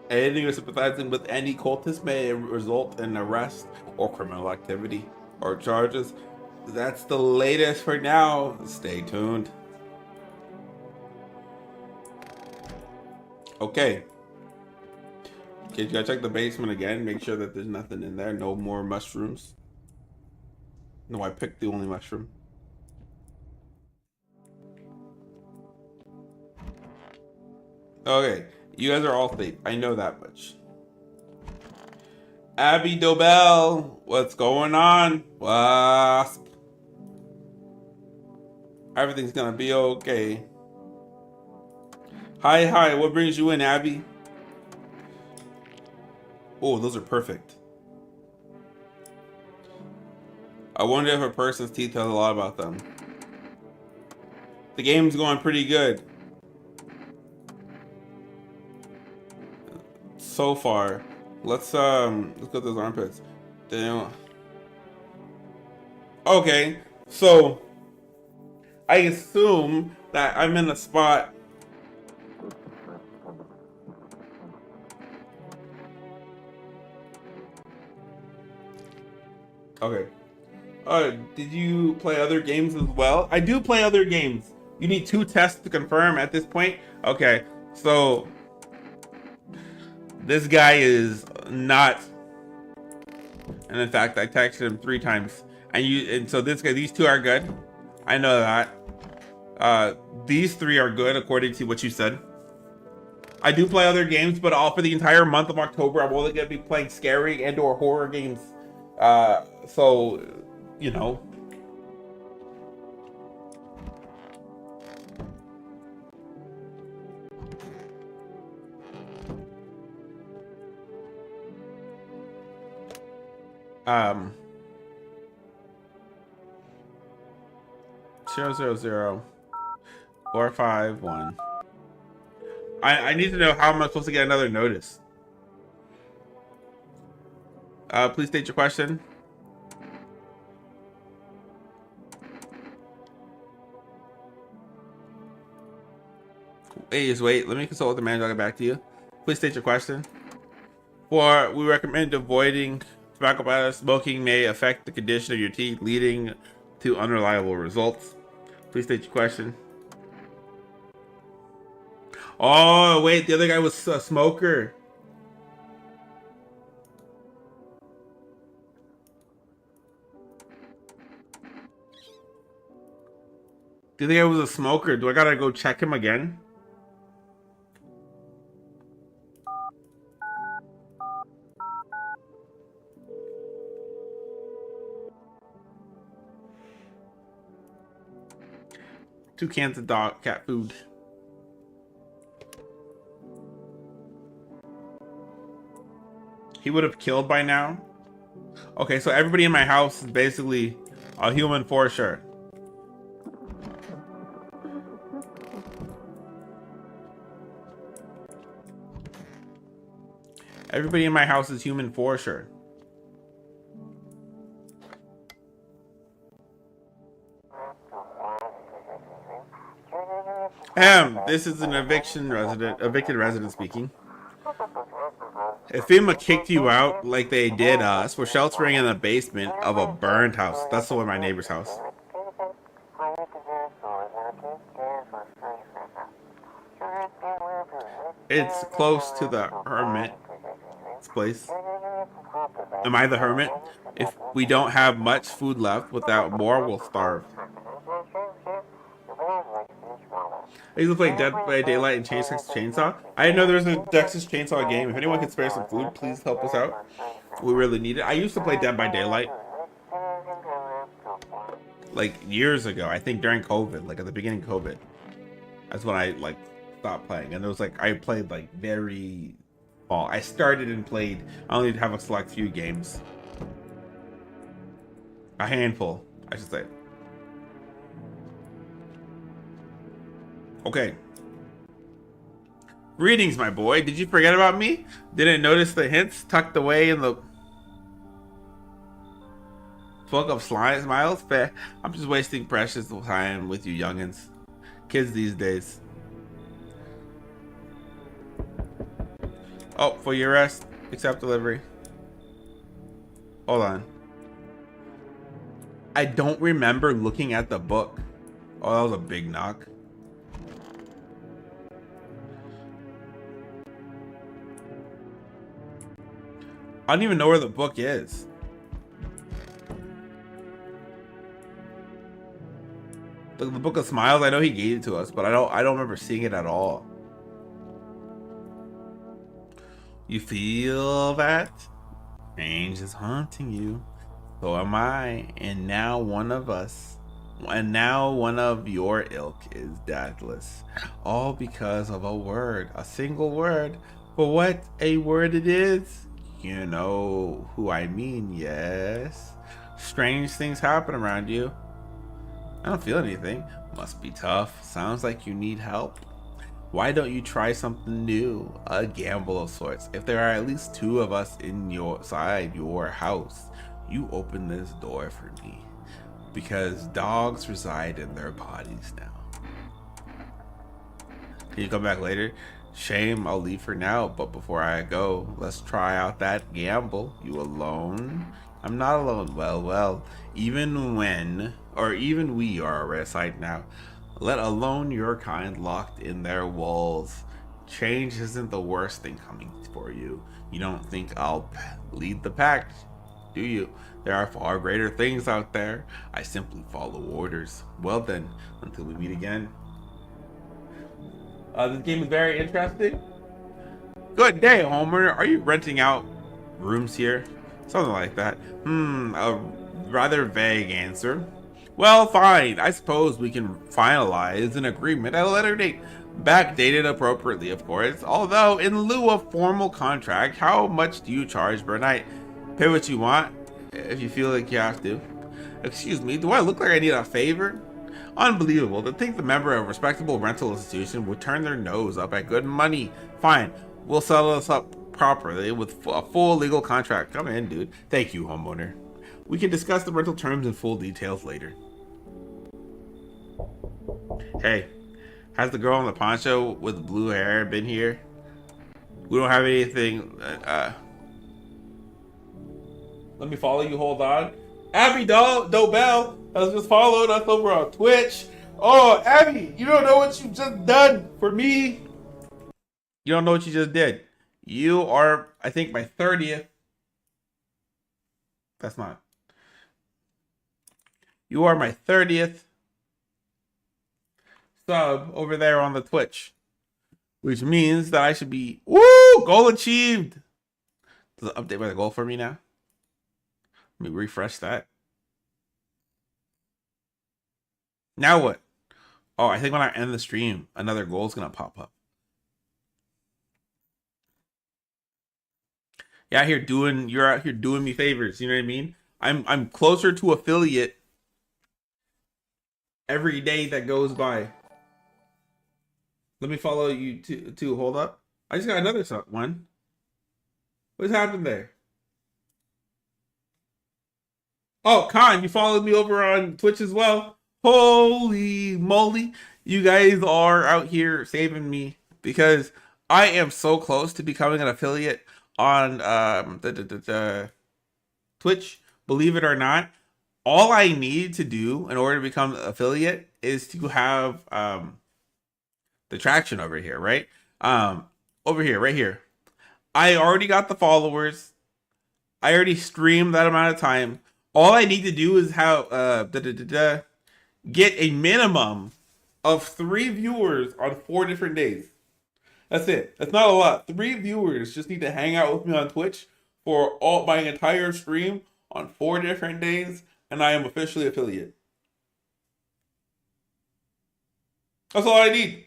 Speaker 1: Anything or sympathizing with any cultist may result in arrest or criminal activity or charges. That's the latest for now. Stay tuned. Okay. Okay, you gotta check the basement again. Make sure that there's nothing in there. No more mushrooms. No, I picked the only mushroom. Okay, you guys are all safe. I know that much. Abby Dobell, what's going on? Wasp. Everything's gonna be okay. Hi, what brings you in, Abby? Oh, those are perfect. I wonder if a person's teeth tell a lot about them. The game's going pretty good. So far. Let's look at those armpits. Damn. Okay, so I assume that I'm in a spot. Okay. Did you play other games as well? I do play other games. You need 2 tests to confirm at this point. Okay, so this guy is not, and in fact, I texted him 3 times, and so these 2 are good. I know that. These 3 are good according to what you said. I do play other games, but all for the entire month of October, I'm only gonna be playing scary and/or horror games. So, you know. Um, 000-451. I need to know how am I supposed to get another notice. Please state your question. Wait. Let me consult with the manager. I'll get back to you. Please state your question. We recommend avoiding tobacco products. Smoking may affect the condition of your teeth, leading to unreliable results. Please state your question. Oh, wait. The other guy was a smoker. The other guy was a smoker. Do I gotta go check him again? Two cans of cat food. He would have killed by now. Okay, so everybody in my house is basically a human for sure. Everybody in my house is human for sure. This is an evicted resident speaking. If FEMA kicked you out like they did us, we're sheltering in the basement of a burned house. That's the one, my neighbor's house. It's close to the hermit's place. Am I the hermit? If we don't have much food left, without more, we'll starve. I used to play Dead by Daylight and Texas Chainsaw. I didn't know there was a Texas Chainsaw game. If anyone can spare some food, please help us out. We really need it. I used to play Dead by Daylight like years ago. I think during COVID, like at the beginning of COVID. That's when I like stopped playing. And it was like I played like very small. I started and played. I only have a select few games. A handful, I should say. Okay. Greetings, my boy. Did you forget about me? Didn't notice the hints tucked away in the book of smiles? I'm just wasting precious time with you youngins. Kids these days. Oh, for your rest, accept delivery. Hold on. I don't remember looking at the book. Oh, that was a big knock. I don't even know where the book is. The Book of Smiles, I know he gave it to us, but I don't remember seeing it at all. You feel that? Change is haunting you. So am I, and now one of us. And now one of your ilk is deathless. All because of a word. A single word. But what a word it is. You know who I mean, yes. Strange things happen around you. I don't feel anything. Must be tough. Sounds like you need help. Why don't you try something new? A gamble of sorts. If there are at least two of us inside your house, you open this door for me. Because dogs reside in their bodies now. Can you come back later? Shame, I'll leave for now, but before I go, let's try out that gamble. You alone? I'm not alone. Well, even we are a rare sight now, let alone your kind locked in their walls. Change isn't the worst thing coming for you. You don't think I'll lead the pack, do you? There are far greater things out there. I simply follow orders. Well then, until we meet again. This game is very interesting. Good day, Homer. Are you renting out rooms here? Something like that. A rather vague answer. Well, fine. I suppose we can finalize an agreement at a later date. Backdated appropriately, of course. Although, in lieu of formal contract, how much do you charge per night? Pay what you want, if you feel like you have to. Excuse me, do I look like I need a favor? Unbelievable to think the member of a respectable rental institution would turn their nose up at good money. Fine, we'll settle this up properly with a full legal contract. Come in, dude. Thank you, homeowner. We can discuss the rental terms in full details later. Hey, has the girl in the poncho with the blue hair been here? We don't have anything. Let me follow you. Hold on. Abby Dobell has just followed us over on Twitch. Oh, Abby, you don't know what you've just done for me. You don't know what you just did. You are, I think, my 30th. That's not. You are my 30th sub over there on the Twitch, which means that I should be, woo, goal achieved. Does it update by the goal for me now? Let me refresh that. Now what? Oh, I think when I end the stream, another goal is gonna pop up. You're out here doing me favors. You know what I mean? I'm closer to affiliate every day that goes by. Let me follow you too. Hold up. I just got another one. What's happened there? Oh, Khan, you followed me over on Twitch as well. Holy moly. You guys are out here saving me because I am so close to becoming an affiliate on Twitch. Believe it or not, all I need to do in order to become an affiliate is to have the traction over here, right? Over here, right here. I already got the followers. I already streamed that amount of time. All I need to do is have get a minimum of 3 viewers on 4 different days. That's it. That's not a lot. 3 viewers just need to hang out with me on Twitch for all my entire stream on 4 different days, and I am officially affiliate. That's all I need.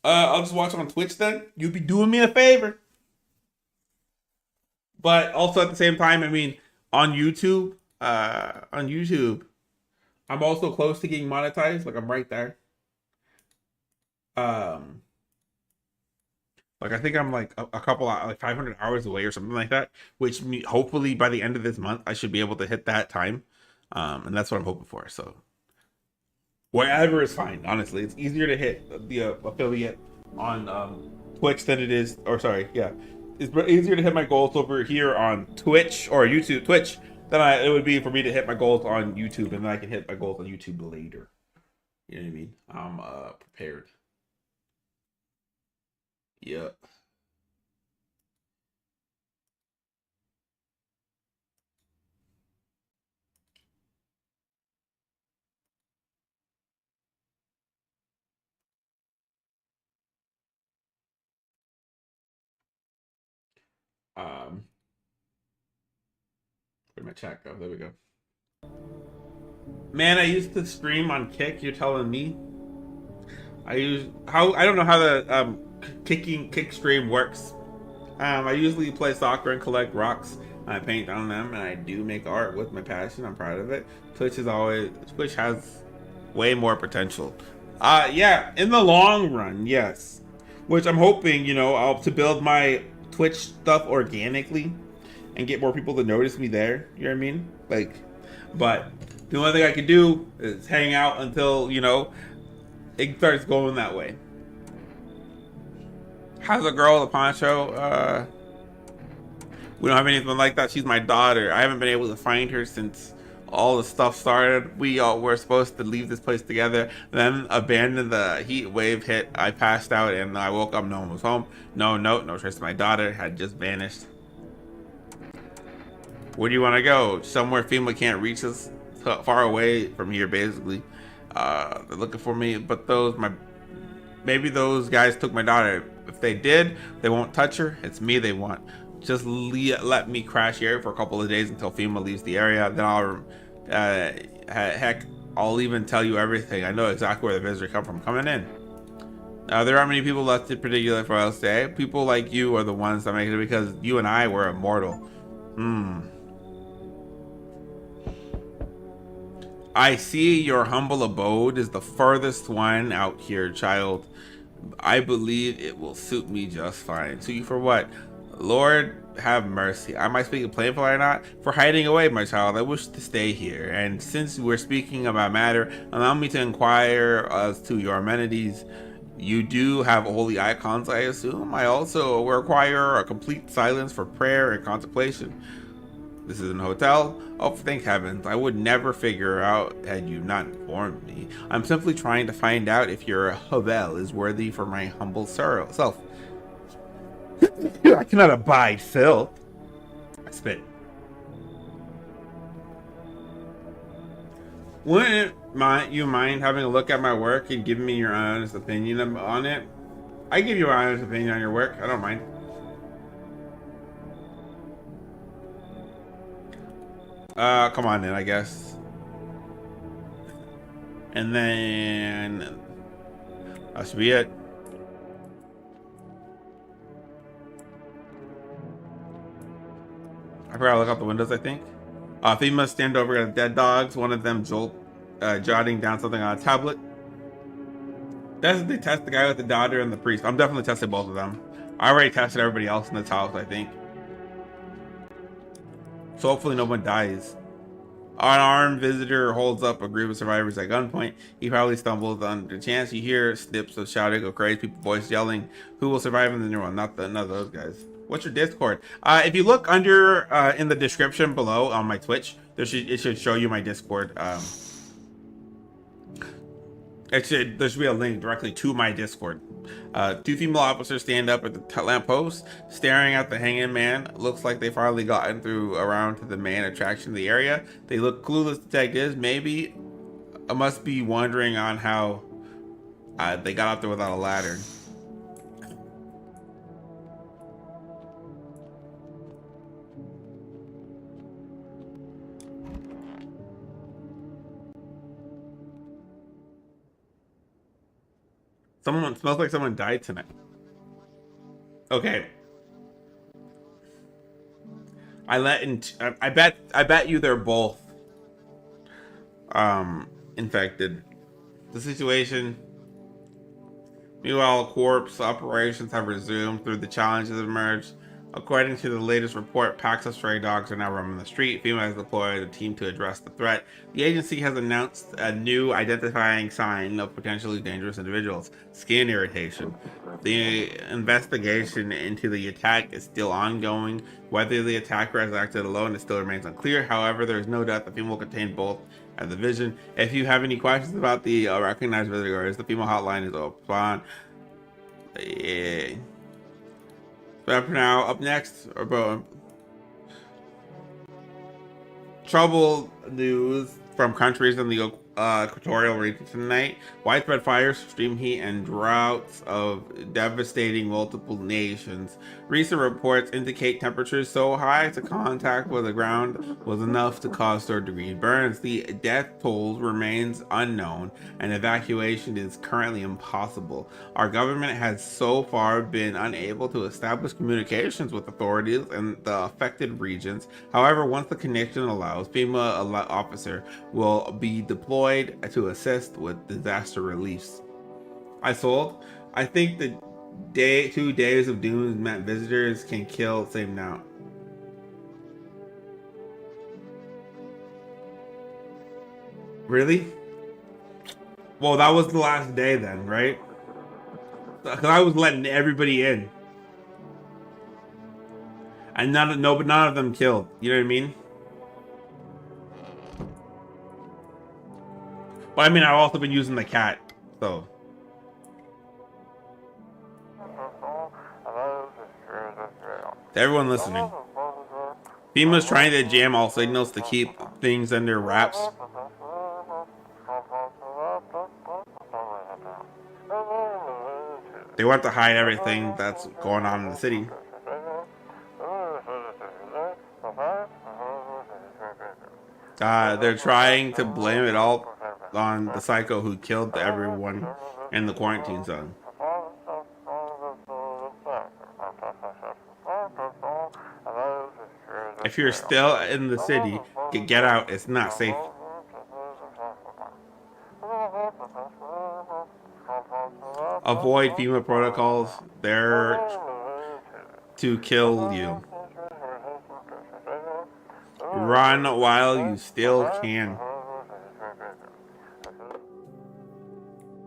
Speaker 1: I'll just watch on Twitch then. You'd be doing me a favor. But also at the same time, I mean, on YouTube, I'm also close to getting monetized. Like I'm right there. Like I think I'm like a couple like 500 hours away or something like that. Which hopefully by the end of this month, I should be able to hit that time. And that's what I'm hoping for. So wherever is fine. Honestly, it's easier to hit the affiliate on Twitch than it is, or sorry, yeah. It's easier to hit my goals over here on Twitch or YouTube, Twitch, than it would be for me to hit my goals on YouTube, and then I can hit my goals on YouTube later. You know what I mean? I'm prepared. Yep. Where'd my chat go? There we go. Man, I used to stream on Kick. You're telling me? I don't know how the kick stream works. I usually play soccer and collect rocks. I paint on them, and I do make art with my passion. I'm proud of it. Twitch has way more potential. Yeah, in the long run, yes. Which I'm hoping, to build my Twitch stuff organically and get more people to notice me there. You know what I mean? Like, but the only thing I can do is hang out until, it starts going that way. How's the girl with the poncho? We don't have anything like that. She's my daughter. I haven't been able to find her since all the stuff started. We all were supposed to leave this place together, then abandon the heat wave hit. I passed out and I woke up. No one was home. No trace of my daughter. Had just vanished. Where do you want to go? Somewhere FEMA can't reach us, far away from here, basically. They're looking for me, but maybe those guys took my daughter. If they did, they won't touch her. It's me they want. Just let me crash here for a couple of days until FEMA leaves the area. Then heck, I'll even tell you everything. I know exactly where the visitor come from coming in. There aren't many people left in particular for us today. People like you are the ones that make it because you and I were immortal. I see your humble abode is the furthest one out here, child. I believe it will suit me just fine. Suit you for what? Lord, have mercy. I might speak plainly or not. For hiding away, my child, I wish to stay here. And since we're speaking about matter, allow me to inquire as to your amenities. You do have holy icons, I assume. I also require a complete silence for prayer and contemplation. This is an hotel? Oh, thank heavens. I would never figure out had you not informed me. I'm simply trying to find out if your hovel is worthy for my humble self. I cannot abide filth. I spit. Wouldn't you mind having a look at my work and giving me your honest opinion on it? I give you an honest opinion on your work. I don't mind. Come on then, I guess. And then that should be it. I forgot to look out the windows, I think. FEMA stand over at dead dogs, one of them jotting down something on a tablet. They test the guy with the daughter and the priest. I'm definitely testing both of them. I already tested everybody else in this house, I think. So hopefully no one dies. An armed visitor holds up a group of survivors at gunpoint. He probably stumbles on the chance. You hear snips of shouting of crazy people, voice yelling. Who will survive in the new one? Not those guys. What's your Discord? If you look under in the description below on my Twitch, it should show you my Discord. There should be a link directly to my Discord. Two female officers stand up at the lamppost, staring at the hanging man. Looks like they finally gotten through around to the main attraction of the area. They look clueless detectives. Maybe must be wondering on how they got out there without a ladder. Someone smells like someone died tonight. Okay. I bet you they're both infected. The situation. Meanwhile, corpse operations have resumed through the challenges that emerged. According to the latest report, packs of stray dogs are now roaming the street. FEMA has deployed a team to address the threat. The agency has announced a new identifying sign of potentially dangerous individuals: skin irritation. The investigation into the attack is still ongoing. Whether the attacker has acted alone, it still remains unclear. However, there is no doubt the FEMA will contain both at the vision. If you have any questions about the recognized visitors, the FEMA hotline is open. Yeah. But for now, up next, trouble news from countries in the equatorial region tonight. Widespread fires, extreme heat, and droughts of devastating multiple nations. Recent reports indicate temperatures so high to contact with the ground was enough to cause third-degree burns. The death toll remains unknown, and evacuation is currently impossible. Our government has so far been unable to establish communications with authorities in the affected regions. However, once the connection allows, FEMA officer will be deployed to assist with disaster reliefs. I think the 2 days of doom meant visitors can kill same now. Really? Well, that was the last day then, right? Because I was letting everybody in, and none of them killed. You know what I mean? But I mean, I've also been using the cat, so. To everyone listening, FEMA's trying to jam all signals to keep things under wraps. They want to hide everything that's going on in the city. They're trying to blame it all on the psycho who killed everyone in the quarantine zone. If you're still in the city, get out. It's not safe. Avoid FEMA protocols. They're to kill you. Run while you still can.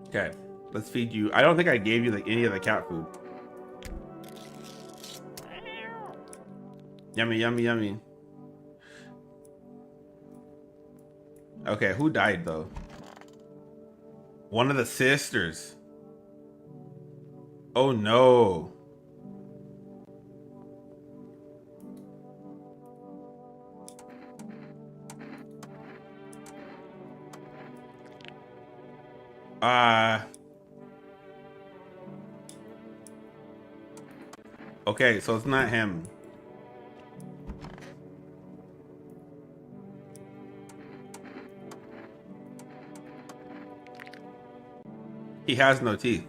Speaker 1: Okay, let's feed you. I don't think I gave you like any of the cat food. Yummy, yummy, yummy. Okay, who died though? One of the sisters. Oh no. Okay, so it's not him. He has no teeth.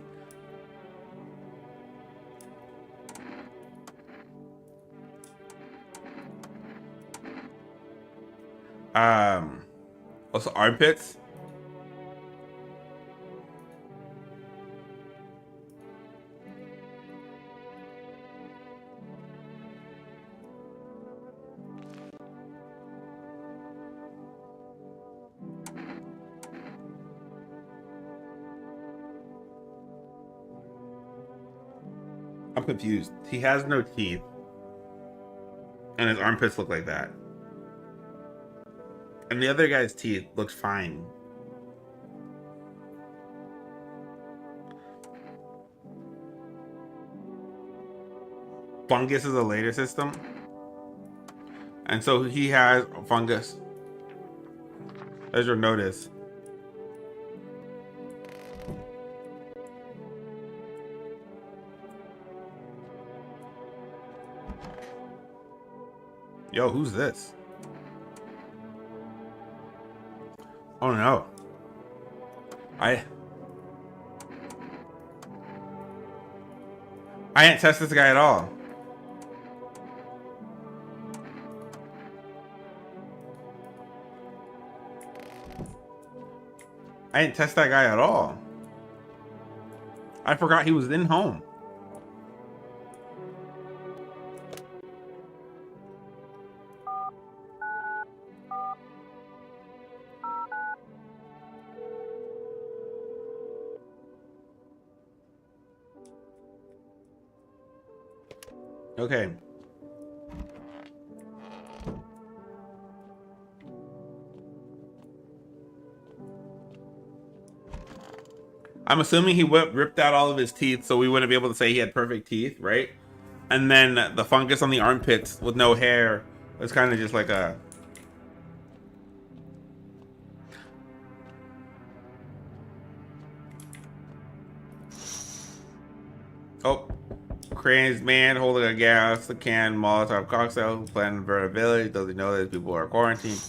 Speaker 1: Also armpits. I'm confused. He has no teeth. And his armpits look like that. And the other guy's teeth looks fine. Fungus is a later system. And so he has fungus. There's your notice. Yo, who's this? Oh no. I didn't test this guy at all. I didn't test that guy at all. I forgot he was in home. Okay. I'm assuming he ripped out all of his teeth so we wouldn't be able to say he had perfect teeth, right? And then the fungus on the armpits with no hair was kind of just like a... Oh. Crane's man holding a gas, a can, Molotov cocktail, planning to burn a village. Does he know that people are quarantined?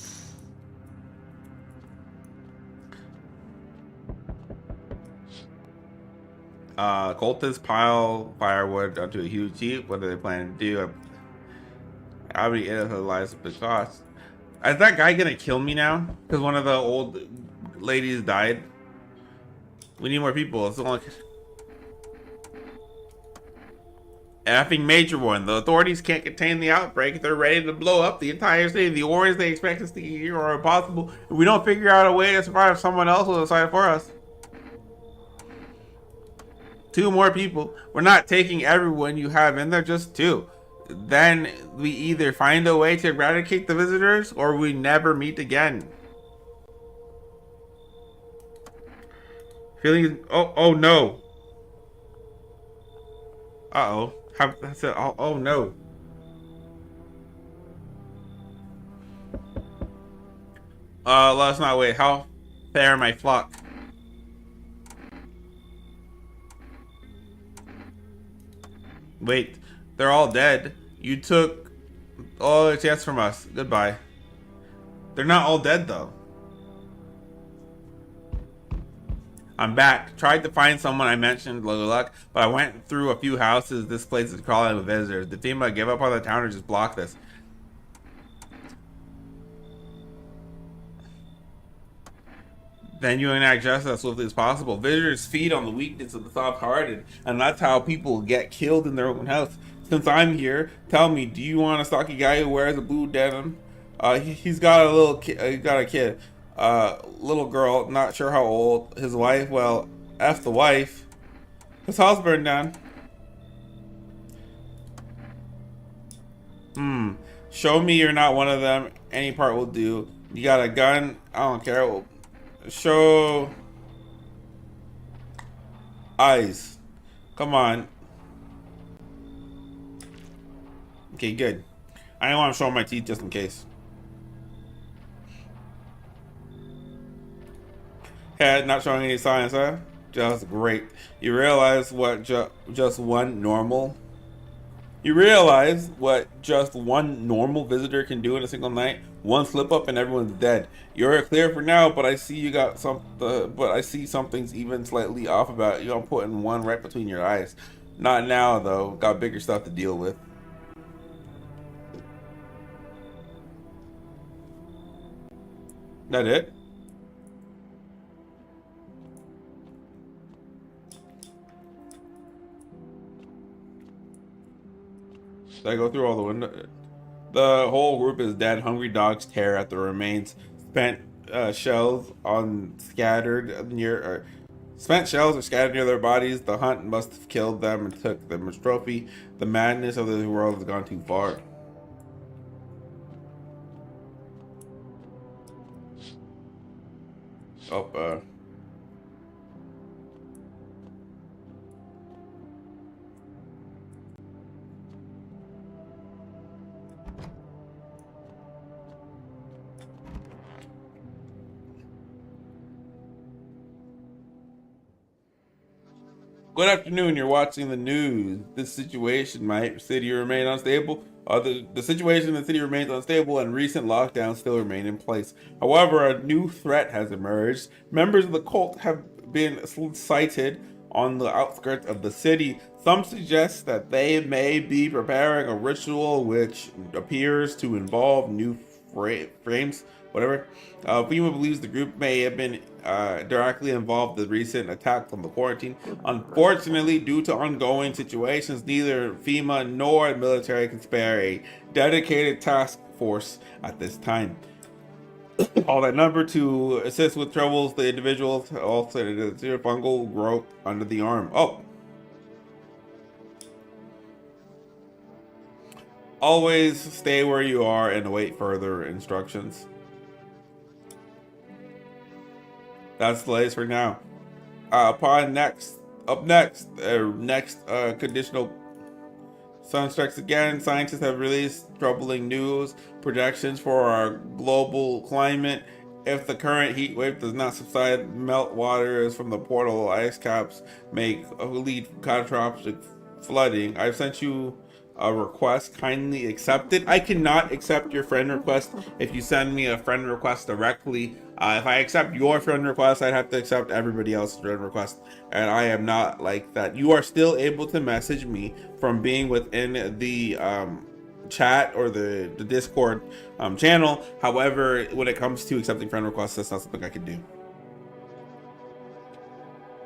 Speaker 1: Cultists pile firewood onto a huge heap. What are they planning to do? How many innocent lives have been cost? Is that guy gonna kill me now? Because one of the old ladies died. We need more people. It's only... Effing major one. The authorities can't contain the outbreak. They're ready to blow up the entire city. The wars they expect us to get here are impossible. If we don't figure out a way to survive, someone else will decide for us. 2 more people. We're not taking everyone you have in there, just 2. Then we either find a way to eradicate the visitors or we never meet again. Feeling... Oh no. Uh-oh. That's it. Oh no. Let us not wait. How fair my flock. Wait, they're all dead. You took all the chance from us. Goodbye. They're not all dead though. I'm back. Tried to find someone I mentioned, low luck, but I went through a few houses. This place is crawling with visitors. The team give up on the town or just block this. Then you enact justice as swiftly as possible. Visitors feed on the weakness of the soft-hearted, and that's how people get killed in their own house. Since I'm here, tell me, do you want a stocky guy who wears a blue denim? He's got a little kid. He's got a kid. Little girl, not sure how old. His wife, well, F the wife. His house burned down. Show me you're not one of them. Any part will do. You got a gun? I don't care. Well, show eyes. Come on. Okay, good. I didn't want to show my teeth just in case. Head not showing any signs, huh? Just great. You realize what just one normal You realize what just one normal visitor can do in a single night? One slip up and everyone's dead. You're clear for now, but I see you got some. But I see something's even slightly off about you. I'm putting one right between your eyes. Not now though. Got bigger stuff to deal with. That it? Did I go through all the windows? The whole group is dead. Hungry dogs tear at the remains. Spent shells on scattered near. Spent shells are scattered near their bodies. The hunt must have killed them and took them as trophy. The madness of the world has gone too far. Oh, Good afternoon. You're watching the news. This situation might city remain unstable. The situation in the city remains unstable, and recent lockdowns still remain in place. However, a new threat has emerged. Members of the cult have been sighted on the outskirts of the city. Some suggest that they may be preparing a ritual which appears to involve new frames, whatever. FEMA believes the group may have been directly involved in the recent attack on the quarantine. Unfortunately, due to ongoing situations, neither FEMA nor the military can spare a dedicated task force at this time. All that number to assist with troubles, the individuals also the fungal growth under the arm. Oh, always stay where you are and await further instructions. That's the latest for now. Upon next, up next, conditional sun strikes again. Scientists have released troubling news projections for our global climate. If the current heat wave does not subside, melt waters from the portal ice caps may lead catastrophic flooding. I've sent you a request. Kindly accept it. I cannot accept your friend request if you send me a friend request directly. If I accept your friend request, I'd have to accept everybody else's friend request, and I am not like that. You are still able to message me from being within the chat or the Discord channel. However, when it comes to accepting friend requests, that's not something I can do.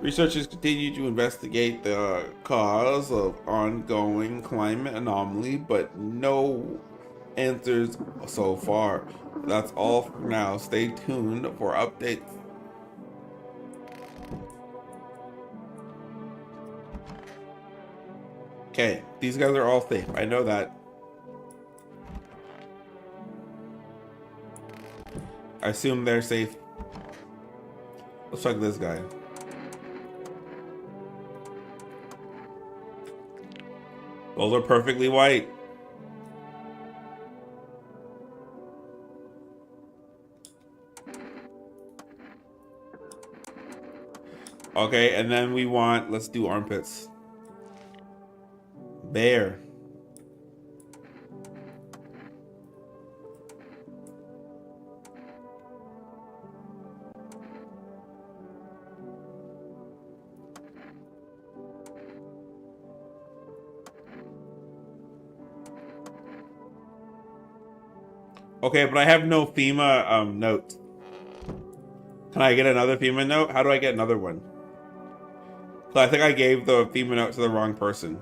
Speaker 1: Researchers continue to investigate the cause of ongoing climate anomaly, but no answers so far. That's all for now. Stay tuned for updates. Okay, these guys are all safe. I know that. I assume they're safe. Let's check this guy. Those are perfectly white. Okay, and then we want, let's do armpits. Bear. Okay, but I have no FEMA note. Can I get another FEMA note? How do I get another one? So I think I gave the FEMA note to the wrong person.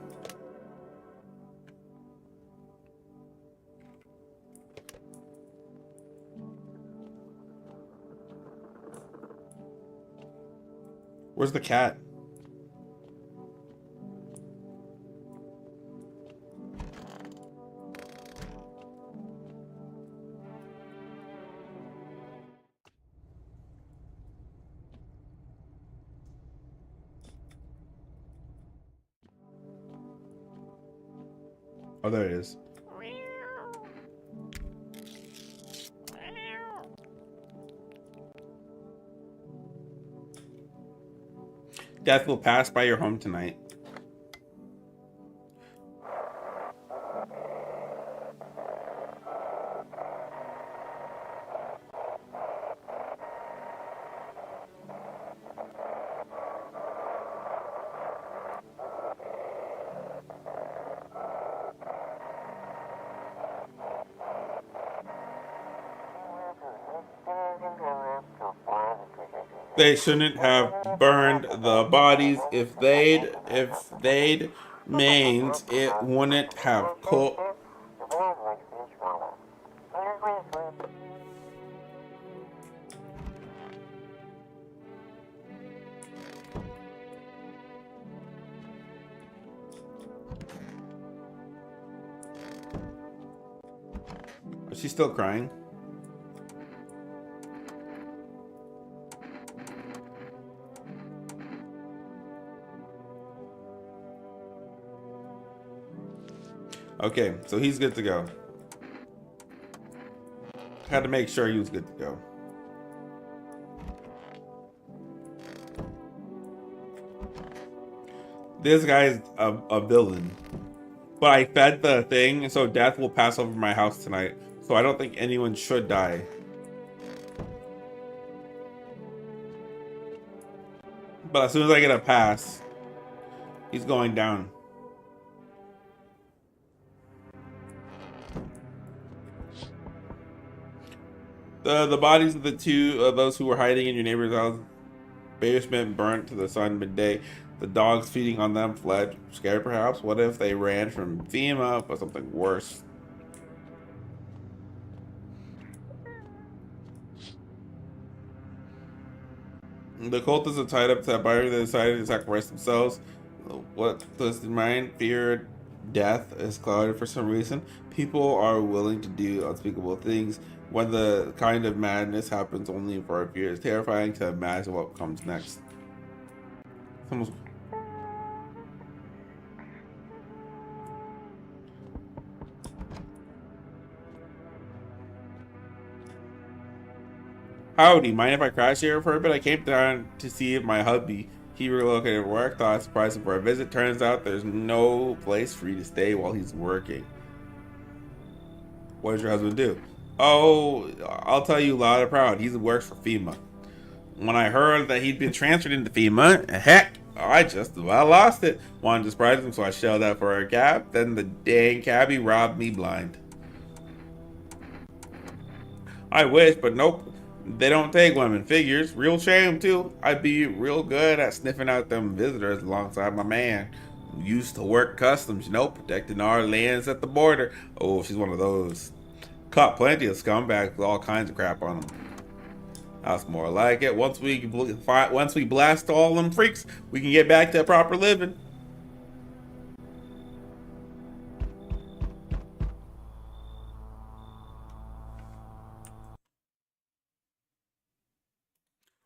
Speaker 1: Where's the cat? Oh, there it is. Death will pass by your home tonight. They shouldn't have burned the bodies. If they'd means it wouldn't have cooked. Is she still crying? Okay, so he's good to go. Had to make sure he was good to go. This guy's a villain. But I fed the thing, so death will pass over my house tonight. So I don't think anyone should die. But as soon as I get a pass, he's going down. The bodies of the two of those who were hiding in your neighbor's house basement burnt to the sun midday. The dogs feeding on them fled, scared perhaps. What if they ran from FEMA, but something worse? The cultists are tied up to that body. They decided to sacrifice themselves. What does the mind fear? Death is clouded for some reason. People are willing to do unspeakable things when the kind of madness happens only for a few. It's terrifying to imagine what comes next. Someone's... Howdy, mind if I crash here for a bit? I came down to see my hubby. He relocated work. Thought I surprised him for a visit. Turns out there's no place for you to stay while he's working. What does your husband do? Oh, I'll tell you loud and proud. He works for FEMA. When I heard that he'd been transferred into FEMA, heck, I just about lost it. Wanted to surprise him, so I shelled out for a cab. Then the dang cabbie robbed me blind. I wish, but nope. They don't take women. Figures. Real shame, too. I'd be real good at sniffing out them visitors alongside my man. Used to work customs, protecting our lands at the border. Oh, she's one of those. Caught plenty of scumbags with all kinds of crap on them. That's more like it. Once we blast all them freaks, we can get back to proper living.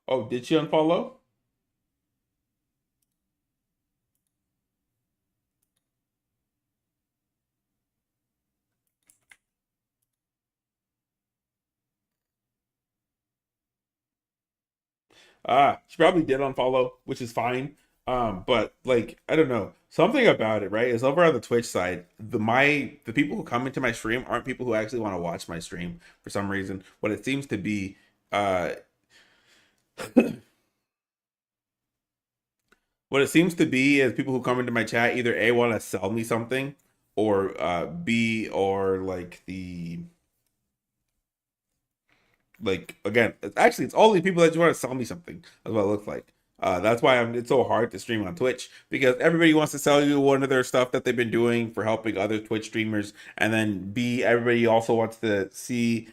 Speaker 1: Oh, did she unfollow? Ah, she probably did unfollow, which is fine. But like I don't know, something about it, right? Is over on the Twitch side, the people who come into my stream aren't people who actually want to watch my stream for some reason. What it seems to be, uh, what it seems to be is people who come into my chat either A want to sell me something, or B, or like the like again, actually it's all these people that just want to sell me something. That's what it looks like. That's why it's so hard to stream on Twitch, because everybody wants to sell you one of their stuff that they've been doing for helping other Twitch streamers, and then B, everybody also wants to see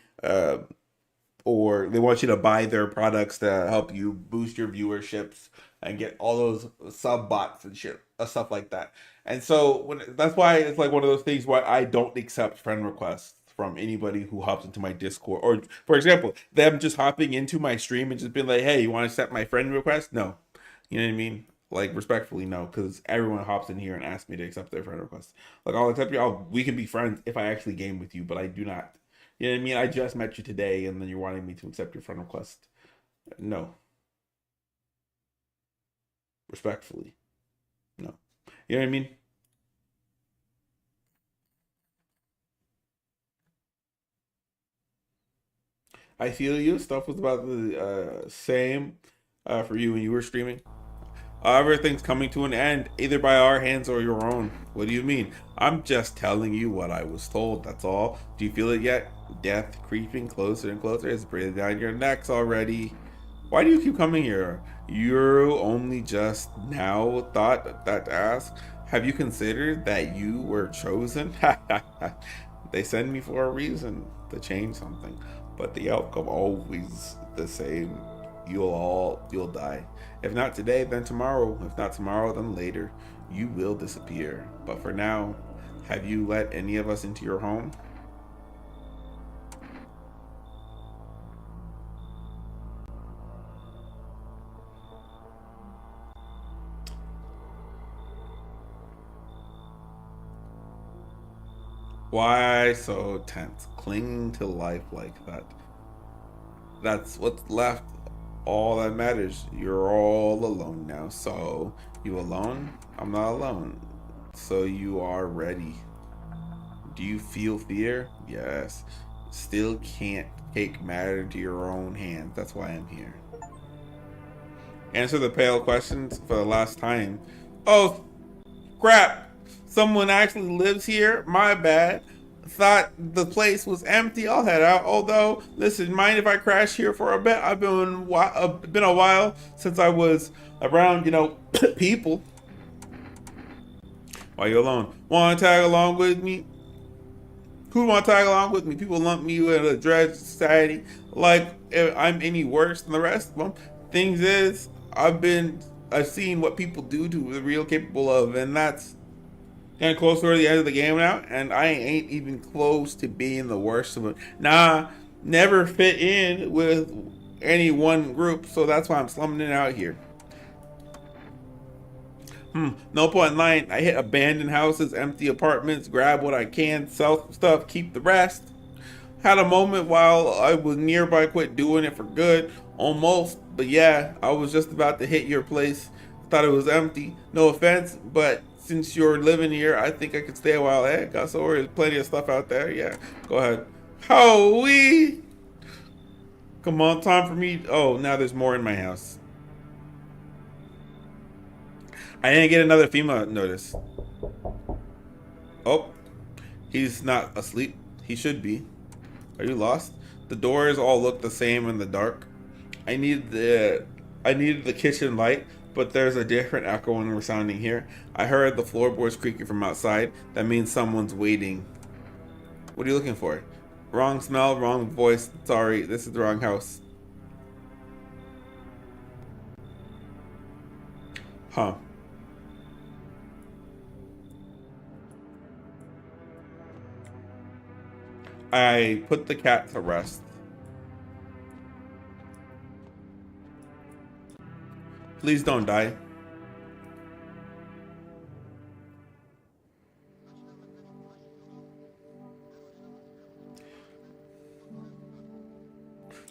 Speaker 1: or they want you to buy their products to help you boost your viewerships and get all those sub bots and shit, stuff like that. And so that's why it's like one of those things where I don't accept friend requests from anybody who hops into my Discord. Or, for example, them just hopping into my stream and just being like, "Hey, you want to accept my friend request?" No, you know what I mean. Like respectfully, no, because everyone hops in here and asks me to accept their friend request. Like I'll accept you. We can be friends if I actually game with you, but I do not. You know what I mean? I just met you today, and then you're wanting me to accept your friend request. No, respectfully, no. You know what I mean? I feel you. Stuff was about the same for you when you were streaming. Everything's coming to an end, either by our hands or your own. What do you mean? I'm just telling you what I was told, that's all. Do you feel it yet? Death creeping closer and closer. It's breathing down your necks already. Why do you keep coming here? You only just now thought that to ask. Have you considered that you were chosen? They send me for a reason, to change something, but the outcome always the same. You'll die. If not today, then tomorrow. If not tomorrow, then later. You will disappear. But for now, have you let any of us into your home? Why so tense? Clinging to life like that. That's what's left. All that matters. You're all alone now. So, you alone? I'm not alone. So, you are ready. Do you feel fear? Yes. Still can't take matter into your own hands. That's why I'm here. Answer the pale questions for the last time. Oh, crap! Someone actually lives here? My bad. Thought the place was empty. I'll head out. Although, listen, mind if I crash here for a bit? I've been a while since I was around, people. Why you alone? Want to tag along with me? Who want to tag along with me? People lump me in a dread society like if I'm any worse than the rest of them. Things is, I've seen what people do to the real capable of, and that's kind of close to the end of the game now, and I ain't even close to being the worst of them. Nah, never fit in with any one group, so that's why I'm slumming it out here. No point in lying. I hit abandoned houses, empty apartments, grab what I can, sell stuff, keep the rest. Had a moment while I was nearby, quit doing it for good, almost. But yeah, I was just about to hit your place. Thought it was empty. No offense, but since you're living here, I think I could stay a while. Hey, got so there's plenty of stuff out there. Yeah, go ahead. Howie, come on, time for me. Oh, now there's more in my house. I didn't get another FEMA notice. Oh, he's not asleep. He should be. Are you lost? The doors all look the same in the dark. I need the I needed the kitchen light, but there's a different echoing resounding here. I heard the floorboards creaking from outside. That means someone's waiting. What are you looking for? Wrong smell, wrong voice. Sorry, this is the wrong house. Huh. I put the cat to rest. Please don't die.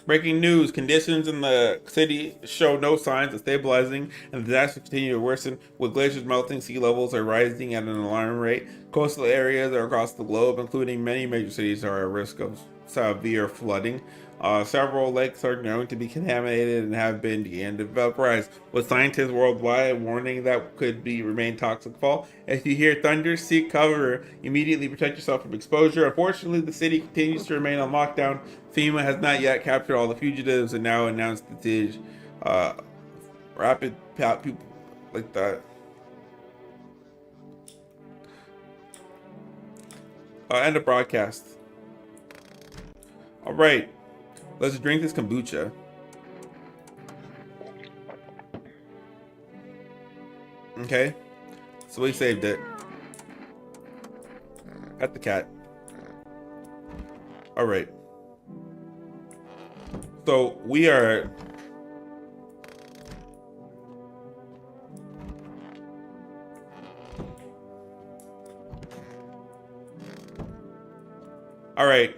Speaker 1: Breaking news: conditions in the city show no signs of stabilizing, and the disaster continues to worsen. With glaciers melting, sea levels are rising at an alarming rate. Coastal areas across the globe, including many major cities, are at risk of severe flooding. Several lakes are known to be contaminated and have been began to develop rise, with scientists worldwide warning that could be remain toxic fall. If you hear thunder, seek cover. Immediately protect yourself from exposure. Unfortunately, the city continues to remain on lockdown. FEMA has not yet captured all the fugitives and now announced the siege. Uh, rapid people like that. End of broadcast. All right, let's drink this kombucha. Okay, so we saved it. At the cat. All right. So we are. All right.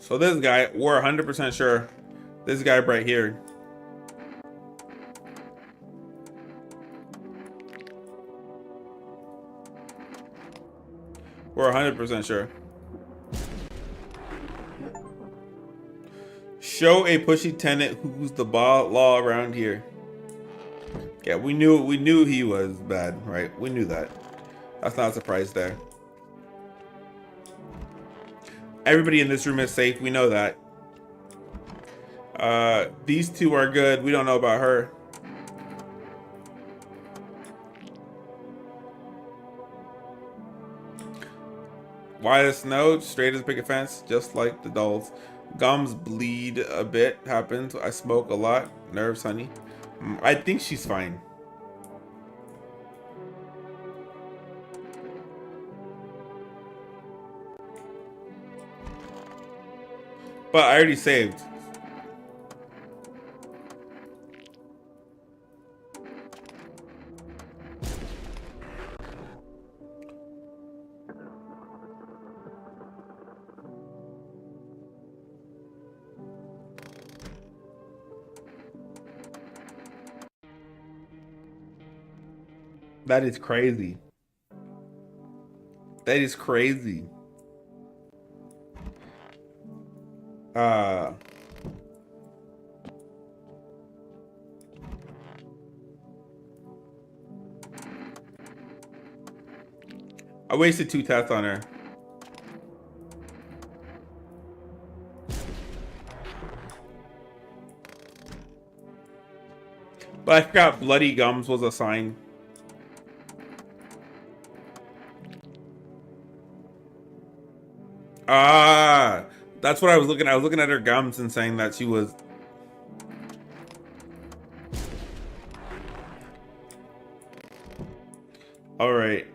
Speaker 1: So this guy, we're 100% sure. This guy right here. We're 100% sure. Show a pushy tenant who's the law around here. Yeah, we knew he was bad, right? We knew that. That's not a surprise there. Everybody in this room is safe. We know that. These two are good. We don't know about her. Wide as snow, straight as a picket fence, just like the dolls. Gums bleed a bit. Happens. I smoke a lot. Nerves, honey. I think she's fine. But I already saved. That is crazy. That is crazy. I wasted 2 tests on her. But I forgot bloody gums was a sign. Ah, that's what I was looking at. I was looking at her gums and saying that she was. All right.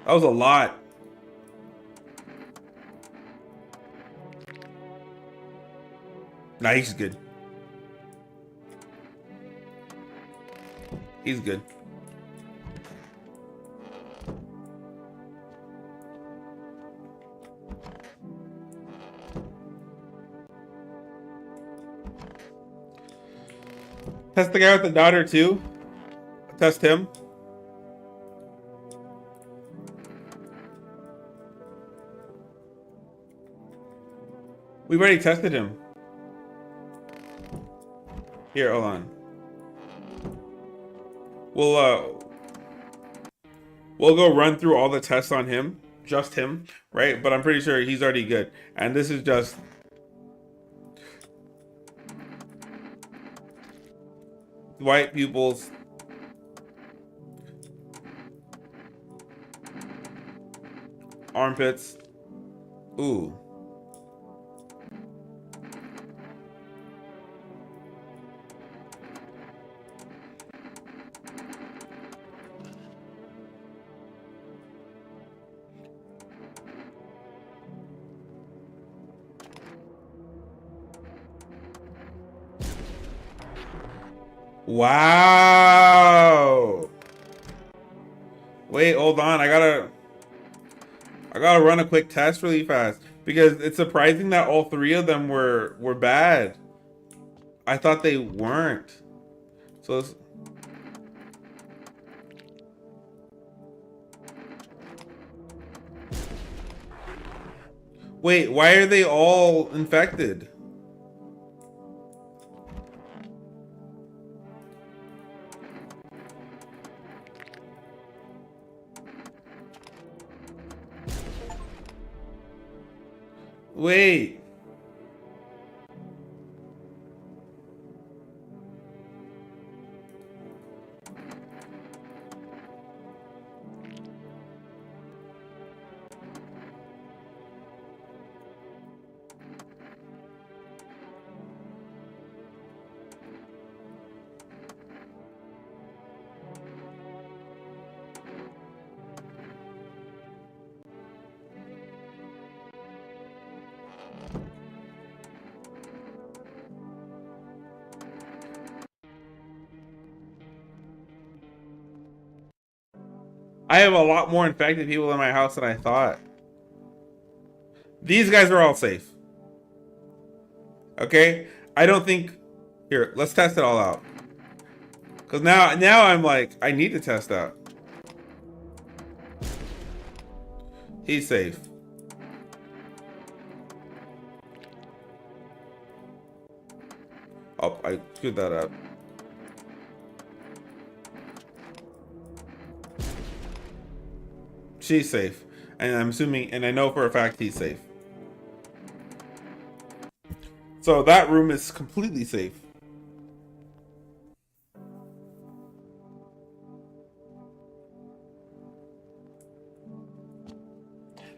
Speaker 1: That was a lot. Nah, he's good. He's good. Test the guy with the daughter too. Test him. We've already tested him. Here, hold on. We'll go run through all the tests on him, just him, right? But I'm pretty sure he's already good. And this is just white pupils. Armpits. Ooh. Wow. Wait, hold on. I gotta run a quick test really fast. Because it's surprising that all three of them were bad. I thought they weren't. So wait, why are they all infected? Wait. I have a lot more infected people in my house than I thought. These guys are all safe. Okay? I don't think... Here, let's test it all out. Because now I'm like, I need to test out. He's safe. Oh, I screwed that up. She's safe. And I'm assuming, and I know for a fact he's safe. So that room is completely safe.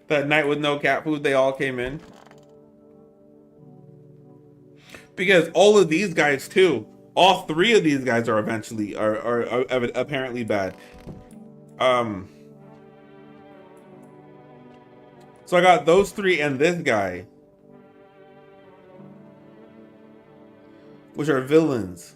Speaker 1: That night with no cat food, they all came in. Because all of these guys too, all three of these guys are eventually are apparently bad. So I got those three and this guy, which are villains.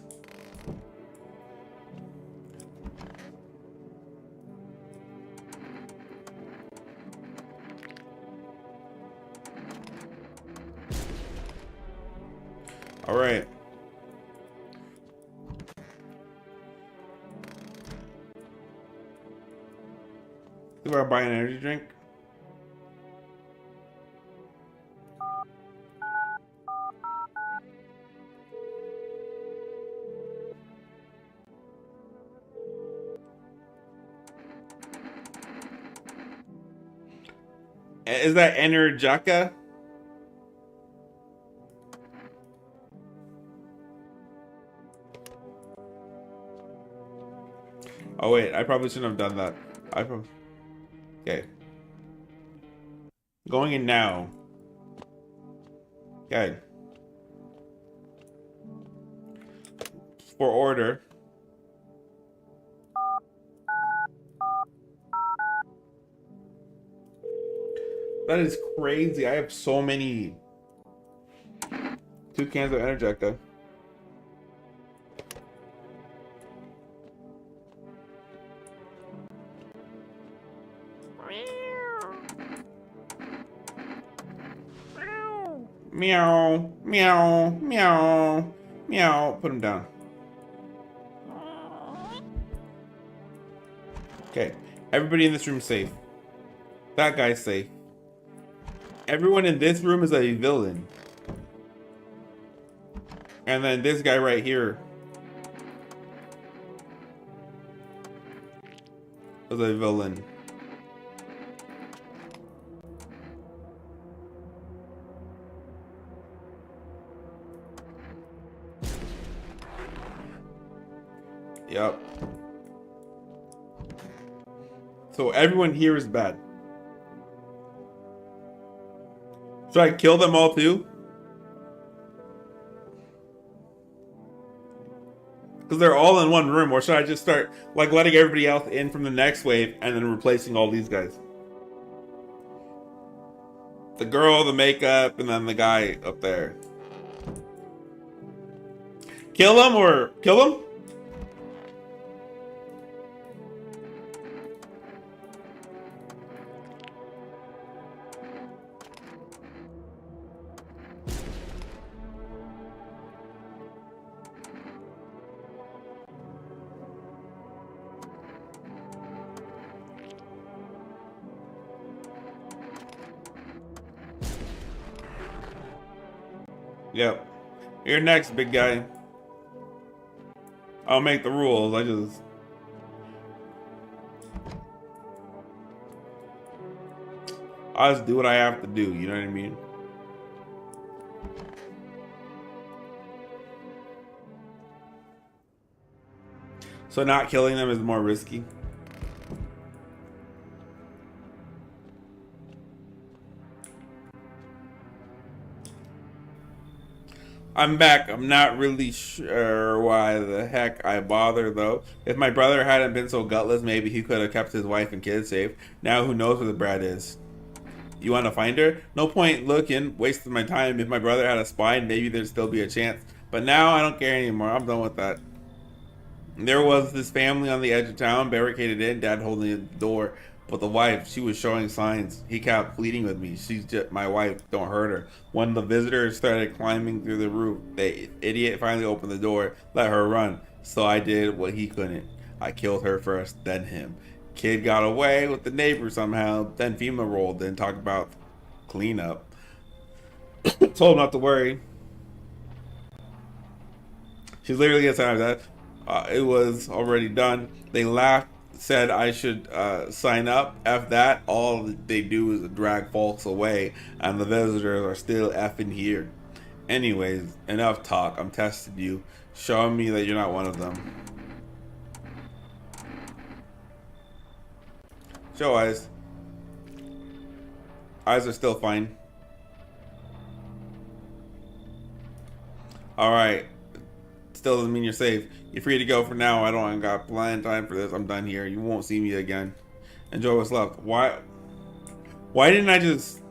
Speaker 1: All right. Do I buy an energy drink? Is that Energaka? Oh wait, I probably shouldn't have done that. Okay. Going in now. Okay. For order. That is crazy. I have so many. 2 cans of Energaka. Meow, meow, meow, meow. Put him down. Okay. Everybody in this room is safe. That guy's safe. Everyone in this room is a villain. And then this guy right here is a villain. Yep. So everyone here is bad. Should I kill them all too? Because they're all in one room, or should I just start like letting everybody else in from the next wave and then replacing all these guys? The girl, the makeup, and then the guy up there. Kill them or kill them? Yep. You're next, big guy. I'll make the rules. I just do what I have to do. You know what I mean? So not killing them is more risky. I'm back. I'm not really sure why the heck I bother though. If my brother hadn't been so gutless, maybe he could have kept his wife and kids safe. Now who knows where the brat is? You want to find her? No point looking, wasting my time. If my brother had a spine, maybe there'd still be a chance. But now I don't care anymore. I'm done with that. There was this family on the edge of town, barricaded in, dad holding the door. But the wife, she was showing signs. He kept pleading with me. She's just my wife, don't hurt her. When the visitors started climbing through the roof, the idiot finally opened the door, let her run. So I did what he couldn't. I killed her first, then him. Kid got away with the neighbor somehow, then FEMA rolled in, talked about cleanup. Told him not to worry. She's literally inside of that. It was already done. They laughed, said I should sign up. F that. All they do is drag folks away, and the visitors are still effing here. Anyways, enough talk. I'm testing you. Show me that you're not one of them. Show eyes. Eyes are still fine. Alright. Still doesn't mean you're safe. You're free to go for now. I don't got plenty of time for this. I'm done here. You won't see me again. Enjoy what's left. Why didn't I just...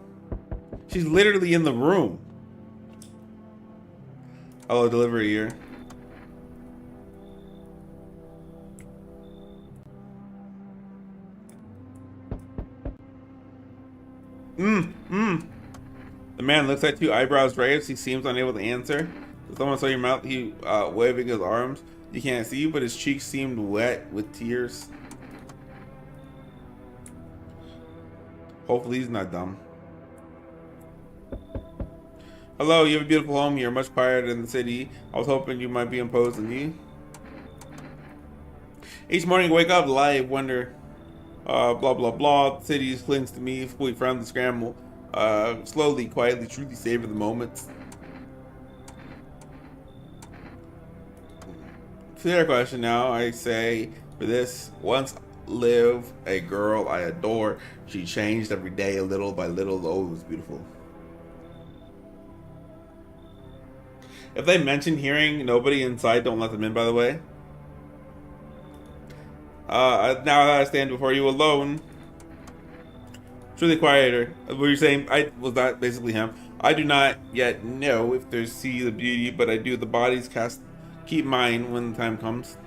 Speaker 1: She's literally in the room. Hello, delivery here. The man looks at you, eyebrows raised. He seems unable to answer. Someone saw your mouth. He waving his arms. You can't see, but his cheeks seemed wet with tears. Hopefully he's not dumb. Hello, you have a beautiful home here, much quieter than the city. I was hoping you might be imposed on you. Each morning, wake up, lie, wonder, blah blah blah. The city clings to me, fully from the scramble. Slowly, quietly, truly savor the moments. Fair question now. I say for this, once lived a girl I adore. She changed every day, little by little. Oh, it was beautiful. If they mention hearing nobody inside, don't let them in, by the way. Now that I stand before you alone, truly quieter. What you're saying, was that basically him. I do not yet know if there's see the beauty, but I do the bodies cast. Keep mine when the time comes.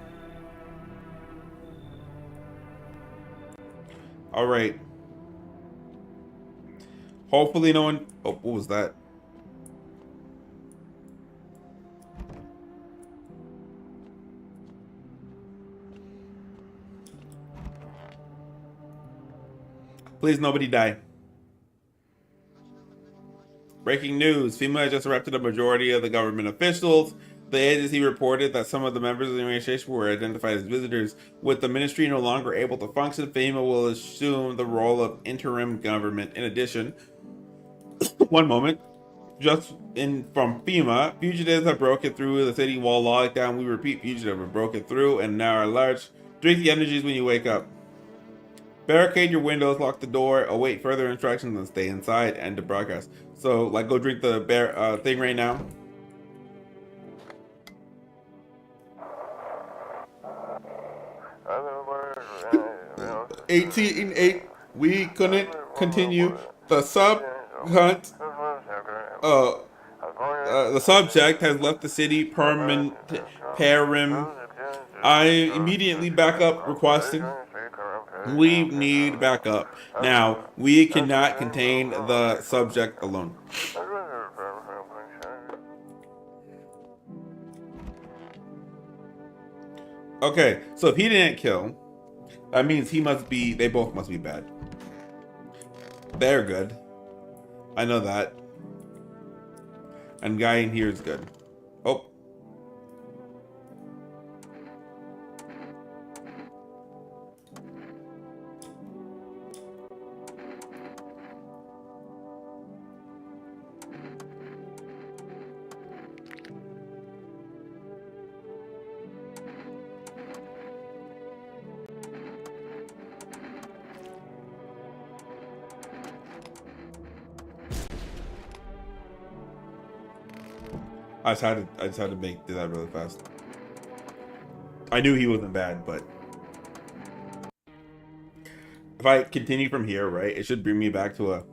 Speaker 1: All right. Hopefully no one. Oh, what was that? Please, nobody die. Breaking news. FEMA has just arrested a majority of the government officials. The agency reported that some of the members of the administration were identified as visitors. With the ministry no longer able to function, FEMA will assume the role of interim government. In addition, one moment, just in from FEMA, fugitives have broken through the city wall lockdown. We repeat, fugitives have broken through and now are large. Drink the energies when you wake up. Barricade your windows, lock the door, await further instructions, and stay inside. End the broadcast. So, like, go drink the thing right now. 18-8. We couldn't continue. The hunt. The subject has left the city parim. I immediately back up requesting. We need backup. Now, we cannot contain the subject alone. Okay, so if he didn't kill, that means they both must be bad. They're good. I know that. And guy in here is good. Oh. I just had to do that really fast. I knew he wasn't bad, but if I continue from here, right, it should bring me back to a.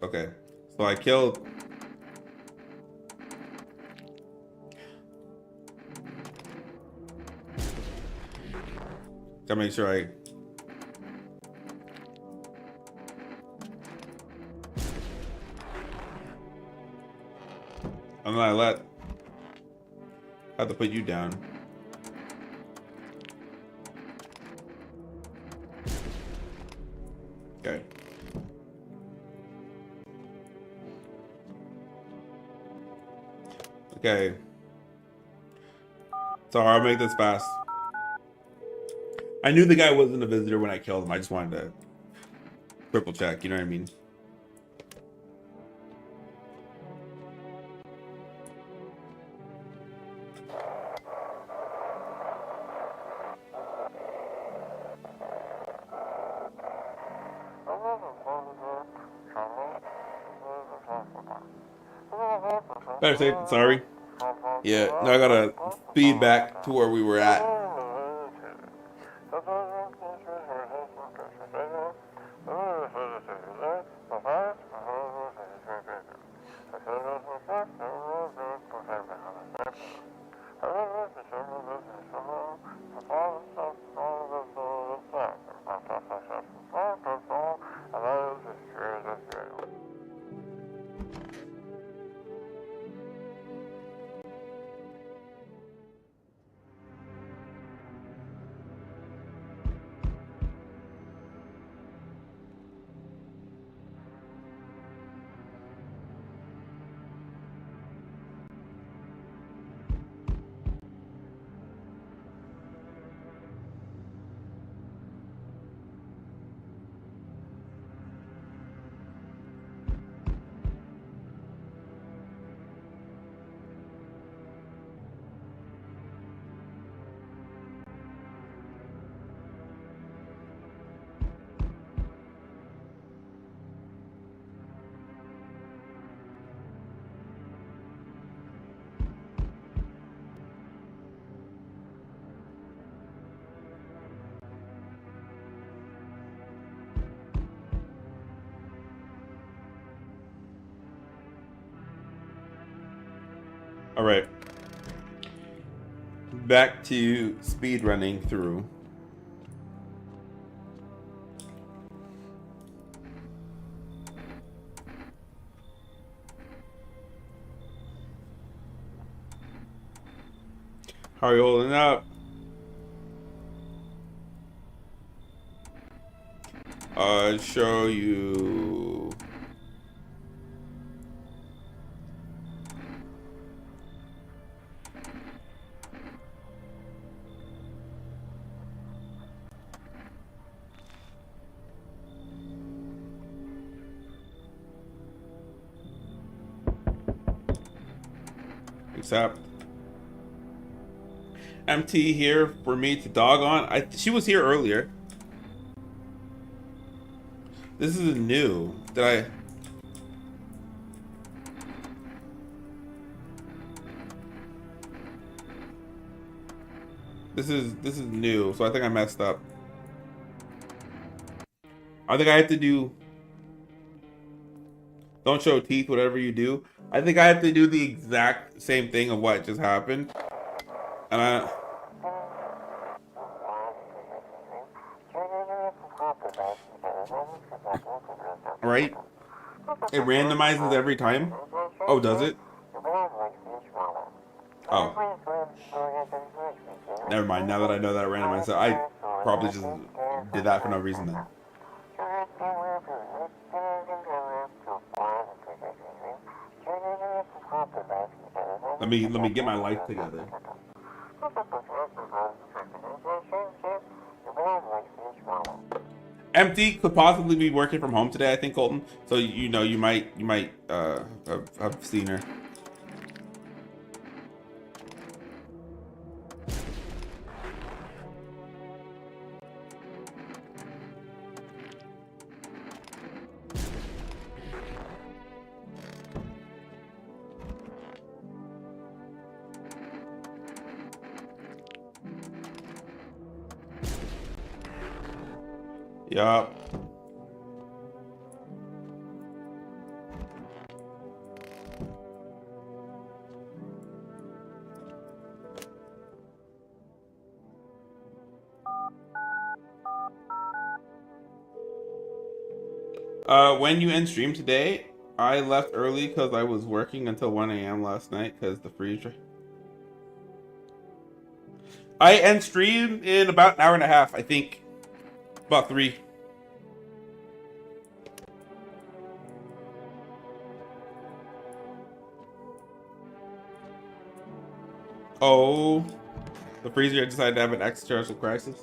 Speaker 1: Okay, so I killed. Gotta make sure I. I'm gonna have to put you down. Okay. Okay. So I'll make this fast. I knew the guy wasn't a visitor when I killed him. I just wanted to triple check, you know what I mean? Better say sorry. Yeah, now I gotta feed back to where we were at. All right. Back to speed running through. How are you holding up? Show you. Accept. MT here for me to dog on. She was here earlier. This is new. Did I? This is new, so I think I messed up. I think I have to do. Don't show teeth, whatever you do. I think I have to do the exact same thing of what just happened. And I. Right? It randomizes every time? Oh, does it? Oh. Never mind. Now that I know that it randomizes, I probably just did that for no reason then. Let me get my life together. Empty could possibly be working from home today, I think, Colton. So you know you might have seen her. Yup. When you end stream today, I left early because I was working until 1 a.m. last night because the freezer. I end stream in about an hour and a half, I think. About 3. Oh, the freezer decided to have an existential crisis.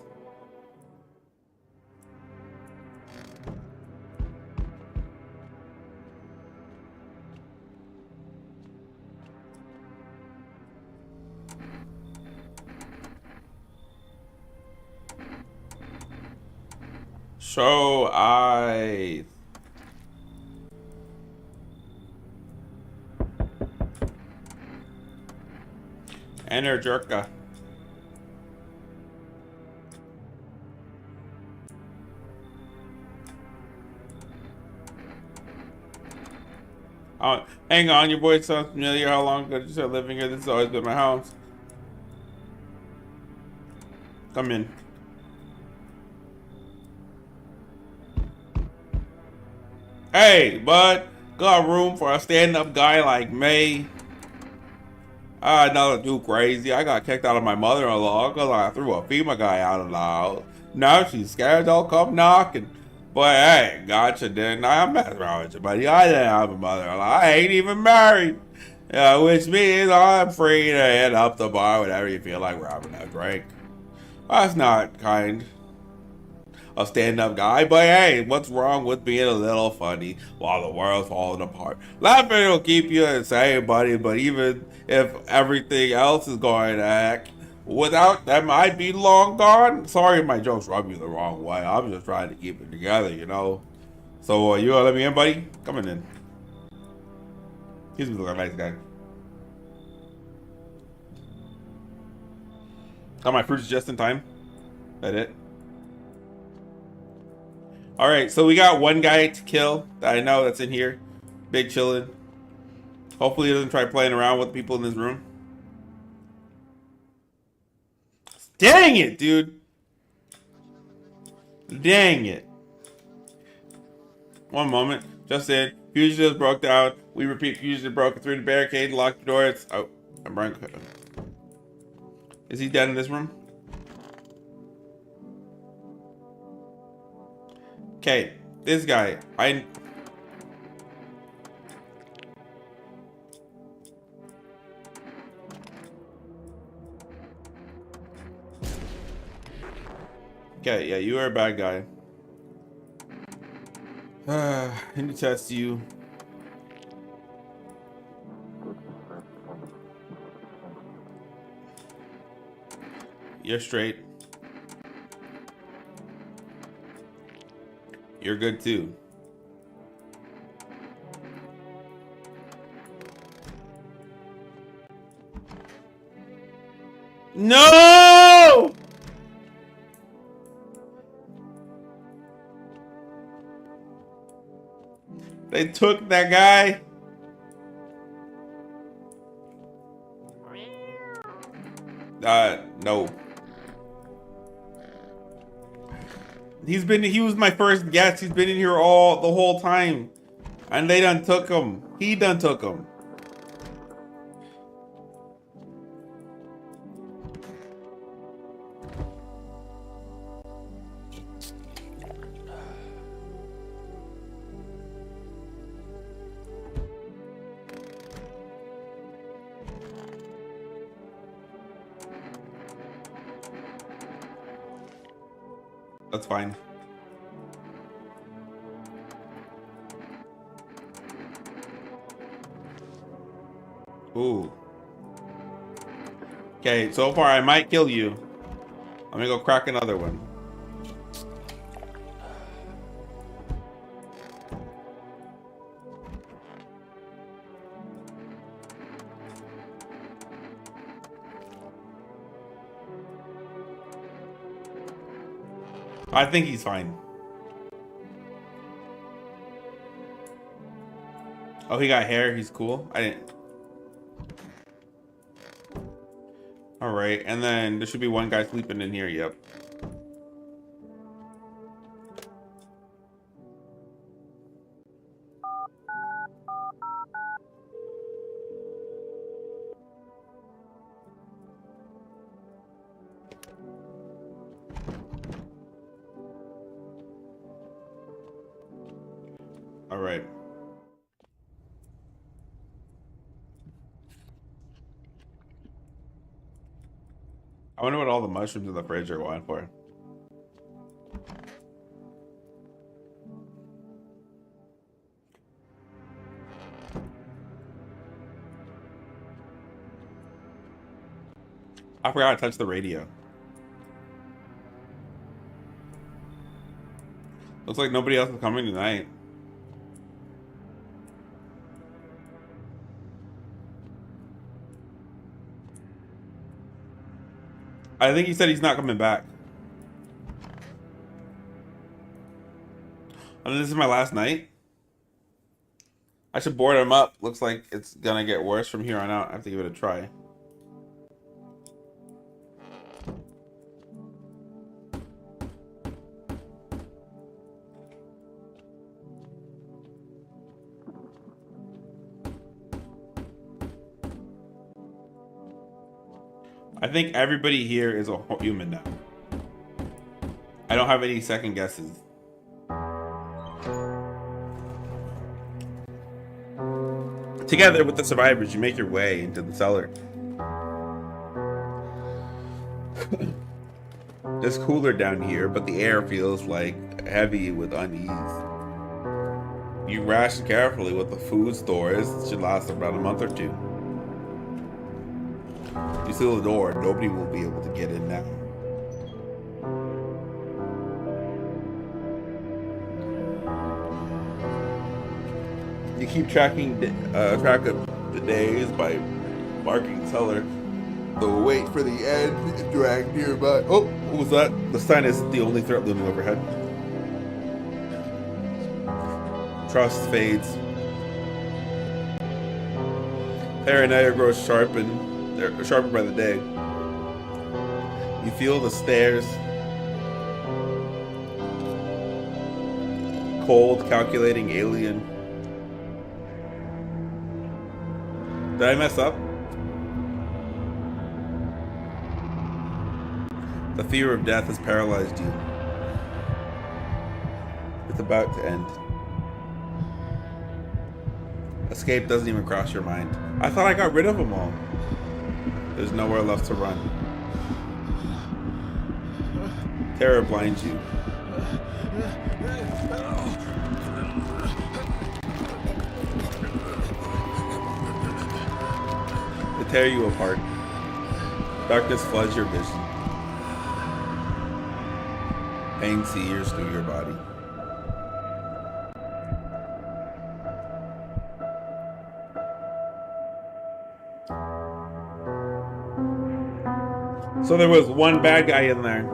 Speaker 1: So I enter jerka. Hang on, your voice sounds familiar. How long ago did you start living here? This has always been my house. Come in. Hey, bud, got room for a stand-up guy like me? Nothing too crazy. I got kicked out of my mother-in-law because I threw a FEMA guy out of the house. Now she's scared they'll come knocking. But hey, gotcha, didn't I? I'm messing around with you, buddy. I didn't have a mother-in-law. I ain't even married. Which means I'm free to head up the bar whenever you feel like grabbing a drink. That's not kind. A stand-up guy, but hey, what's wrong with being a little funny while the world's falling apart? Laughing will keep you insane, buddy, but even if everything else is going to heck, without them, I'd be long gone. Sorry if my jokes rub you the wrong way. I'm just trying to keep it together, you know? So, you gonna let me in, buddy? Coming in. He's a nice guy. Got my fruits just in time. That it? Alright, so we got one guy to kill that I know that's in here. Big chillin'. Hopefully he doesn't try playing around with people in this room. Dang it, dude. Dang it. One moment. Just in. Fusion just broke down. We repeat, Fusion broke through the barricade, locked the door. It's... Oh, I'm wrong. Is he dead in this room? Okay, this guy. Okay, yeah, you are a bad guy. I need to test you. You're straight. You're good too. No! They took that guy. No. He was my first guest. He's been in here the whole time. And they done took him. He done took him. That's fine. Ooh. Okay, so far I might kill you. I'm gonna go crack another one. I think he's fine. Oh, he got hair. He's cool. I didn't. All right, and then there should be one guy sleeping in here. Yep. All right. I wonder what all the mushrooms in the fridge are going for. I forgot to touch the radio. Looks like nobody else is coming tonight. I think he said he's not coming back. And this is my last night. I should board him up. Looks like it's gonna get worse from here on out. I have to give it a try. I think everybody here is a human now. I don't have any second guesses. Together with the survivors, you make your way into the cellar. It's cooler down here, but the air feels like heavy with unease. You ration carefully with the food stores. It should last about a month or two. You seal the door, nobody will be able to get in now. You keep track of the days by marking cellar. The wait for the end, drag nearby. Oh, what was that? The sign is the only threat looming overhead. Trust fades. Paranoia grows sharpened. They're sharpened by the day. You feel the stairs. Cold, calculating alien. Did I mess up? The fear of death has paralyzed you. It's about to end. Escape doesn't even cross your mind. I thought I got rid of them all. There's nowhere left to run. Terror blinds you. They tear you apart. Darkness floods your vision. Pain sears through your body. So there was one bad guy in there.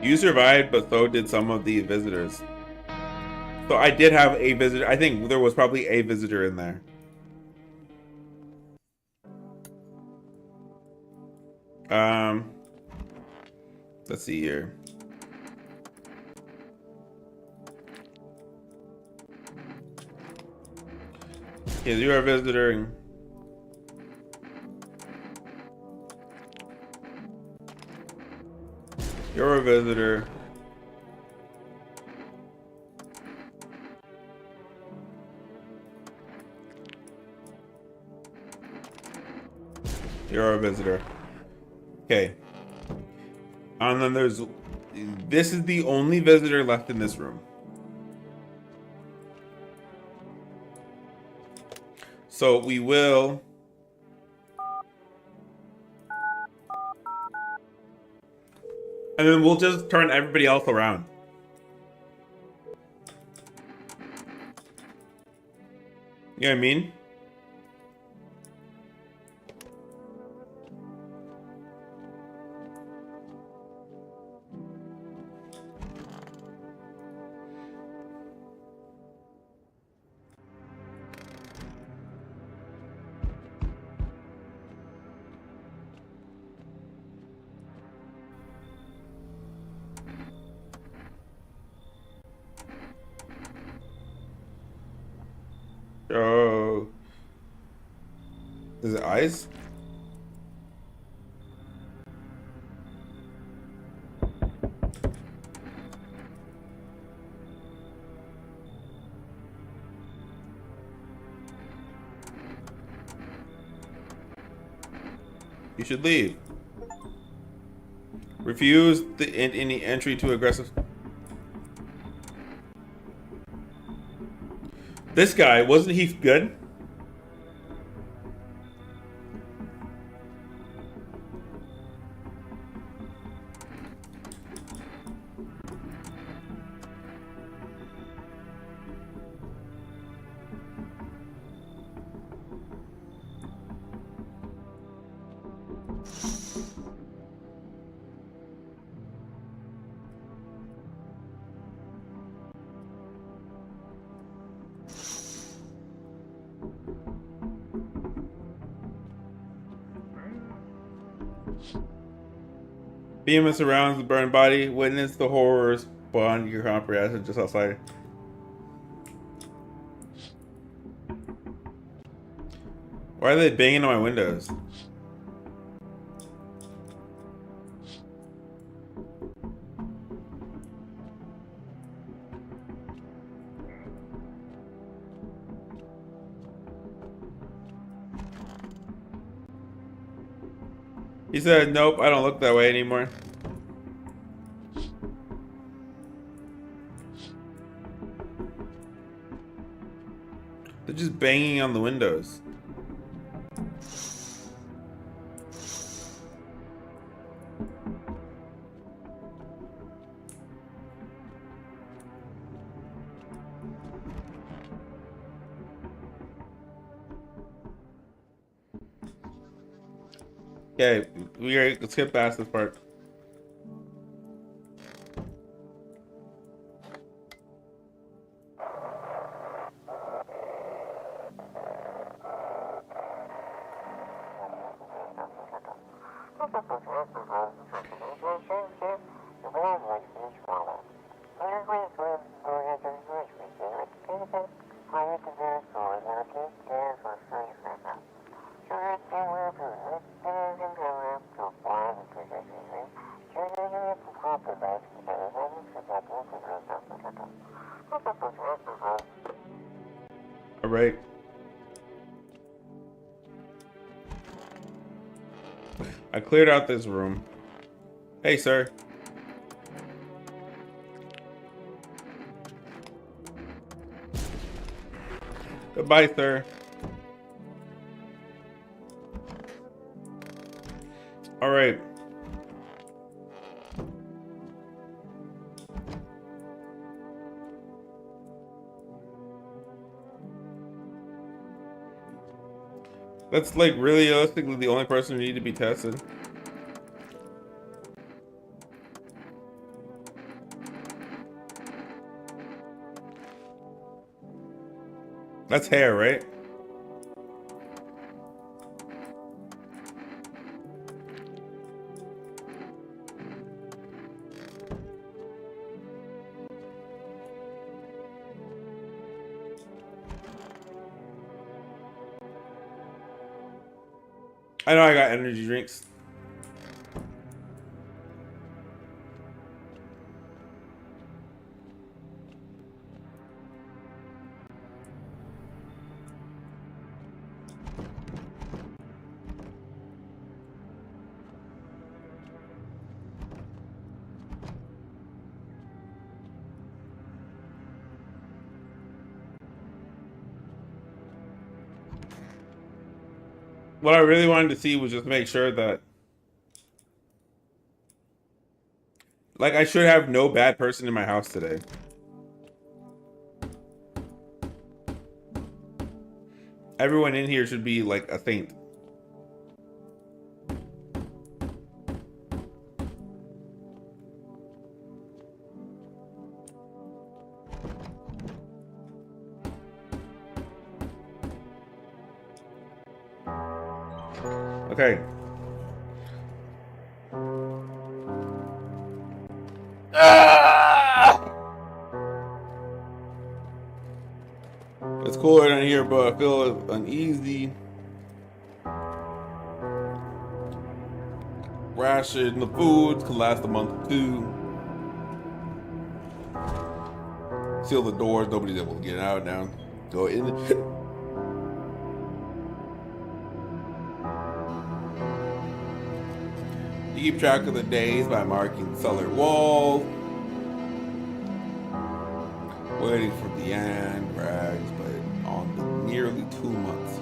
Speaker 1: You survived, but so did some of the visitors. So I did have a visitor. I think there was probably a visitor in there. Um, let's see here. Yes, you are a visitor. You're a visitor. You're a visitor. Okay. And then there's... This is the only visitor left in this room. So we will... And then we'll just turn everybody else around. You know what I mean? Oh. Is it eyes? You should leave. Refuse any entry to aggressive... This guy, wasn't he good? Beam surrounds the burned body. Witness the horrors beyond your comprehension just outside. Why are they banging on my windows? He said, nope, I don't look that way anymore. They're just banging on the windows. Okay, let's skip past this part. All right. I cleared out this room. Hey, sir. Goodbye, sir. All right. That's like really realistically the only person who need to be tested. That's hair, right? I know I got energy drinks. What I really wanted to see was just make sure that, like, I should have no bad person in my house today. Everyone in here should be like a saint. Okay. Ah! It's cooler in here, but I feel uneasy. Ration the foods can last a month or two. Seal the doors. Nobody's able to get out now. Go in. You keep track of the days by marking the cellar wall. Waiting for the end, rags, but on nearly 2 months.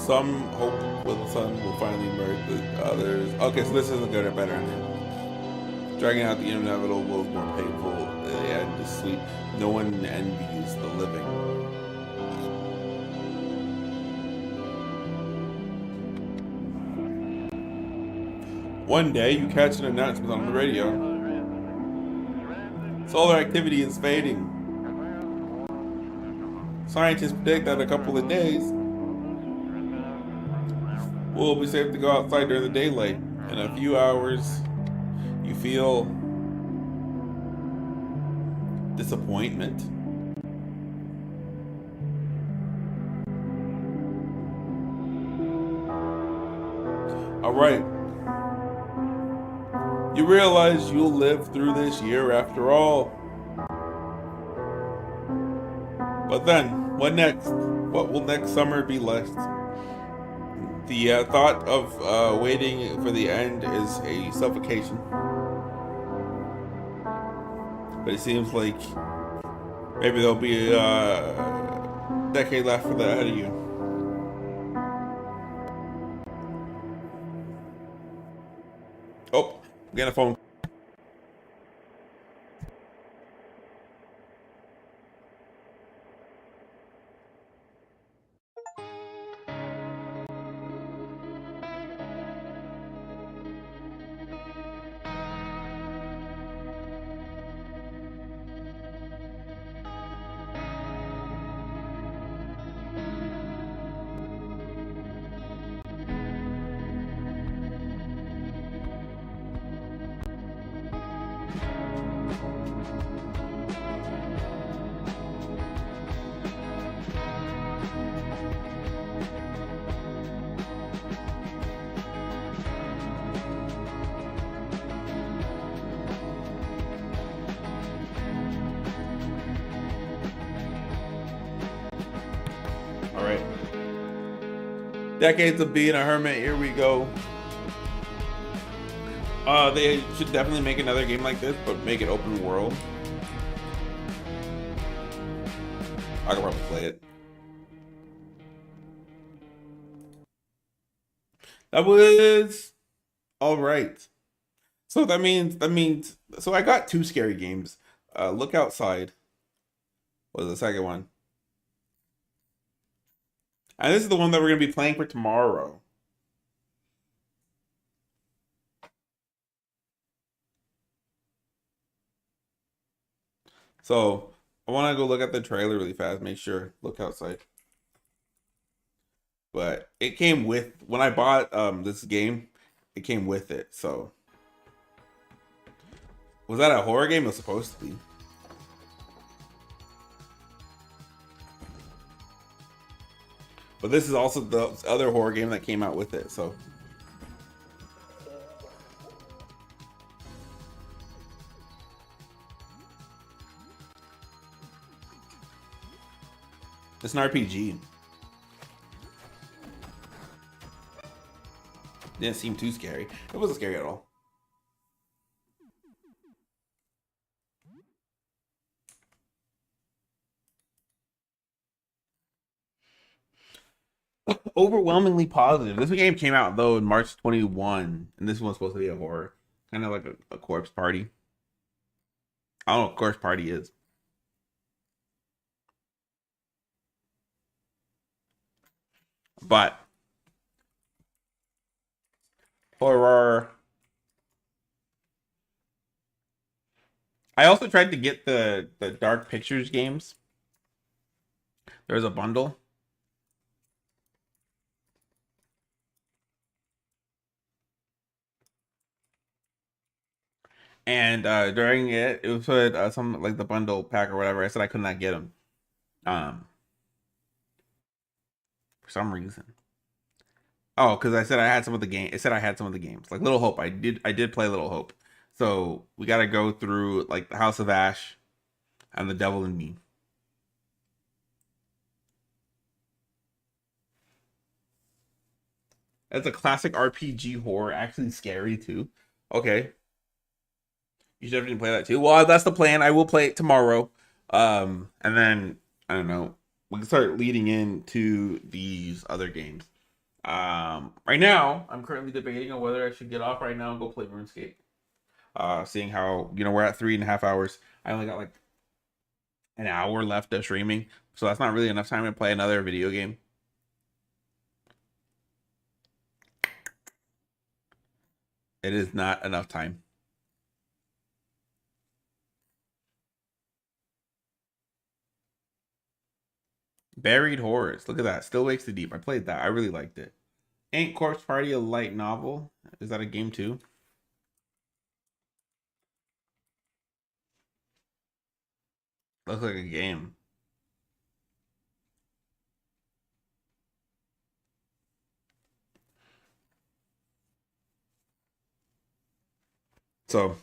Speaker 1: Some hope when the sun will finally emerge, but others. Okay, so this isn't good or better ending. Dragging out the inevitable is more painful. The end is sweet. No one envies the living. One day, you catch an announcement on the radio. Solar activity is fading. Scientists predict that in a couple of days, we'll be safe to go outside during the daylight. In a few hours, you feel disappointment. All right. You realize you'll live through this year after all. But then, what next? What will next summer be like? The thought of waiting for the end is a suffocation. But it seems like maybe there'll be a decade left for that ahead of you. Oh, I'm getting a phone. All right. Decades of being a hermit. Here we go. They should definitely make another game like this, but make it open world. I could probably play it. That was all right. So that means so I got two scary games. Look Outside was the second one. And this is the one that we're gonna be playing for tomorrow. So I want to go look at the trailer really fast. Make sure. Look outside. But it came with when I bought this game. It came with it. So was that a horror game? It was supposed to be. But this is also the other horror game that came out with it. So it's an RPG. Didn't seem too scary. It wasn't scary at all. Overwhelmingly positive. This game came out though in March 21, and this one's supposed to be a horror, kind of like a corpse party. I don't know what corpse party is, but horror. I also tried to get the Dark Pictures games. There's a bundle. And during it, it was put some like the bundle pack or whatever. I said I could not get them, for some reason. Oh, because I said I had some of the game. It said I had some of the games, like Little Hope. I did play Little Hope. So we got to go through like the House of Ash and the Devil in Me. It's a classic RPG horror, actually scary too. Okay, you should definitely play that too. Well, that's the plan. I will play it tomorrow. And then I don't know. We can start leading into these other games. Right now, I'm currently debating on whether I should get off right now and go play RuneScape. Seeing how we're at 3.5 hours. I only got like an hour left of streaming, so that's not really enough time to play another video game. It is not enough time. Buried Horrors. Look at that. Still Wakes the Deep. I played that. I really liked it. Ain't Corpse Party a light novel? Is that a game too? Looks like a game. So,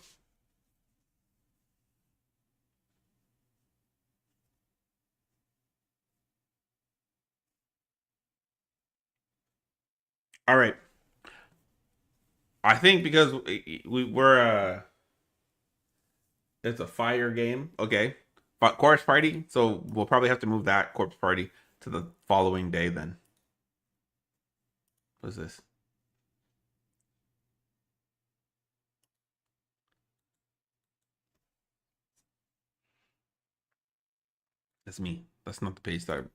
Speaker 1: all right. I think because we're it's a fire game. Okay. But Corpse Party. So we'll probably have to move that Corpse Party to the following day then. What's this? That's me. That's not the page that.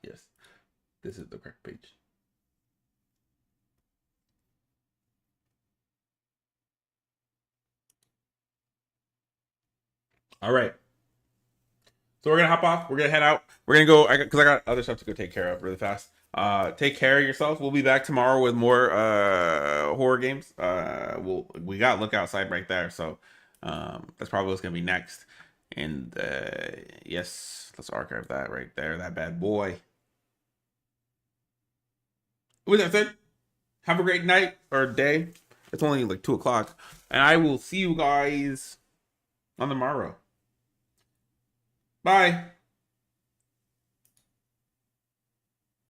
Speaker 1: Yes. This is the correct page. All right. So we're gonna hop off. We're gonna head out. We're gonna go because I got other stuff to go take care of really fast. Take care of yourself. We'll be back tomorrow with more horror games. We got Look Outside right there, so that's probably what's gonna be next. And yes, let's archive that right there. That bad boy. With that said, have a great night or day. It's only like 2 o'clock, and I will see you guys on the morrow. Bye.